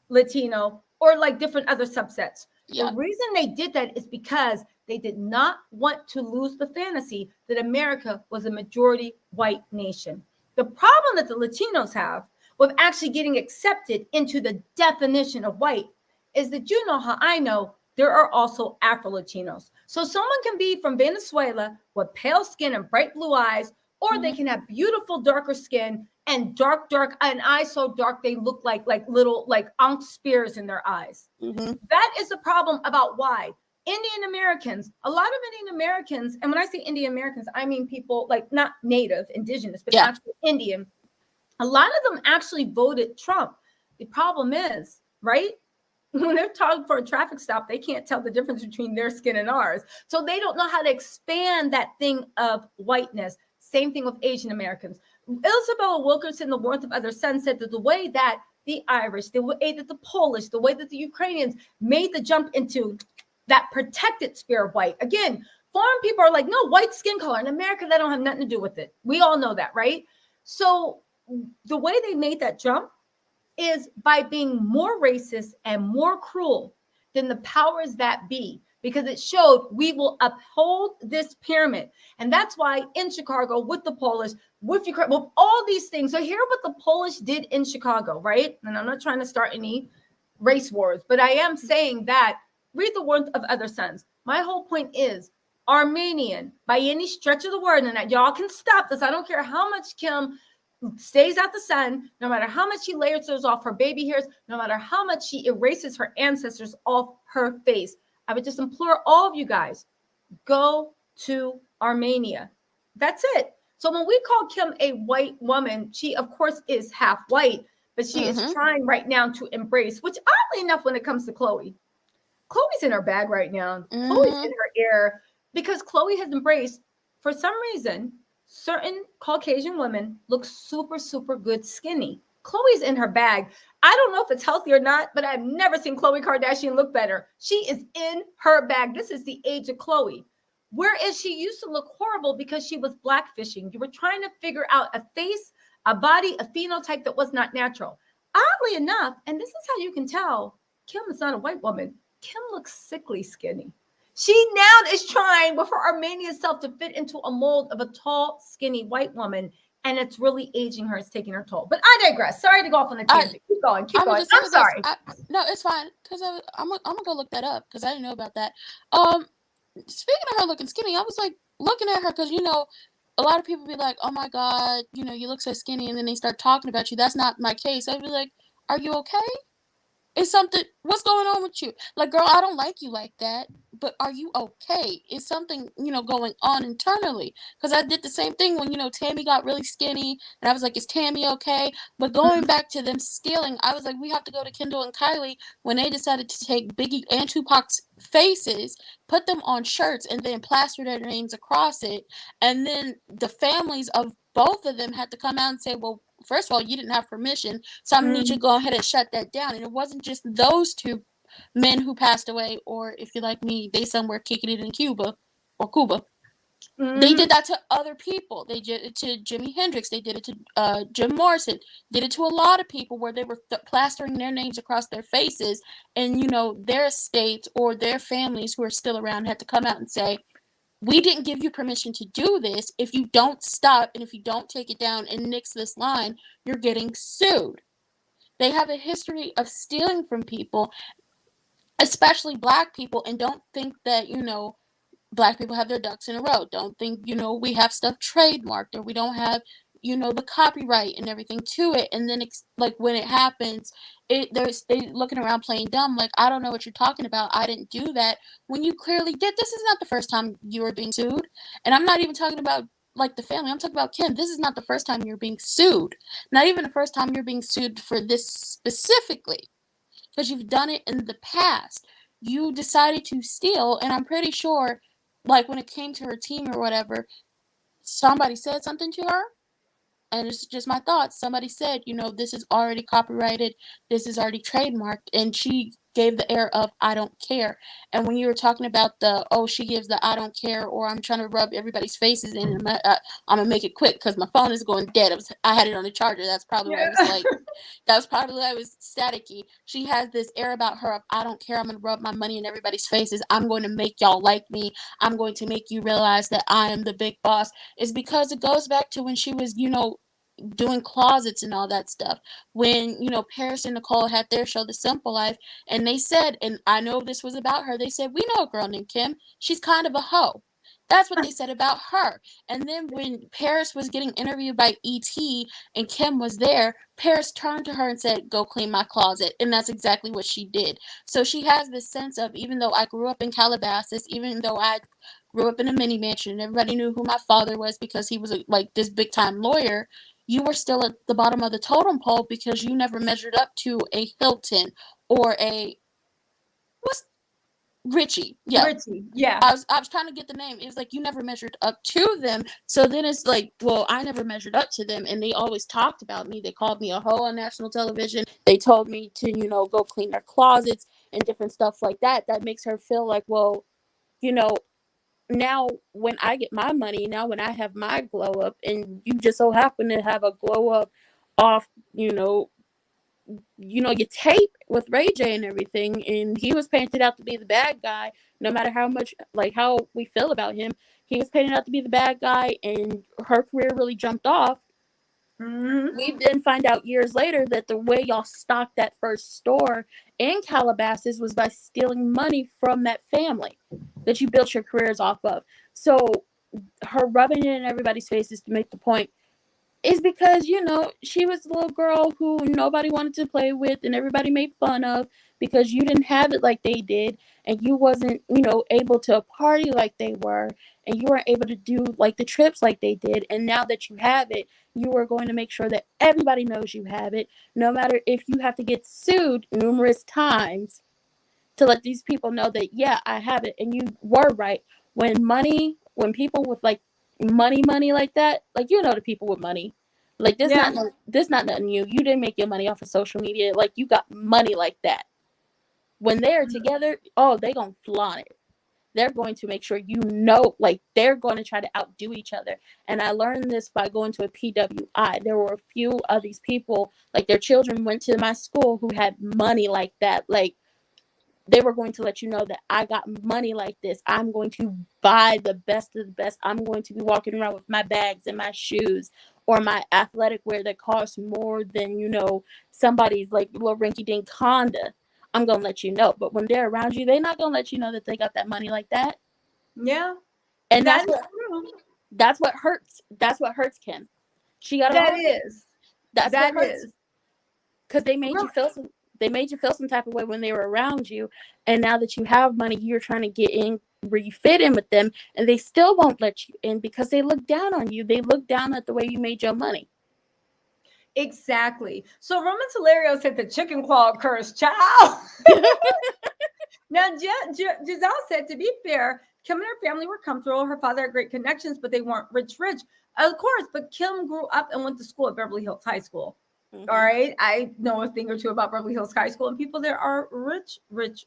A: Latino, or like different other subsets. Yeah. The reason they did that is because they did not want to lose the fantasy that America was a majority white nation. The problem that the Latinos have with actually getting accepted into the definition of white is that you know how I know there are also Afro-Latinos. So someone can be from Venezuela with pale skin and bright blue eyes, or they can have beautiful darker skin and dark and eyes so dark they look like little Ankh spears in their eyes. That is the problem about why Indian Americans, a lot of Indian Americans, and when I say Indian Americans, I mean people like not native, indigenous, but actually Indian. A lot of them actually voted Trump. The problem is, right? When they're talking for a traffic stop, they can't tell the difference between their skin and ours. So they don't know how to expand that thing of whiteness. Same thing with Asian Americans. Isabella Wilkerson, The Warmth of Other Sons, said that the way that the Irish, the way that the Polish, the way that the Ukrainians made the jump into that protected spirit of white. Again, foreign people are like, no, white skin color. In America, that don't have nothing to do with it. We all know that, right? So the way they made that jump is by being more racist and more cruel than the powers that be. because it showed we will uphold this pyramid. And that's why in Chicago with the Polish, with Ukraine, with all these things. So hear what the Polish did in Chicago, right? And I'm not trying to start any race wars, but I am saying that read the words of other sons. My whole point is Armenian, by any stretch of the word, and y'all can stop this. I don't care how much Kim stays out the sun, no matter how much she layers those off her baby hairs, no matter how much she erases her ancestors off her face. I would just implore all of you guys, go to Armenia. That's it. So when we call Kim a white woman, she of course is half white, but she is trying right now to embrace, which oddly enough, when it comes to Chloe's in her bag right now. Chloe's in her ear because Chloe has embraced, for some reason, certain Caucasian women look super, super good skinny. Chloe's in her bag. I don't know if it's healthy or not, but I've never seen Khloe Kardashian look better. She is in her bag. This is the age of Chloe. Whereas she used to look horrible because she was blackfishing. You were trying to figure out a face, a body, a phenotype that was not natural. Oddly enough, and this is how you can tell Kim is not a white woman. Kim looks sickly skinny. She now is trying with her Armenian self to fit into a mold of a tall, skinny white woman, and it's really aging her. It's taking her toll. But I digress. Sorry to go off on a tangent. Keep going. I'm sorry.
C: No, it's fine because I'm gonna go look that up because I didn't know about that. Speaking of her looking skinny, I was like looking at her because a lot of people be like, "Oh my God, you look so skinny," and then they start talking about you. That's not my case. I'd be like, "Are you okay? Is something? What's going on with you? Like, girl, I don't like you like that. But are you okay? Is something, going on internally?" Because I did the same thing when, Tammy got really skinny. And I was like, is Tammy okay? But going back to them stealing, I was like, we have to go to Kendall and Kylie when they decided to take Biggie and Tupac's faces, put them on shirts, and then plaster their names across it. And then the families of both of them had to come out and say, well, first of all, you didn't have permission. So I'm going to need you to go ahead and shut that down. And it wasn't just those two men who passed away, or if you're like me, they somewhere kicking it in Cuba. They did that to other people. They did it to Jimi Hendrix. They did it to Jim Morrison. Did it to a lot of people where they were plastering their names across their faces, and their estates or their families who are still around had to come out and say, we didn't give you permission to do this. If you don't stop and if you don't take it down and nix this line, you're getting sued. They have a history of stealing from people, especially Black people, and don't think that, Black people have their ducks in a row. Don't think, we have stuff trademarked or we don't have, the copyright and everything to it. And then it's like when it happens, they looking around playing dumb. Like, I don't know what you're talking about. I didn't do that when you clearly did. This is not the first time you were being sued. And I'm not even talking about like the family. I'm talking about Kim. This is not the first time you're being sued. Not even the first time you're being sued for this specifically. Because you've done it in the past. You decided to steal, and I'm pretty sure, like, when it came to her team or whatever, somebody said something to her, and it's just my thoughts. Somebody said, this is already copyrighted, this is already trademarked, and she gave the air of, I don't care. And when you were talking about she gives the I don't care, or I'm trying to rub everybody's faces in, and I'm going to make it quick because my phone is going dead. I had it on the charger. That's probably why I was like, that was probably why I was staticky. She has this air about her of, I don't care. I'm going to rub my money in everybody's faces. I'm going to make y'all like me. I'm going to make you realize that I am the big boss. It's because it goes back to when she was, doing closets and all that stuff. When, Paris and Nicole had their show, The Simple Life, and they said, and I know this was about her, they said, we know a girl named Kim. She's kind of a hoe. That's what they said about her. And then when Paris was getting interviewed by E.T. and Kim was there, Paris turned to her and said, go clean my closet. And that's exactly what she did. So she has this sense of, even though I grew up in Calabasas, even though I grew up in a mini mansion and everybody knew who my father was because he was this big time lawyer, you were still at the bottom of the totem pole because you never measured up to a Hilton or Richie. Yeah.
A: Richie. Yeah.
C: I was trying to get the name. It was like you never measured up to them. So then it's like, well, I never measured up to them, and they always talked about me. They called me a hoe on national television. They told me to, go clean their closets and different stuff like that. That makes her feel like, well, now when I get my money, now when I have my glow up, and you just so happen to have a glow up off, you tape with Ray J and everything, and he was painted out to be the bad guy. No matter how much, like, how we feel about him, he was painted out to be the bad guy, and her career really jumped off.
A: Mm-hmm.
C: We then find out years later that the way y'all stocked that first store in Calabasas was by stealing money from that family that you built your careers off of. So her rubbing it in everybody's faces to make the point is because, she was the little girl who nobody wanted to play with and everybody made fun of because you didn't have it like they did, and you wasn't, able to party like they were, and you weren't able to do like the trips like they did. And now that you have it, you are going to make sure that everybody knows you have it, no matter if you have to get sued numerous times to let these people know that, yeah, I have it. And you were right. When people with like money like that, like, the people with money, like this,
A: Yeah.
C: this not nothing new. You didn't make your money off of social media. Like, you got money like that. When they're together, they gonna flaunt it. They're going to make sure like, they're going to try to outdo each other. And I learned this by going to a PWI. There were a few of these people, like, their children went to my school who had money like that. Like, they were going to let you know that I got money like this. I'm going to buy the best of the best. I'm going to be walking around with my bags and my shoes or my athletic wear that costs more than, somebody's like little rinky-dink Honda. I'm going to let you know. But when they're around you, they're not going to let you know that they got that money like that.
A: Yeah.
C: And
A: That's
C: what hurts. That's what hurts Kim. She got
A: that
C: all,
A: is.
C: That's
A: That
C: what hurts.
A: is.
C: Because they made you feel some type of way when they were around you. And now that you have money, you're trying to get in where you fit in with them, and they still won't let you in because they look down on you. They look down at the way you made your money.
A: Exactly. So Roman Telerio said the chicken claw curse, child. Now, Giselle said, to be fair, Kim and her family were comfortable. Her father had great connections, but they weren't rich. Of course, but Kim grew up and went to school at Beverly Hills High School. Mm-hmm. All right. I know a thing or two about Beverly Hills High School, and people there are rich.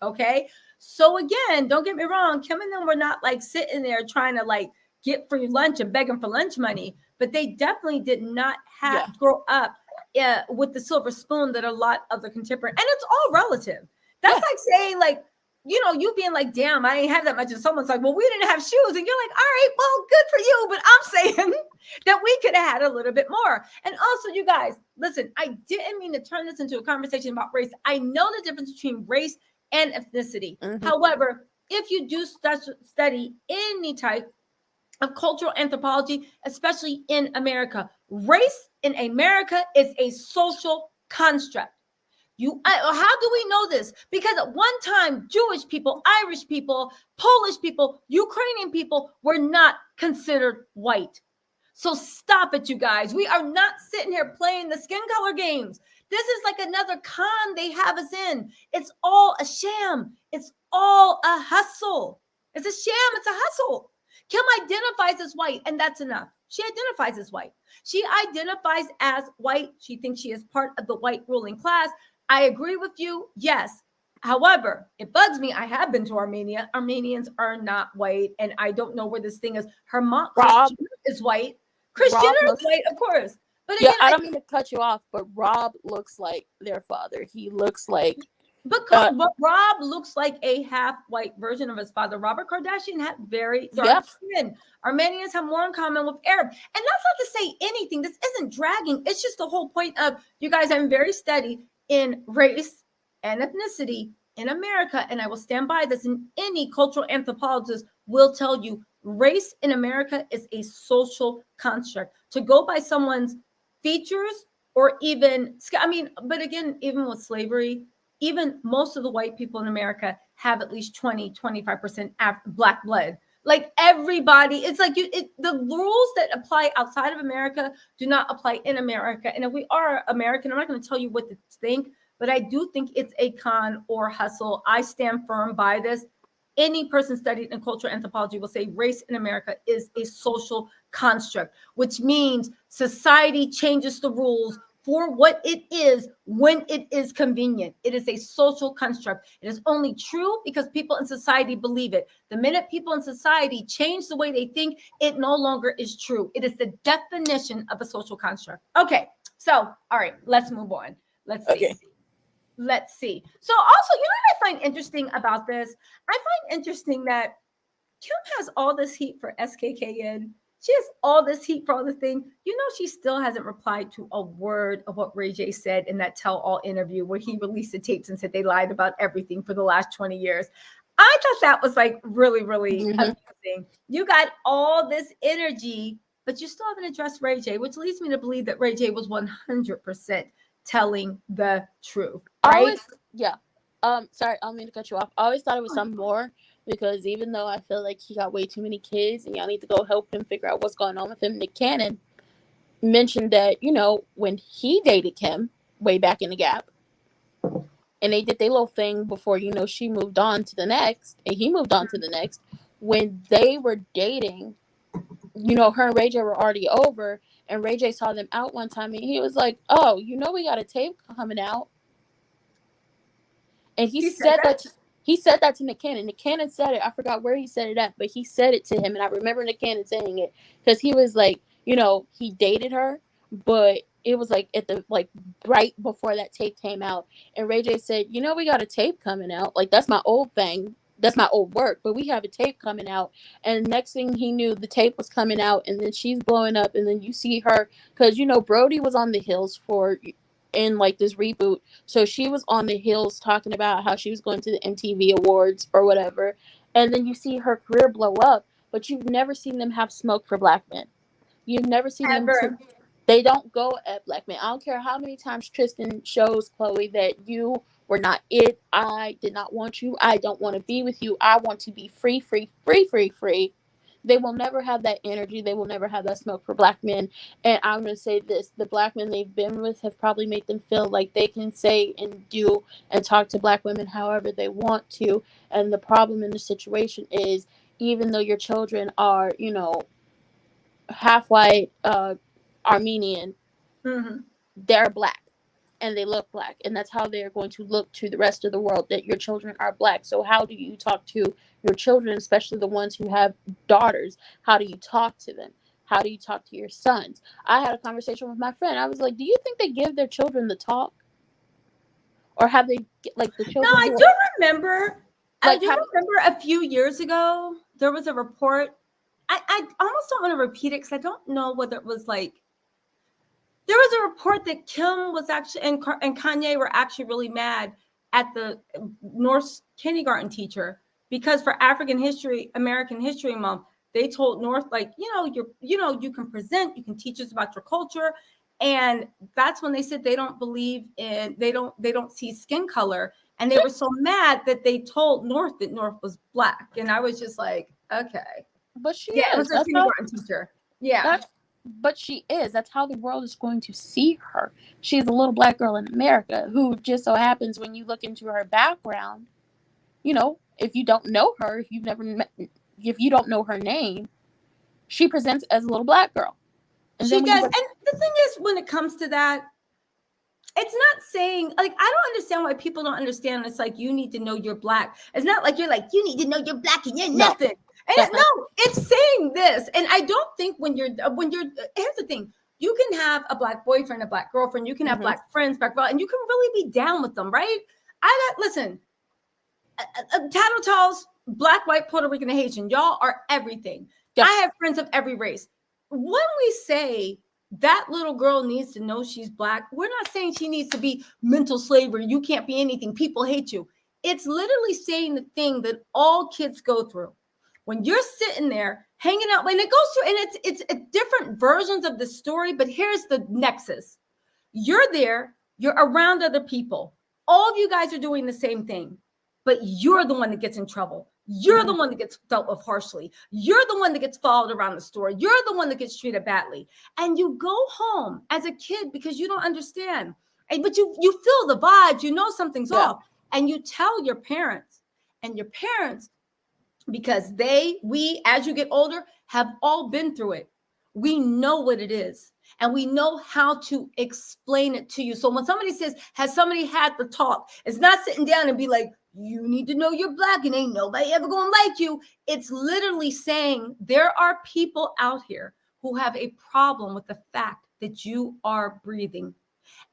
A: Okay. So again, don't get me wrong. Kim and them were not like sitting there trying to like get free lunch and begging for lunch money, but they definitely did not grow up with the silver spoon that a lot of the contemporary, and it's all relative. That's like saying like, you being like, damn, I ain't have that much. And someone's like, well, we didn't have shoes. And you're like, all right, well, good for you. But I'm saying that we could have had a little bit more. And also, you guys, listen, I didn't mean to turn this into a conversation about race. I know the difference between race and ethnicity. Mm-hmm. However, if you do study any type of cultural anthropology, especially in America, race in America is a social construct. How do we know this? Because at one time, Jewish people, Irish people, Polish people, Ukrainian people were not considered white. So stop it, you guys. We are not sitting here playing the skin color games. This is like another con they have us in. It's all a sham. It's all a hustle. It's a sham. It's a hustle. Kim identifies as white, and that's enough. She identifies as white. She identifies as white. She thinks she is part of the white ruling class. I agree with you. Yes. However, it bugs me. I have been to Armenia. Armenians are not white. And I don't know where this thing is. Her mom is white. Kris Jenner is white, of course. But again,
C: I don't mean to cut you off, but Rob looks like their father. He looks like...
A: But Rob looks like a half-white version of his father. Robert Kardashian had very dark skin. Armenians have more in common with Arab. And that's not to say anything. This isn't dragging. It's just the whole point of you guys having very steady in race and ethnicity in America, and I will stand by this, and any cultural anthropologist will tell you race in America is a social construct. To go by someone's features or even, but again, even with slavery, even most of the white people in America have at least 20-25% black blood. Like everybody, it's like the rules that apply outside of America do not apply in America. And if we are American, I'm not going to tell you what to think, but I do think it's a con or hustle. I stand firm by this. Any person studied in cultural anthropology will say race in America is a social construct, which means society changes the rules for what it is when it is convenient. It is a social construct. It is only true because people in society believe it. The minute people in society change the way they think, it no longer is true. It is the definition of a social construct. Okay, so, all right, let's move on. Let's see.
C: Okay.
A: Let's see. So also, you know what I find interesting about this? I find interesting that Kim has all this heat for SKKN. She has all this heat for all the thing. You know, she still hasn't replied to a word of what Ray J said in that tell-all interview where he released the tapes and said they lied about everything for the last 20 years. I thought that was like really, really amazing. You got all this energy, but you still haven't addressed Ray J, which leads me to believe that Ray J was 100% telling the truth, right?
C: Always, yeah. Sorry, I don't mean to cut you off. I always thought it was something more because even though I feel like he got way too many kids and y'all need to go help him figure out what's going on with him, Nick Cannon mentioned that, you know, when he dated Kim way back in the Gap, and they did their little thing before, you know, she moved on to the next, and he moved on to the next. When they were dating, you know, her and Ray J were already over, and Ray J saw them out one time, and he was like, "Oh, you know, we got a tape coming out." And he said that to Nick Cannon. Nick Cannon said it. I forgot where he said it at, but he said it to him, and I remember Nick Cannon saying it because he was like, you know, he dated her, but it was like at the right before that tape came out, and Ray J said, "You know, we got a tape coming out. Like that's my old thing. That's my old work, but we have a tape coming out." And next thing he knew, the tape was coming out, and then she's blowing up, and then you see her because you know Brody was on the hills in like this reboot, so she was on the hills talking about how she was going to the MTV Awards or whatever, and then you see her career blow up, but you've never seen them have smoke for black men. You've never seen them. They don't go at black men. I don't care how many times Tristan shows Chloe that you were not it. I did not want you. I don't want to be with you. I want to be free, free, free, free, free. They will never have that energy. They will never have that smoke for black men. And I'm going to say this. The black men they've been with have probably made them feel like they can say and do and talk to black women however they want to. And the problem in the situation is, even though your children are, you know, half white, Armenian, they're black. And they look black, and that's how they're going to look to the rest of the world, that your children are black. So how do you talk to your children, especially the ones who have daughters? How do you talk to them? How do you talk to your sons? I had a conversation with my friend. I was like, do you think they give their children the talk? Or have they, like, the children?
A: No, I do remember. I do remember a few years ago, there was a report. I almost don't want to repeat it because I don't know whether it was like, there was a report that Kim was actually and Kanye were actually really mad at the North's kindergarten teacher because for American History Month, they told North, like, you can present, you can teach us about your culture. And that's when they said they don't believe in, they don't see skin color. And they were so mad that they told North that North was black. And I was just like, okay.
C: But she
A: it was a kindergarten teacher. Yeah.
C: But she is. That's how the world is going to see her. She's a little black girl in America who just so happens, when you look into her background, you know, if you don't know her, if you don't know her name, she presents as a little black girl.
A: And she does. And the thing is, when it comes to that, it's not saying, like, I don't understand why people don't understand. It's like, you need to know you're black. It's not like you're like, you need to know you're black and you're nothing. And it's saying this. And I don't think when you're, here's the thing. You can have a black boyfriend, a black girlfriend. You can have black friends, black girl, and you can really be down with them, right? Listen, TisaTells, black, white, Puerto Rican, and Haitian, y'all are everything. Yes. I have friends of every race. When we say that little girl needs to know she's black, we're not saying she needs to be mental slavery. You can't be anything. People hate you. It's literally saying the thing that all kids go through. When you're sitting there hanging out, when it goes through, and it's different versions of the story, but here's the nexus. You're there, you're around other people. All of you guys are doing the same thing, but you're the one that gets in trouble. You're the one that gets dealt with harshly. You're the one that gets followed around the store. You're the one that gets treated badly. And you go home as a kid because you don't understand. But you feel the vibes, you know something's off. And you tell your parents, and your parents, because we, as you get older, have all been through it. We know what it is. And we know how to explain it to you. So when somebody says, has somebody had the talk? It's not sitting down and be like, you need to know you're black and ain't nobody ever gonna like you. It's literally saying there are people out here who have a problem with the fact that you are breathing.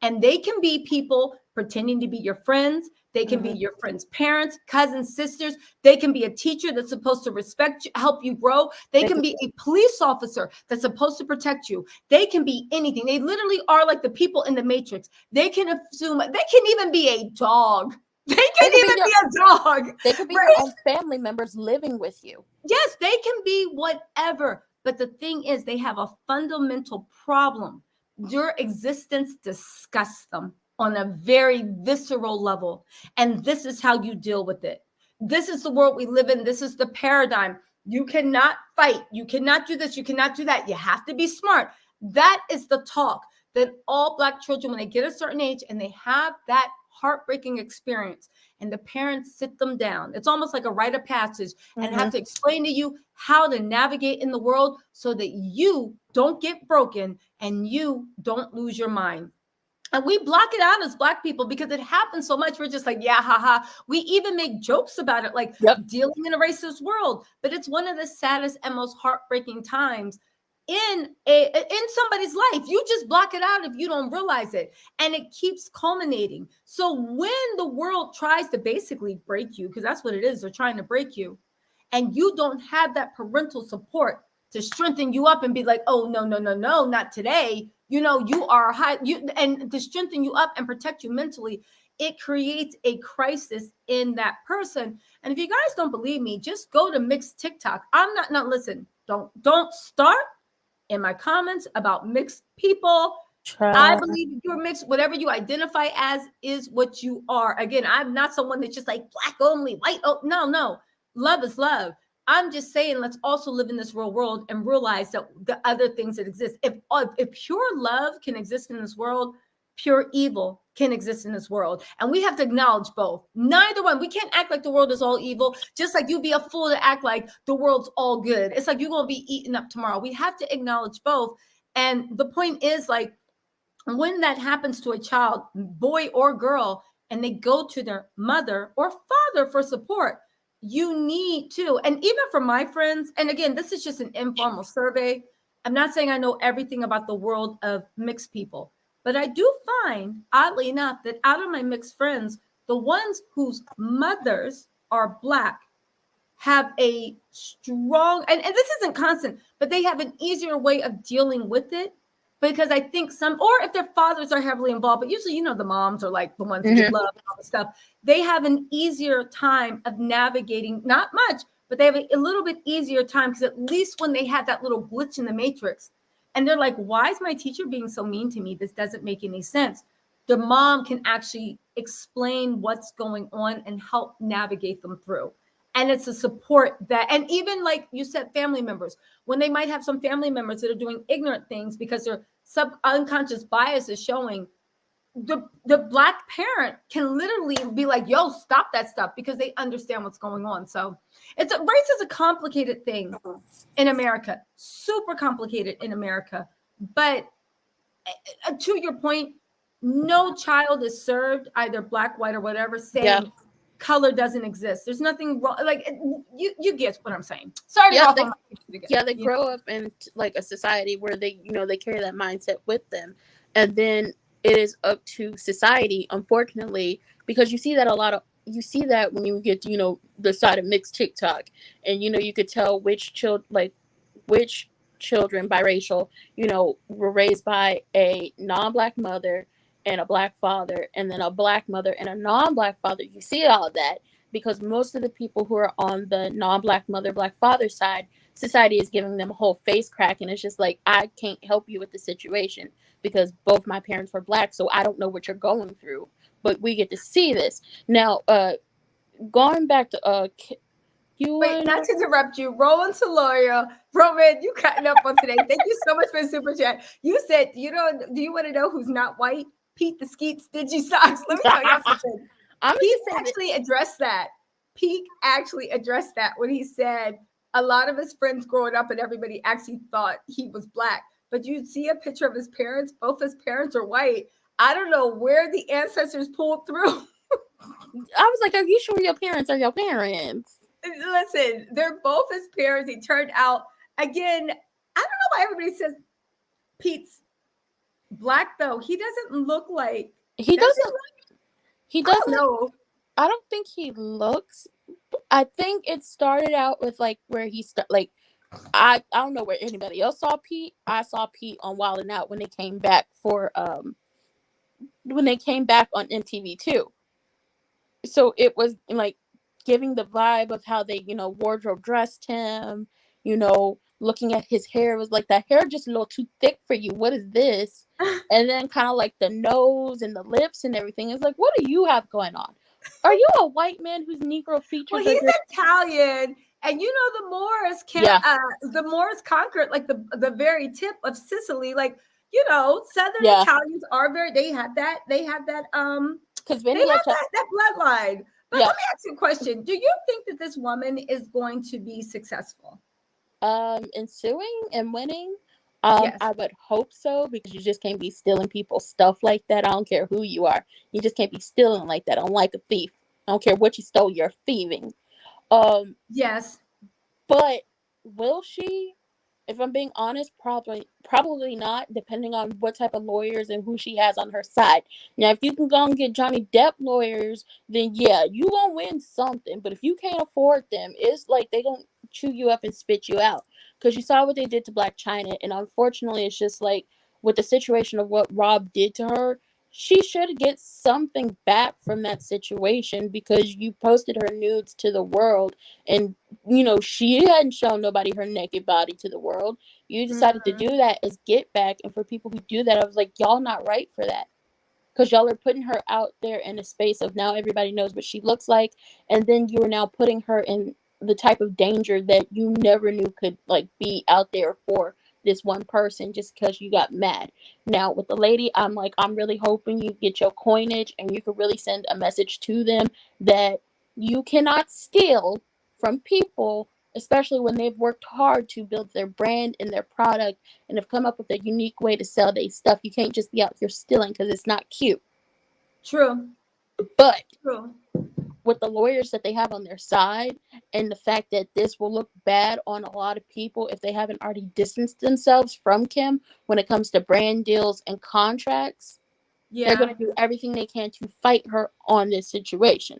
A: And they can be people pretending to be your friends. They can be your friends' parents, cousins, sisters. They can be a teacher that's supposed to respect you, help you grow. They can be a police officer that's supposed to protect you. They can be anything. They literally are like the people in the Matrix. They can assume, they can even be a dog. They can even be a dog.
C: They could be
A: right?
C: your own family members living with you.
A: Yes, they can be whatever. But the thing is, they have a fundamental problem. Your existence disgusts them on a very visceral level. And this is how you deal with it. This is the world we live in. This is the paradigm. You cannot fight. You cannot do this. You cannot do that. You have to be smart. That is the talk that all Black children, when they get a certain age and they have that heartbreaking experience and the parents sit them down, it's almost like a rite of passage, and have to explain to you how to navigate in the world so that you don't get broken and you don't lose your mind. And we block it out as Black people because it happens so much. We're just like, yeah, haha. We even make jokes about it, like dealing in a racist world. But it's one of the saddest and most heartbreaking times in somebody's life. You just block it out if you don't realize it. And it keeps culminating. So when the world tries to basically break you, because that's what it is, they're trying to break you, and you don't have that parental support to strengthen you up and be like, oh, no, not today. You know, you are high, and to strengthen you up and protect you mentally, it creates a crisis in that person. And if you guys don't believe me, just go to mixed TikTok. I'm not listen, don't start in my comments about mixed people. I believe if you're mixed, whatever you identify as is what you are. Again, I'm not someone that's just like Black only, white. Oh, no. Love is love. I'm just saying, let's also live in this real world and realize that the other things that exist. If pure love can exist in this world, pure evil can exist in this world. And we have to acknowledge both. Neither one. We can't act like the world is all evil, just like you'd be a fool to act like the world's all good. It's like you're going to be eaten up tomorrow. We have to acknowledge both. And the point is, like, when that happens to a child, boy or girl, and they go to their mother or father for support, you need to. And even for my friends, and again, this is just an informal survey. I'm not saying I know everything about the world of mixed people, but I do find, oddly enough, that out of my mixed friends, the ones whose mothers are Black have a strong, and this isn't constant, but they have an easier way of dealing with it. Because I think or if their fathers are heavily involved, but usually, the moms are like the ones who give love and all this stuff. They have an easier time of navigating, not much, but they have a little bit easier time, because at least when they had that little glitch in the matrix and they're like, why is my teacher being so mean to me? This doesn't make any sense. The mom can actually explain what's going on and help navigate them through. And it's a support that, and even like you said, family members, when they might have some family members that are doing ignorant things because their unconscious bias is showing, the Black parent can literally be like, yo, stop that stuff, because they understand what's going on. So race is a complicated thing in America, super complicated in America. But to your point, no child is served, either Black, white, or whatever, saying color doesn't exist. There's nothing wrong. Like, you get what I'm saying. Sorry to go off on my
C: they grow up in like a society where they carry that mindset with them, and then it is up to society, unfortunately, because you see that when you get the side of mixed TikTok, and you could tell which children biracial were raised by a non-Black mother and a Black father, and then a Black mother and a non-Black father. You see all of that because most of the people who are on the non-Black mother, Black father side, society is giving them a whole face crack, and it's just like, I can't help you with the situation because both my parents were Black, so I don't know what you're going through. But we get to see this now. Going back to
A: wait, not to interrupt you, Roland Solorio, Roman, you cutting up on today. Thank you so much for the super chat. You said, do you want to know who's not white? Pete the Skeet Stingy Socks. Let me tell you something. Pete actually addressed that. Pete actually addressed that when he said a lot of his friends growing up and everybody actually thought he was Black. But you see a picture of his parents, both his parents are white. I don't know where the ancestors pulled through.
C: I was like, are you sure your parents are your parents?
A: Listen, they're both his parents. He turned out, again, I don't know why everybody says Pete's black though. He doesn't look like.
C: He
A: Does
C: doesn't. He
A: I don't
C: doesn't.
A: know.
C: I don't think he looks. I think it started out with like where he like. I don't know where anybody else saw Pete. I saw Pete on Wild 'N Out when they came back on MTV too. So it was like giving the vibe of how they, wardrobe dressed him, looking at his hair, it was like that hair just a little too thick for you. What is this? And then kind of like the nose and the lips and everything. It's like, what do you have going on? Are you a white man whose Negro features
A: Well, he's Italian, and the Moors the Moors conquered like the very tip of Sicily. Like, Southern Italians are they have that
C: because
A: they have that bloodline. But let me ask you a question. Do you think that this woman is going to be successful?
C: In suing and winning?
A: Yes.
C: I would hope so, because you just can't be stealing people's stuff like that. I don't care who you are. You just can't be stealing like that. I'm like a thief. I don't care what you stole, you're thieving.
A: Yes.
C: But will she? If I'm being honest, probably not, depending on what type of lawyers and who she has on her side. Now, if you can go and get Johnny Depp lawyers, then yeah, you gonna win something. But if you can't afford them, it's like they gonna chew you up and spit you out. Because you saw what they did to Blac Chyna, and unfortunately, it's just like with the situation of what Rob did to her, she should get something back from that situation, because you posted her nudes to the world, and she hadn't shown nobody her naked body to the world. You decided to do that as get back. And for people who do that, I was like, y'all not right for that. Because y'all are putting her out there in a space of now everybody knows what she looks like. And then you are now putting her in the type of danger that you never knew could like be out there for this one person just because you got mad. Now with the lady, I'm really hoping you get your coinage and you can really send a message to them that you cannot steal from people, especially when they've worked hard to build their brand and their product and have come up with a unique way to sell their stuff. You can't just be out here stealing, because it's not cute.
A: True.
C: But
A: True.
C: With the lawyers that they have on their side, and the fact that this will look bad on a lot of people if they haven't already distanced themselves from Kim when it comes to brand deals and contracts, they're going to do everything they can to fight her on this situation.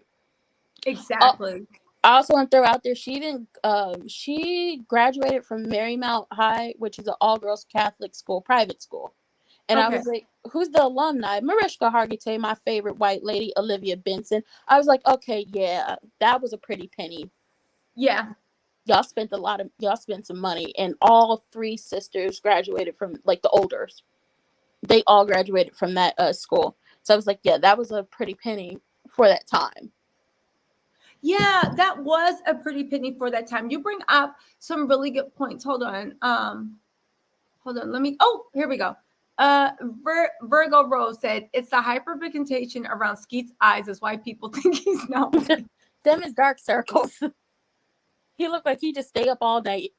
A: Exactly.
C: I also want to throw out there, she graduated from Marymount High, which is an all-girls Catholic school, private school. And I was like, who's the alumni? Mariska Hargitay, my favorite white lady, Olivia Benson. I was like, okay, yeah, that was a pretty penny.
A: Yeah.
C: Y'all spent some money, and all three sisters graduated from, like, the olders. They all graduated from that school. So I was like, yeah, that was a pretty penny for that time.
A: Yeah, that was a pretty penny for that time. You bring up some really good points. Hold on. Here we go. Virgo Rose said it's the hyperpigmentation around Skeet's eyes is why people think he's not white.
C: Them is dark circles. He looked like he just stay up all night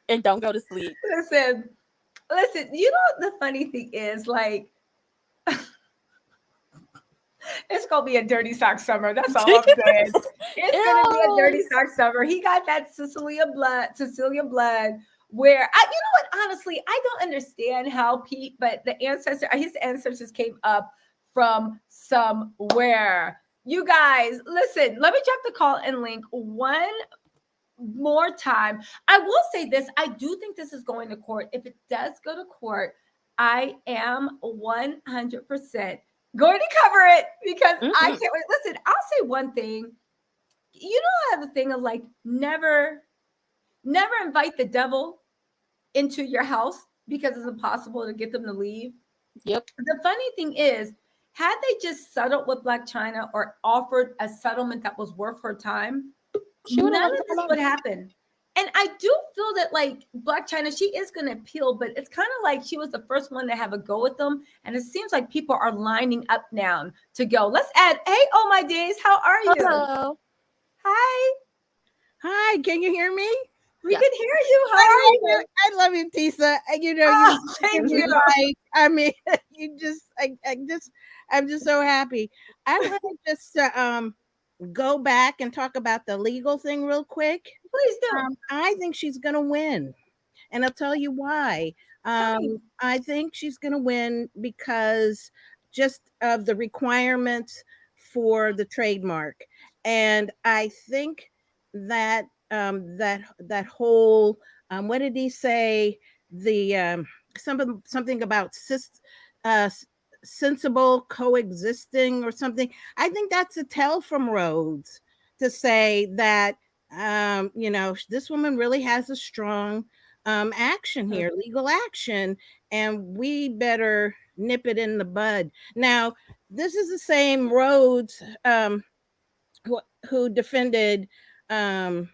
C: and don't go to sleep.
A: Listen, the funny thing is, like, it's gonna be a dirty sock summer. That's all I'm saying. It's gonna be a dirty sock summer. He got that Sicilian blood. Where honestly, I don't understand how Pete, but his ancestors came up from somewhere. You guys, listen, let me drop the call and link one more time. I will say this. I do think this is going to court. If it does go to court, I am 100% going to cover it, because I can't wait. Listen, I'll say one thing. I have a thing of like, never invite the devil into your house, because it's impossible to get them to leave.
C: Yep.
A: The funny thing is, had they just settled with Blac Chyna or offered a settlement that was worth her time, none of this would happen. And I do feel that, like, Blac Chyna, she is going to appeal, but it's kind of like she was the first one to have a go with them. And it seems like people are lining up now to go. Let's add, hey, oh my days, how are you?
C: Hello.
D: Hi, can you hear me?
A: We can hear you. How are you?
D: I love you, Tisa.
A: Thank you.
D: I mean, I'm just so happy. I want to just go back and talk about the legal thing real quick.
A: Please do.
D: I think she's going to win, and I'll tell you why. I think she's going to win because just of the requirements for the trademark, and I think that that whole what did he say, the something about uh, sensible coexisting or something. I think that's a tell from Rhodes to say that this woman really has a strong action here, legal action, and we better nip it in the bud. Now, this is the same Rhodes who defended the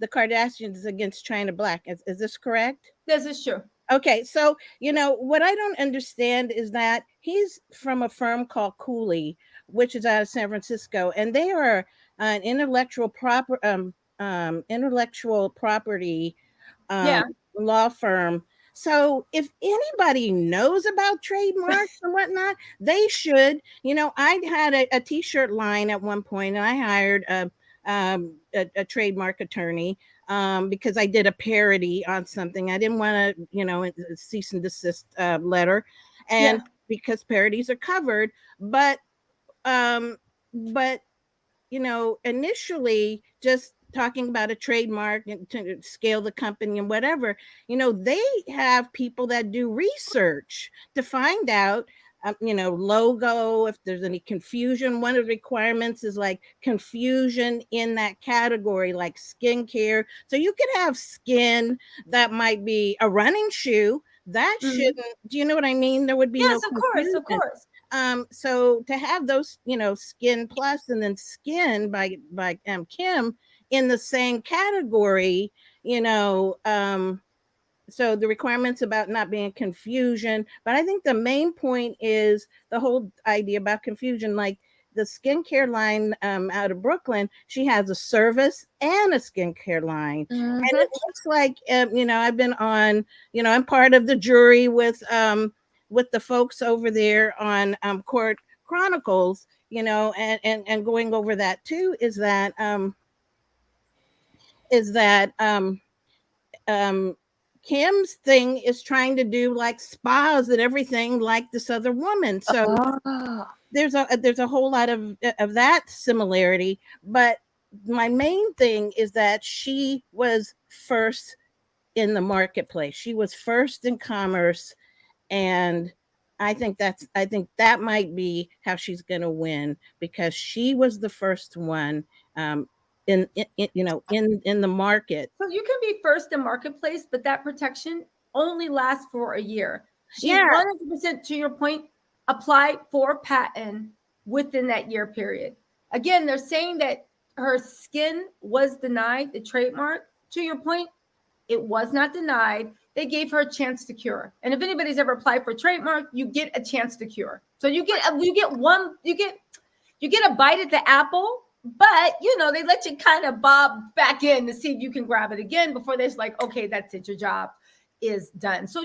D: Kardashians against China Black. Is this correct?
A: This is true.
D: Okay, so what I don't understand is that he's from a firm called Cooley, which is out of San Francisco, and they are an intellectual property
A: Yeah.
D: law firm. So if anybody knows about trademarks and whatnot, they should. I had a t-shirt line at one point, and I hired a trademark attorney because I did a parody on something. I didn't want to, cease and desist letter, and because parodies are covered, but initially just talking about a trademark and to scale the company and whatever, they have people that do research to find out, logo, if there's any confusion. One of the requirements is like confusion in that category, like skincare. So you could have skin that might be a running shoe. That shouldn't, do you know what I mean? There would be no confusion.
A: Of course.
D: So to have those, Skin Plus and then Skin by Kim in the same category, so the requirements about not being confusion. But I think the main point is the whole idea about confusion. Like the skincare line out of Brooklyn, she has a service and a skincare line. And it looks like, I've been on, I'm part of the jury with the folks over there on Court Chronicles, and going over that too, is that Kim's thing is trying to do like spas and everything like this other woman. So there's a whole lot of that similarity. But my main thing is that she was first in the marketplace. She was first in commerce. And I think that might be how she's going to win, because she was the first one in the market.
A: So you can be first in marketplace, but that protection only lasts for a year. She 100%, to your point, applied for patent within that year period. Again, they're saying that her skin was denied the trademark. To your point, it was not denied. They gave her a chance to cure. And if anybody's ever applied for trademark, you get a chance to cure. So you get a bite at the apple, but they let you kind of bob back in to see if you can grab it again before they're like, okay, that's it, your job is done. So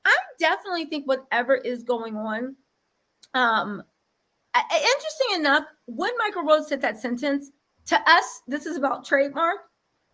A: I definitely think whatever is going on, interesting enough, when Michael Rhodes said that sentence, to us, this is about trademark.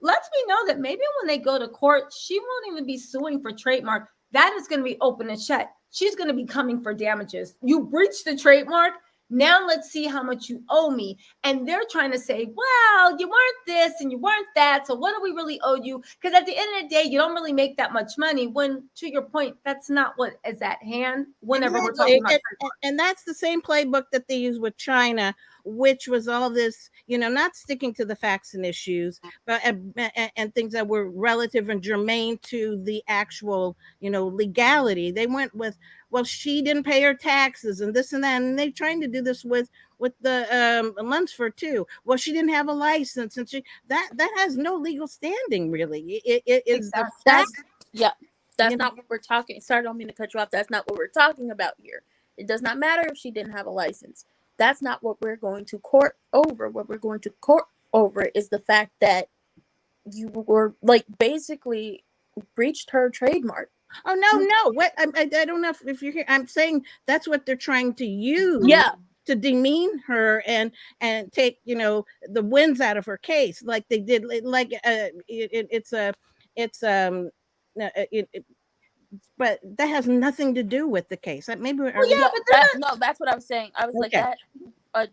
A: Lets me know that maybe when they go to court, she won't even be suing for trademark. That is going to be open and shut. She's going to be coming for damages. You breached the trademark. Now let's see how much you owe me. And they're trying to say, well, you weren't this and you weren't that. So what do we really owe you? Because at the end of the day, you don't really make that much money, when, to your point, that's not what is at hand whenever we're talking about trademark.
D: And that's the same playbook that they use with China, which was all this, not sticking to the facts and issues, but and things that were relative and germane to the actual, legality. They went with, well, she didn't pay her taxes and this and that, and they're trying to do this with the Lunsford too. Well, she didn't have a license, and that has no legal standing, really. It is
C: that's not what we're talking. Sorry, I don't mean to cut you off. That's not what we're talking about here. It does not matter if she didn't have a license. That's not what we're going to court over. What we're going to court over is the fact that you were basically breached her trademark.
D: Oh, no. What? I don't know if you're here. I'm saying that's what they're trying to use.
C: Yeah.
D: To demean her and take the wins out of her case, like they did. but that has nothing to do with the case. Maybe
A: Well, yeah,
C: No,
A: but they're not.
C: no, that's what I was saying. I was like
D: Okay.
C: that.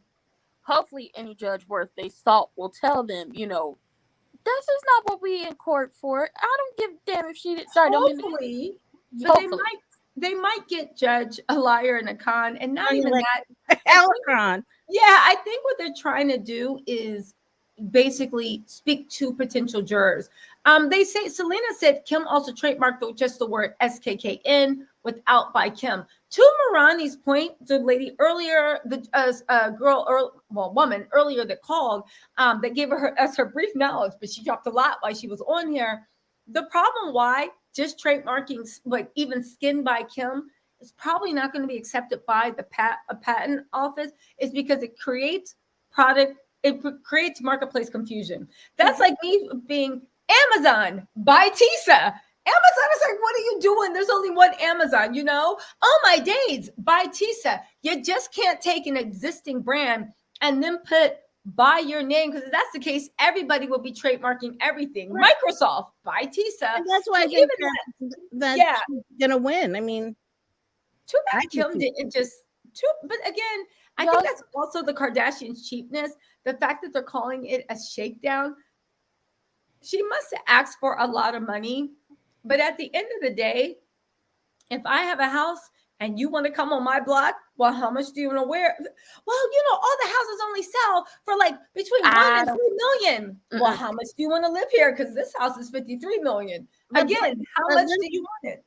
C: Hopefully, any judge worth they salt will tell them, this is not what we in court for. I don't give a damn if she did. Sorry, don't mean to.
A: Hopefully, but they might get judge a liar and a con, and not even
D: like
A: that.
D: Alacron.
A: Yeah, I think what they're trying to do is basically speak to potential jurors. They say Selena said Kim also trademarked just the word SKKN without by Kim. To Marani's point, the lady earlier, the woman earlier that called, that gave us her brief knowledge, but she dropped a lot while she was on here. The problem why just trademarking like even skin by Kim is probably not going to be accepted by the patent office is because it creates creates marketplace confusion. That's like me being Amazon by Tisa. Amazon is like, what are you doing? There's only one Amazon, Oh my days, by Tisa. You just can't take an existing brand and then put by your name, because if that's the case, everybody will be trademarking everything. Right. Microsoft by Tisa.
D: And that's why I think that's gonna win. I mean,
A: too bad Kim didn't but again, I think that's also the Kardashians' cheapness. The fact that they're calling it a shakedown. She must have asked for a lot of money. But at the end of the day, if I have a house and you want to come on my block, well, how much do you want to wear? Well, all the houses only sell for like between 1 and 3 million. Well, how much do you want to live here? Because this house is 53 million. Again, how much do you want it?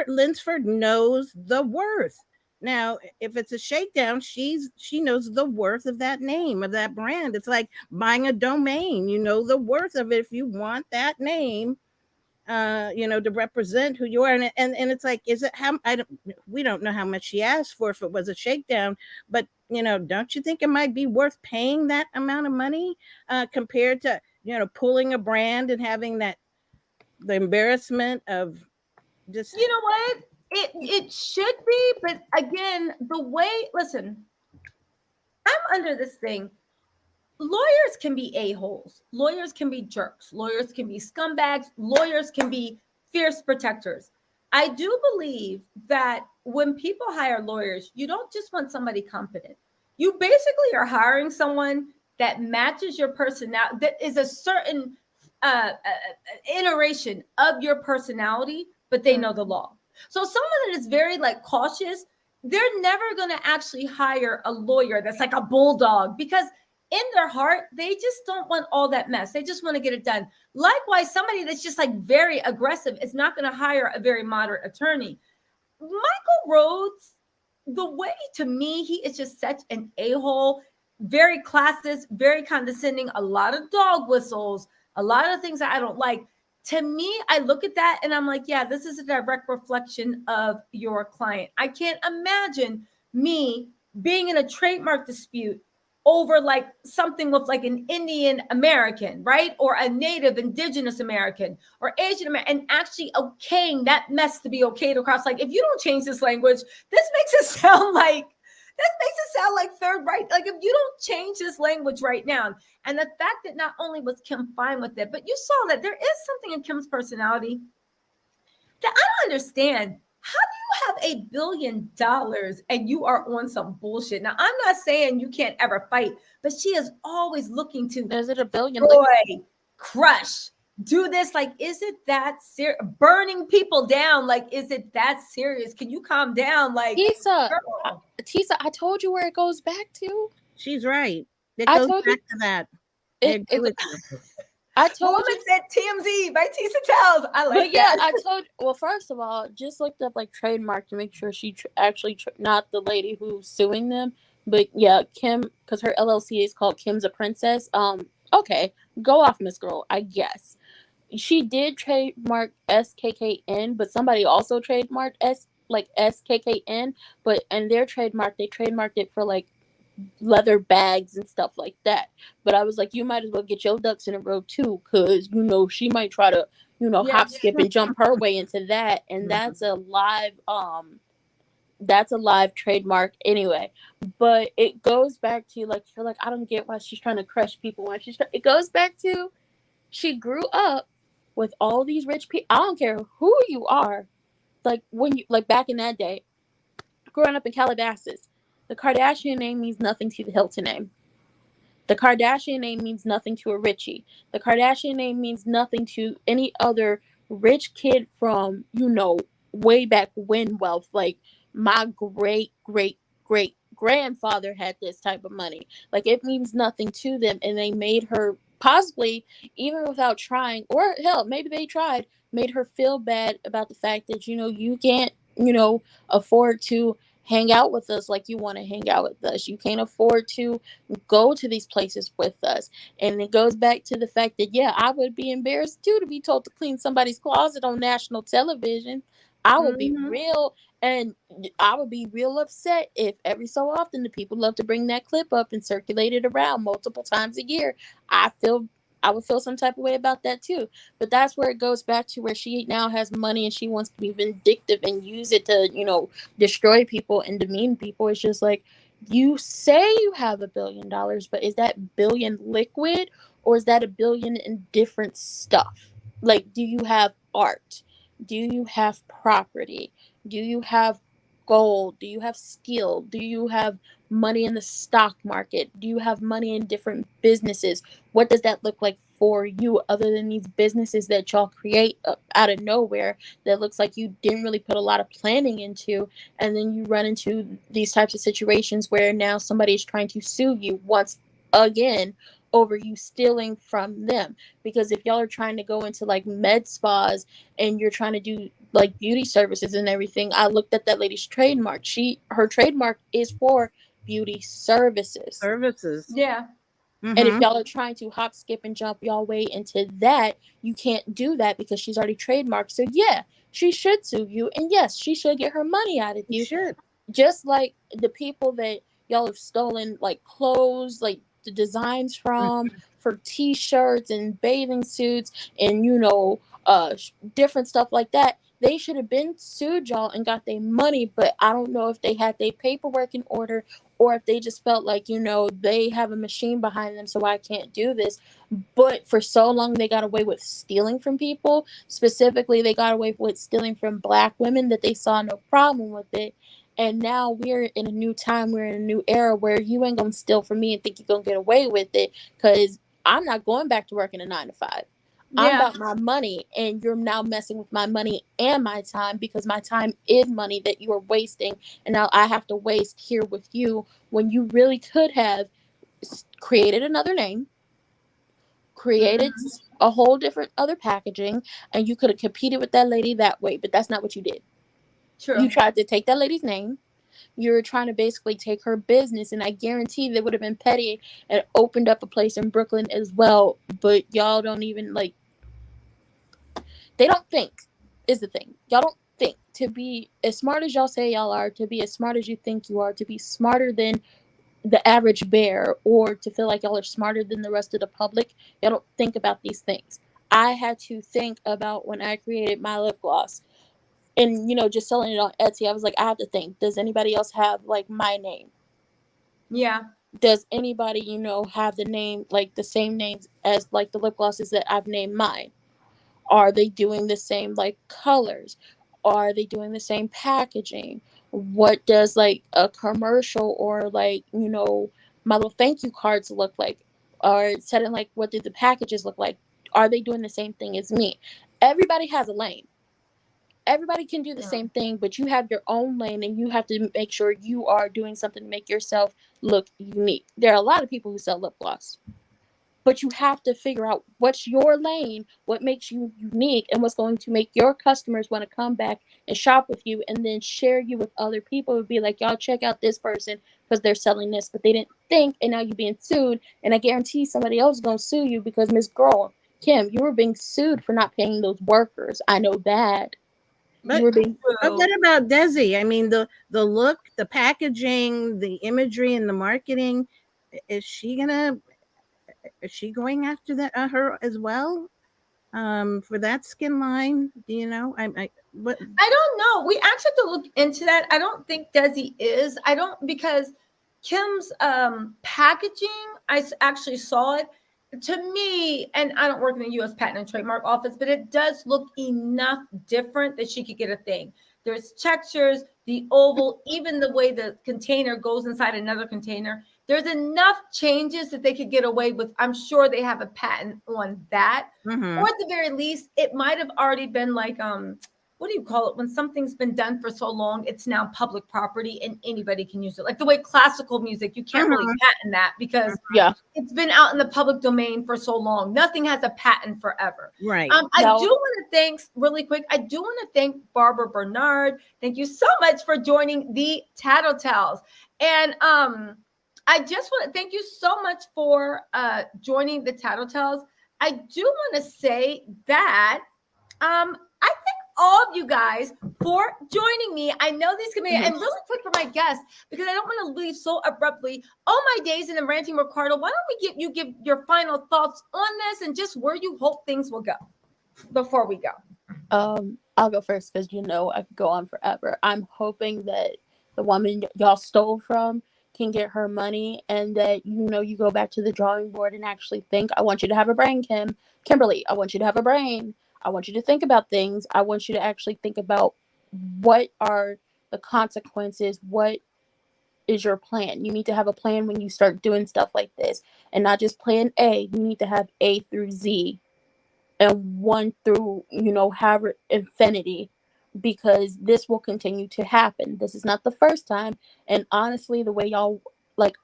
D: Linsford knows the worth. Now, if it's a shakedown, she knows the worth of that name, of that brand. It's like buying a domain. You know the worth of it if you want that name, to represent who you are. And it's like, is it we don't know how much she asked for if it was a shakedown, but don't you think it might be worth paying that amount of money compared to pulling a brand and having the embarrassment of just
A: what? It should be, but again, listen, I'm under this thing. Lawyers can be a-holes. Lawyers can be jerks. Lawyers can be scumbags. Lawyers can be fierce protectors. I do believe that when people hire lawyers, you don't just want somebody competent. You basically are hiring someone that matches your personality, that is a certain iteration of your personality, but they know the law. So someone that is very cautious, they're never going to actually hire a lawyer that's like a bulldog, because in their heart, they just don't want all that mess. They just want to get it done. Likewise, somebody that's just very aggressive is not going to hire a very moderate attorney. Michael Rhodes, the way to me, he is just such an a-hole, very classist, very condescending, a lot of dog whistles, a lot of things that I don't like. To me, I look at that and I'm like, yeah, this is a direct reflection of your client. I can't imagine me being in a trademark dispute over something with an Indian American, right? Or a native indigenous American or Asian American, and actually okaying that mess to be okayed across. If you don't change this language, this makes it sound like third right. If you don't change this language right now, and the fact that not only was Kim fine with it, but you saw that there is something in Kim's personality that I don't understand. How do you have $1 billion and you are on some bullshit? Now, I'm not saying you can't ever fight, but she is always looking to,
C: is it $1 billion?
A: Crush, do this. Is it that serious? Burning people down. Is it that serious? Can you calm down?
C: Tisa, I told you where it goes back to.
D: She's right. It goes back to that.
C: I told you.
A: Said TMZ by TisaTells. I like
C: that. I told. Well, first of all, just looked up Trademark to make sure she actually not the lady who's suing them, but yeah, Kim, because her LLC is called Kim's a Princess. Okay, go off, Miss Girl. I guess she did trademark SKKN, but somebody also trademarked SKKN, and their trademark, they trademarked it for leather bags and stuff like that. But I was like, you might as well get your ducks in a row too, because she might try to hop, skip, and jump her way into that, and that's a live trademark anyway. But it goes back to you're I don't get why she's trying to crush people. It goes back to she grew up with all these rich people. I don't care who you are. like when you like back in that day, growing up in Calabasas, the Kardashian name means nothing to the Hilton name. The Kardashian name means nothing to a Richie. The Kardashian name means nothing to any other rich kid from, way back when wealth. Like my great, great, great grandfather had this type of money. Like it means nothing to them. And they made her possibly, even without trying, or hell, maybe they tried, made her feel bad about the fact that, you can't, afford to hang out with us like you want to hang out with us. You can't afford to go to these places with us. And it goes back to the fact that, yeah, I would be embarrassed too to be told to clean somebody's closet on national television. I would be real, and I would be real upset if every so often the people love to bring that clip up and circulate it around multiple times a year. I would feel some type of way about that too. But that's where it goes back to where she now has money and she wants to be vindictive and use it to, destroy people and demean people. It's just like, you say you have $1 billion, but is that billion liquid or is that a billion in different stuff? Like, do you have art? Do you have property? Do you have gold? Do you have skill? Do you have money in the stock market? Do you have money in different businesses? What does that look like for you other than these businesses that y'all create out of nowhere that looks like you didn't really put a lot of planning into? And then you run into these types of situations where now somebody is trying to sue you once again over you stealing from them. Because if y'all are trying to go into like med spas and you're trying to do like beauty services and everything, I looked at that lady's trademark. Her trademark is for beauty services.
A: Yeah.
C: And if y'all are trying to hop, skip, and jump y'all way into that, you can't do that because she's already trademarked. So yeah, she should sue you, and yes, she should get her money out of you. Just like the people that y'all have stolen like clothes, like the designs from for t-shirts and bathing suits and different stuff like that. They should have been sued y'all and got their money, but I don't know if they had their paperwork in order or if they just felt like, they have a machine behind them, so I can't do this. But for so long, they got away with stealing from people. Specifically, they got away with stealing from Black women that they saw no problem with it. And now we're in a new time. We're in a new era where you ain't going to steal from me and think you're going to get away with it, because I'm not going back to working a 9 to 5. I'm about my money, and you're now messing with my money and my time, because my time is money that you are wasting, and now I have to waste here with you when you really could have created another name, created a whole different other packaging, and you could have competed with that lady that way, but that's not what you did.
A: True.
C: You tried to take that lady's name. You're trying to basically take her business, and I guarantee they would have been petty and opened up a place in Brooklyn as well, but y'all don't even they don't think is the thing. Y'all don't think. To be as smart as y'all say y'all are, to be as smart as you think you are, to be smarter than the average bear, or to feel like y'all are smarter than the rest of the public, y'all don't think about these things. I had to think about when I created my lip gloss and, just selling it on Etsy. I was like, I have to think, does anybody else have like my name?
A: Yeah.
C: Does anybody, have the name, like the same names as like the lip glosses that I've named mine? Are they doing the same like colors? Are they doing the same packaging? What does like a commercial or like, my little thank you cards look like? Or setting like, what do the packages look like? Are they doing the same thing as me? Everybody has a lane. Everybody can do the same thing, but you have your own lane, and you have to make sure you are doing something to make yourself look unique. There are a lot of people who sell lip gloss, but you have to figure out what's your lane, what makes you unique, and what's going to make your customers want to come back and shop with you, and then share you with other people. Would be like, y'all check out this person because they're selling this, but they didn't think, and now you're being sued. And I guarantee somebody else is going to sue you because Miss Girl, Kim, you were being sued for not paying those workers. I know that.
D: But what about Desi? I mean, the look, the packaging, the imagery, and the marketing. Is she going after that her as well? For that skin line, do you know? I
A: don't know. We actually have to look into that. I don't think Desi is. Because Kim's packaging, I actually saw it. To me, and I don't work in the U.S. Patent and Trademark Office, but it does look enough different that she could get a thing. there's textures, the oval, even the way the container goes inside another container. There's enough changes that they could get away with. I'm sure they have a patent on that.
D: Mhm.
A: Or at the very least, it might have already been like, what do you call it? When something's been done for so long, it's now public property and anybody can use it. Like the way classical music, you can't really patent that because
C: Yeah.
A: it's been out in the public domain for so long. Nothing has a patent forever.
D: Right.
A: I do want to thank, really quick, I do want to thank Barbara Bernard. Thank you so much for joining the TisaTells. And I just want to thank you so much for joining the TisaTells. I do want to say that I thank all of you guys for joining me. I know these can be, and really quick for my guests, because I don't want to leave so abruptly. Oh my days, and I'm ranting Ricardo. Why don't we give your final thoughts on this and just where you hope things will go before we go?
C: I'll go first because I could go on forever. I'm hoping that the woman y'all stole from can get her money, and that you go back to the drawing board and actually think. I want you to have a brain, Kimberly. I want you to have a brain. I want you to think about things. I want you to actually think about what are the consequences. What is your plan? You need to have a plan when you start doing stuff like this, and not just plan A. You need to have A through Z and 1 through, however, infinity, because this will continue to happen. This is not the first time. And honestly, the way y'all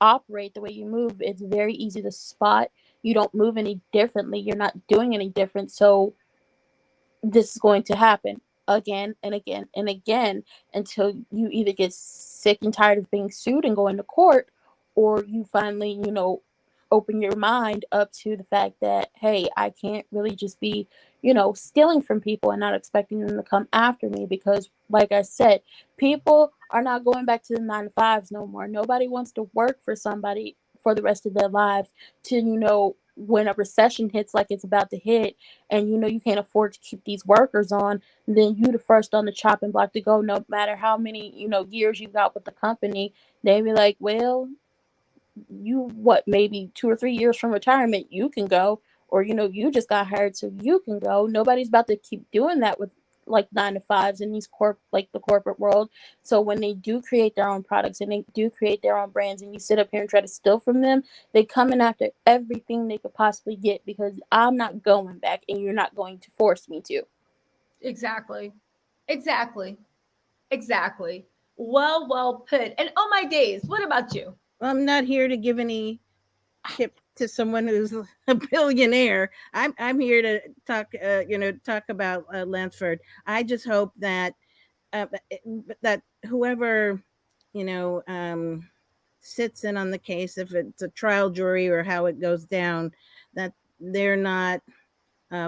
C: operate, the way you move, it's very easy to spot. You don't move any differently. You're not doing any different. So this is going to happen again and again and again until you either get sick and tired of being sued and going to court, or you finally, open your mind up to the fact that, hey, I can't really just be, stealing from people and not expecting them to come after me, because like I said, people are not going back to the 9-to-5s no more. Nobody wants to work for somebody for the rest of their lives to, when a recession hits like it's about to hit, and you can't afford to keep these workers on, then you the first on the chopping block to go, no matter how many years you got with the company. They be like, well, you maybe 2 or 3 years from retirement, you can go, or you just got hired, so you can go. Nobody's about to keep doing that with 9-to-5s in these the corporate world. So when they do create their own products and they do create their own brands, and you sit up here and try to steal from them, they come in after everything they could possibly get, because I'm not going back and you're not going to force me to.
A: Exactly. Well put. And oh my days, what about you?
D: I'm not here to give any tip to someone who's a billionaire. I'm here to talk about Lansford. I just hope that that whoever sits in on the case, if it's a trial jury or how it goes down, that they're not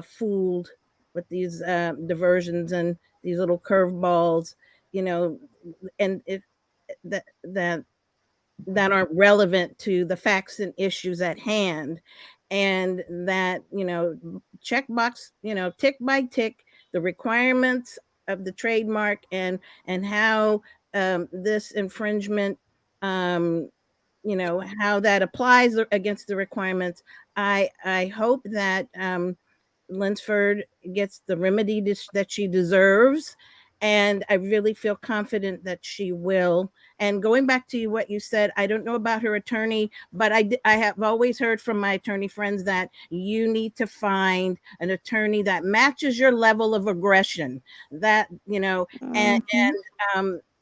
D: fooled with these diversions and these little curveballs, and if that aren't relevant to the facts and issues at hand, and that checkbox, tick by tick, the requirements of the trademark, and how this infringement, how that applies against the requirements. I hope that Linsford gets the remedy that she deserves, and I really feel confident that she will. And going back to what you said, I don't know about her attorney, but I have always heard from my attorney friends that you need to find an attorney that matches your level of aggression. That and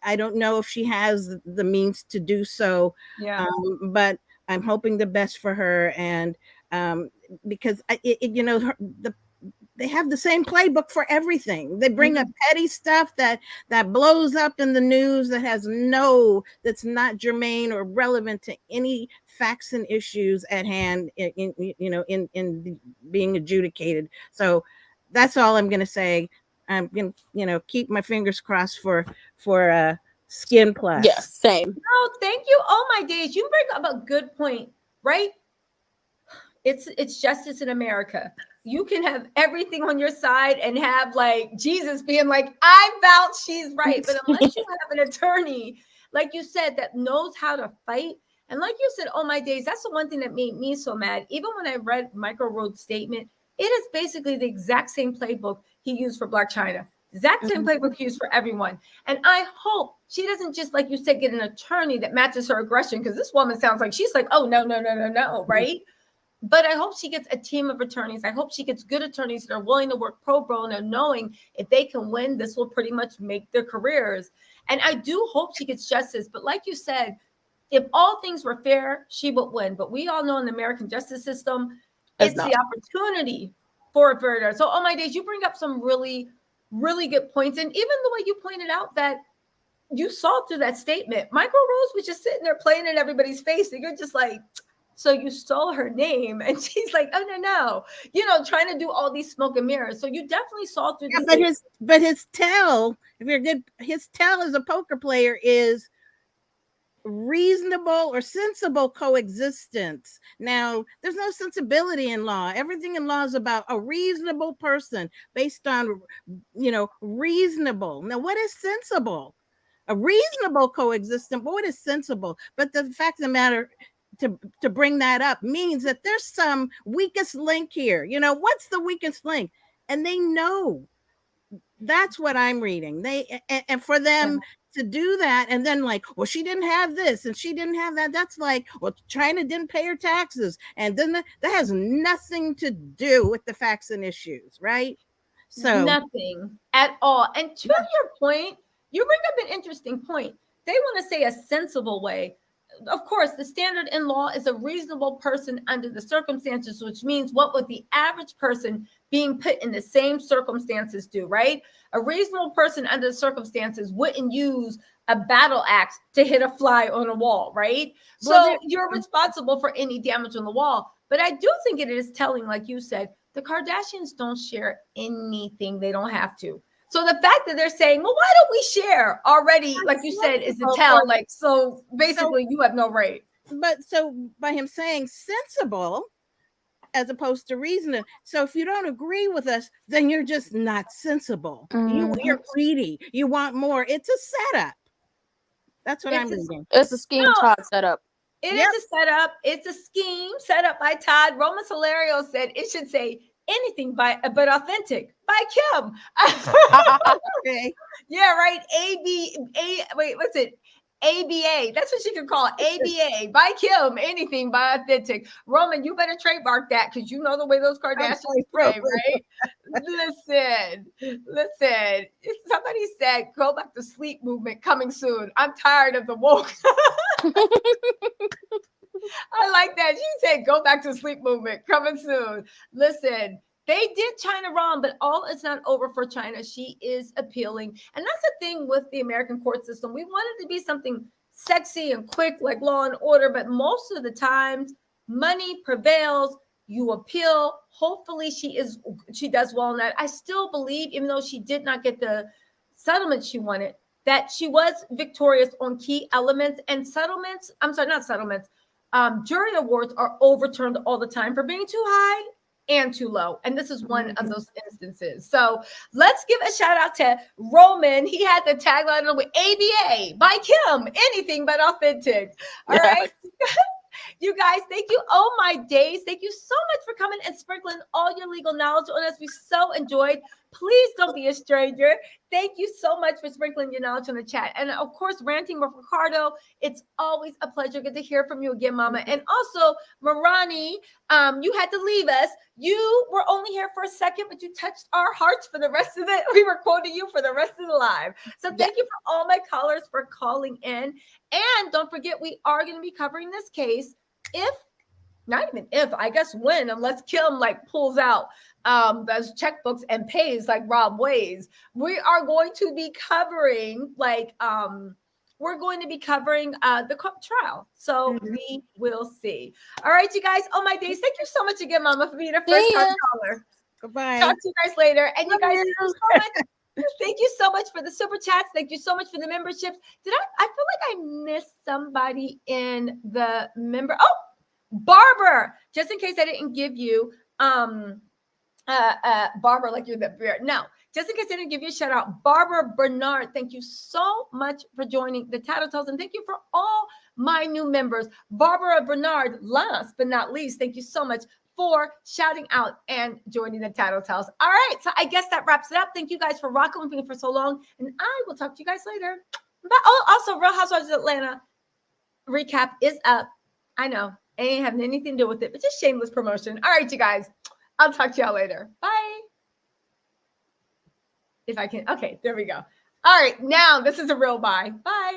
D: I don't know if she has the means to do so.
A: Yeah.
D: But I'm hoping the best for her, and because they have the same playbook for everything. They bring up petty stuff that blows up in the news that's not germane or relevant to any facts and issues at hand in being adjudicated. So that's all I'm going to say. I'm going to keep my fingers crossed for Skin Plus.
C: Yes, same.
A: No, thank you. Oh my days, you bring up a good point, right? It's justice in America. You can have everything on your side and have Jesus being like, I vouch she's right. But unless you have an attorney, like you said, that knows how to fight. And like you said, oh my days, that's the one thing that made me so mad. Even when I read Michael Rhodes' statement, it is basically the exact same playbook he used for Black China. Exact same playbook used for everyone. And I hope she doesn't just, like you said, get an attorney that matches her aggression, because this woman sounds like she's like, oh, no, right? But I hope she gets a team of attorneys. I hope she gets good attorneys that are willing to work pro bono, knowing if they can win, this will pretty much make their careers. And I do hope she gets justice. But like you said, if all things were fair, she would win. But we all know in the American justice system, it's the opportunity for a murder. So, oh my days, you bring up some really, really good points. And even the way you pointed out that you saw through that statement, Michael Rose was just sitting there playing in everybody's face. And you're just like, so you stole her name. And she's like, oh, no. You know, trying to do all these smoke and mirrors. So you definitely saw through this.
D: But his tell, if you're good, his tell as a poker player is reasonable or sensible coexistence. Now, there's no sensibility in law. Everything in law is about a reasonable person based on, reasonable. Now, what is sensible? A reasonable coexistence, but what is sensible? But the fact of the matter, to bring that up means that there's some weakest link here. What's the weakest link? And they know. That's what I'm reading. And for them to do that, and then like, well, she didn't have this and she didn't have that. That's like, well, China didn't pay her taxes, and then that has nothing to do with the facts and issues, right? So
A: nothing at all. And to your point, you bring up an interesting point. They want to say a sensible way. Of course, the standard in law is a reasonable person under the circumstances, which means what would the average person being put in the same circumstances do, right? A reasonable person under the circumstances wouldn't use a battle axe to hit a fly on a wall, right? So you're responsible for any damage on the wall. But I do think it is telling, like you said, the Kardashians don't share anything they don't have to. So the fact that they're saying, well, why don't we share already, like you said, is a tell. Like, so basically you have no right.
D: But so by him saying sensible as opposed to reasonable. So if you don't agree with us, then you're just not sensible. You're greedy. You want more. It's a setup. That's what I'm reading.
C: It's a scheme Todd set up.
A: It is a setup. It's a scheme set up by Todd. Roman Solario said it should say anything but authentic by Kim.
D: Okay.
A: Yeah, right. What's it? ABA. That's what she could call it. ABA by Kim. Anything by authentic. Roman, you better trademark that, because you know the way those Kardashians pray, right? Listen. Somebody said, go back to sleep movement coming soon. I'm tired of the woke. I like that. She said, go back to sleep movement coming soon. Listen, they did China wrong, but all is not over for China. She is appealing. And that's the thing with the American court system. We want it to be something sexy and quick, like Law and Order, but most of the times money prevails. You appeal. Hopefully she does well in that. I still believe, even though she did not get the settlement she wanted, that she was victorious on key elements and settlements. I'm sorry, not settlements. Jury awards are overturned all the time for being too high and too low. And this is one of those instances. So let's give a shout out to Roman. He had the tagline with ABA by Kim, anything but authentic. All right. You guys, thank you. Oh my days. Thank you so much for coming and sprinkling all your legal knowledge on us. We so enjoyed. Please don't be a stranger. Thank you so much for sprinkling your knowledge on the chat. And of course, ranting with Ricardo. It's always a pleasure. Good to hear from you again, Mama. And also, Marani, you had to leave us. You were only here for a second, but you touched our hearts for the rest of it. We were quoting you for the rest of the live. So thank you for all my callers for calling in. And don't forget, we are going to be covering this case I guess when, unless Kim pulls out those checkbooks and pays like Rob Ways. We are going to be covering the trial. So we will see. All right, you guys. Oh my days. Thank you so much again, Mama, for being the first time caller.
D: Goodbye.
A: Talk to you guys later. And you guys, thank you so much for the super chats. Thank you so much for the memberships. I feel like I missed somebody in the member. Oh, Barbara, just in case I didn't give you Barbara, like you're the bear. No, just in case I didn't give you a shout out, Barbara Bernard, thank you so much for joining the TisaTells, and thank you for all my new members. Barbara Bernard, last but not least, thank you so much. for shouting out and joining the TisaTells. All right, so I guess that wraps it up. Thank you guys for rocking with me for so long, and I will talk to you guys later. But also, Real Housewives of Atlanta recap is up. I know, it ain't having anything to do with it, but just shameless promotion. All right, you guys, I'll talk to y'all later. Bye. If I can, okay, there we go. All right, now this is a real bye. Bye.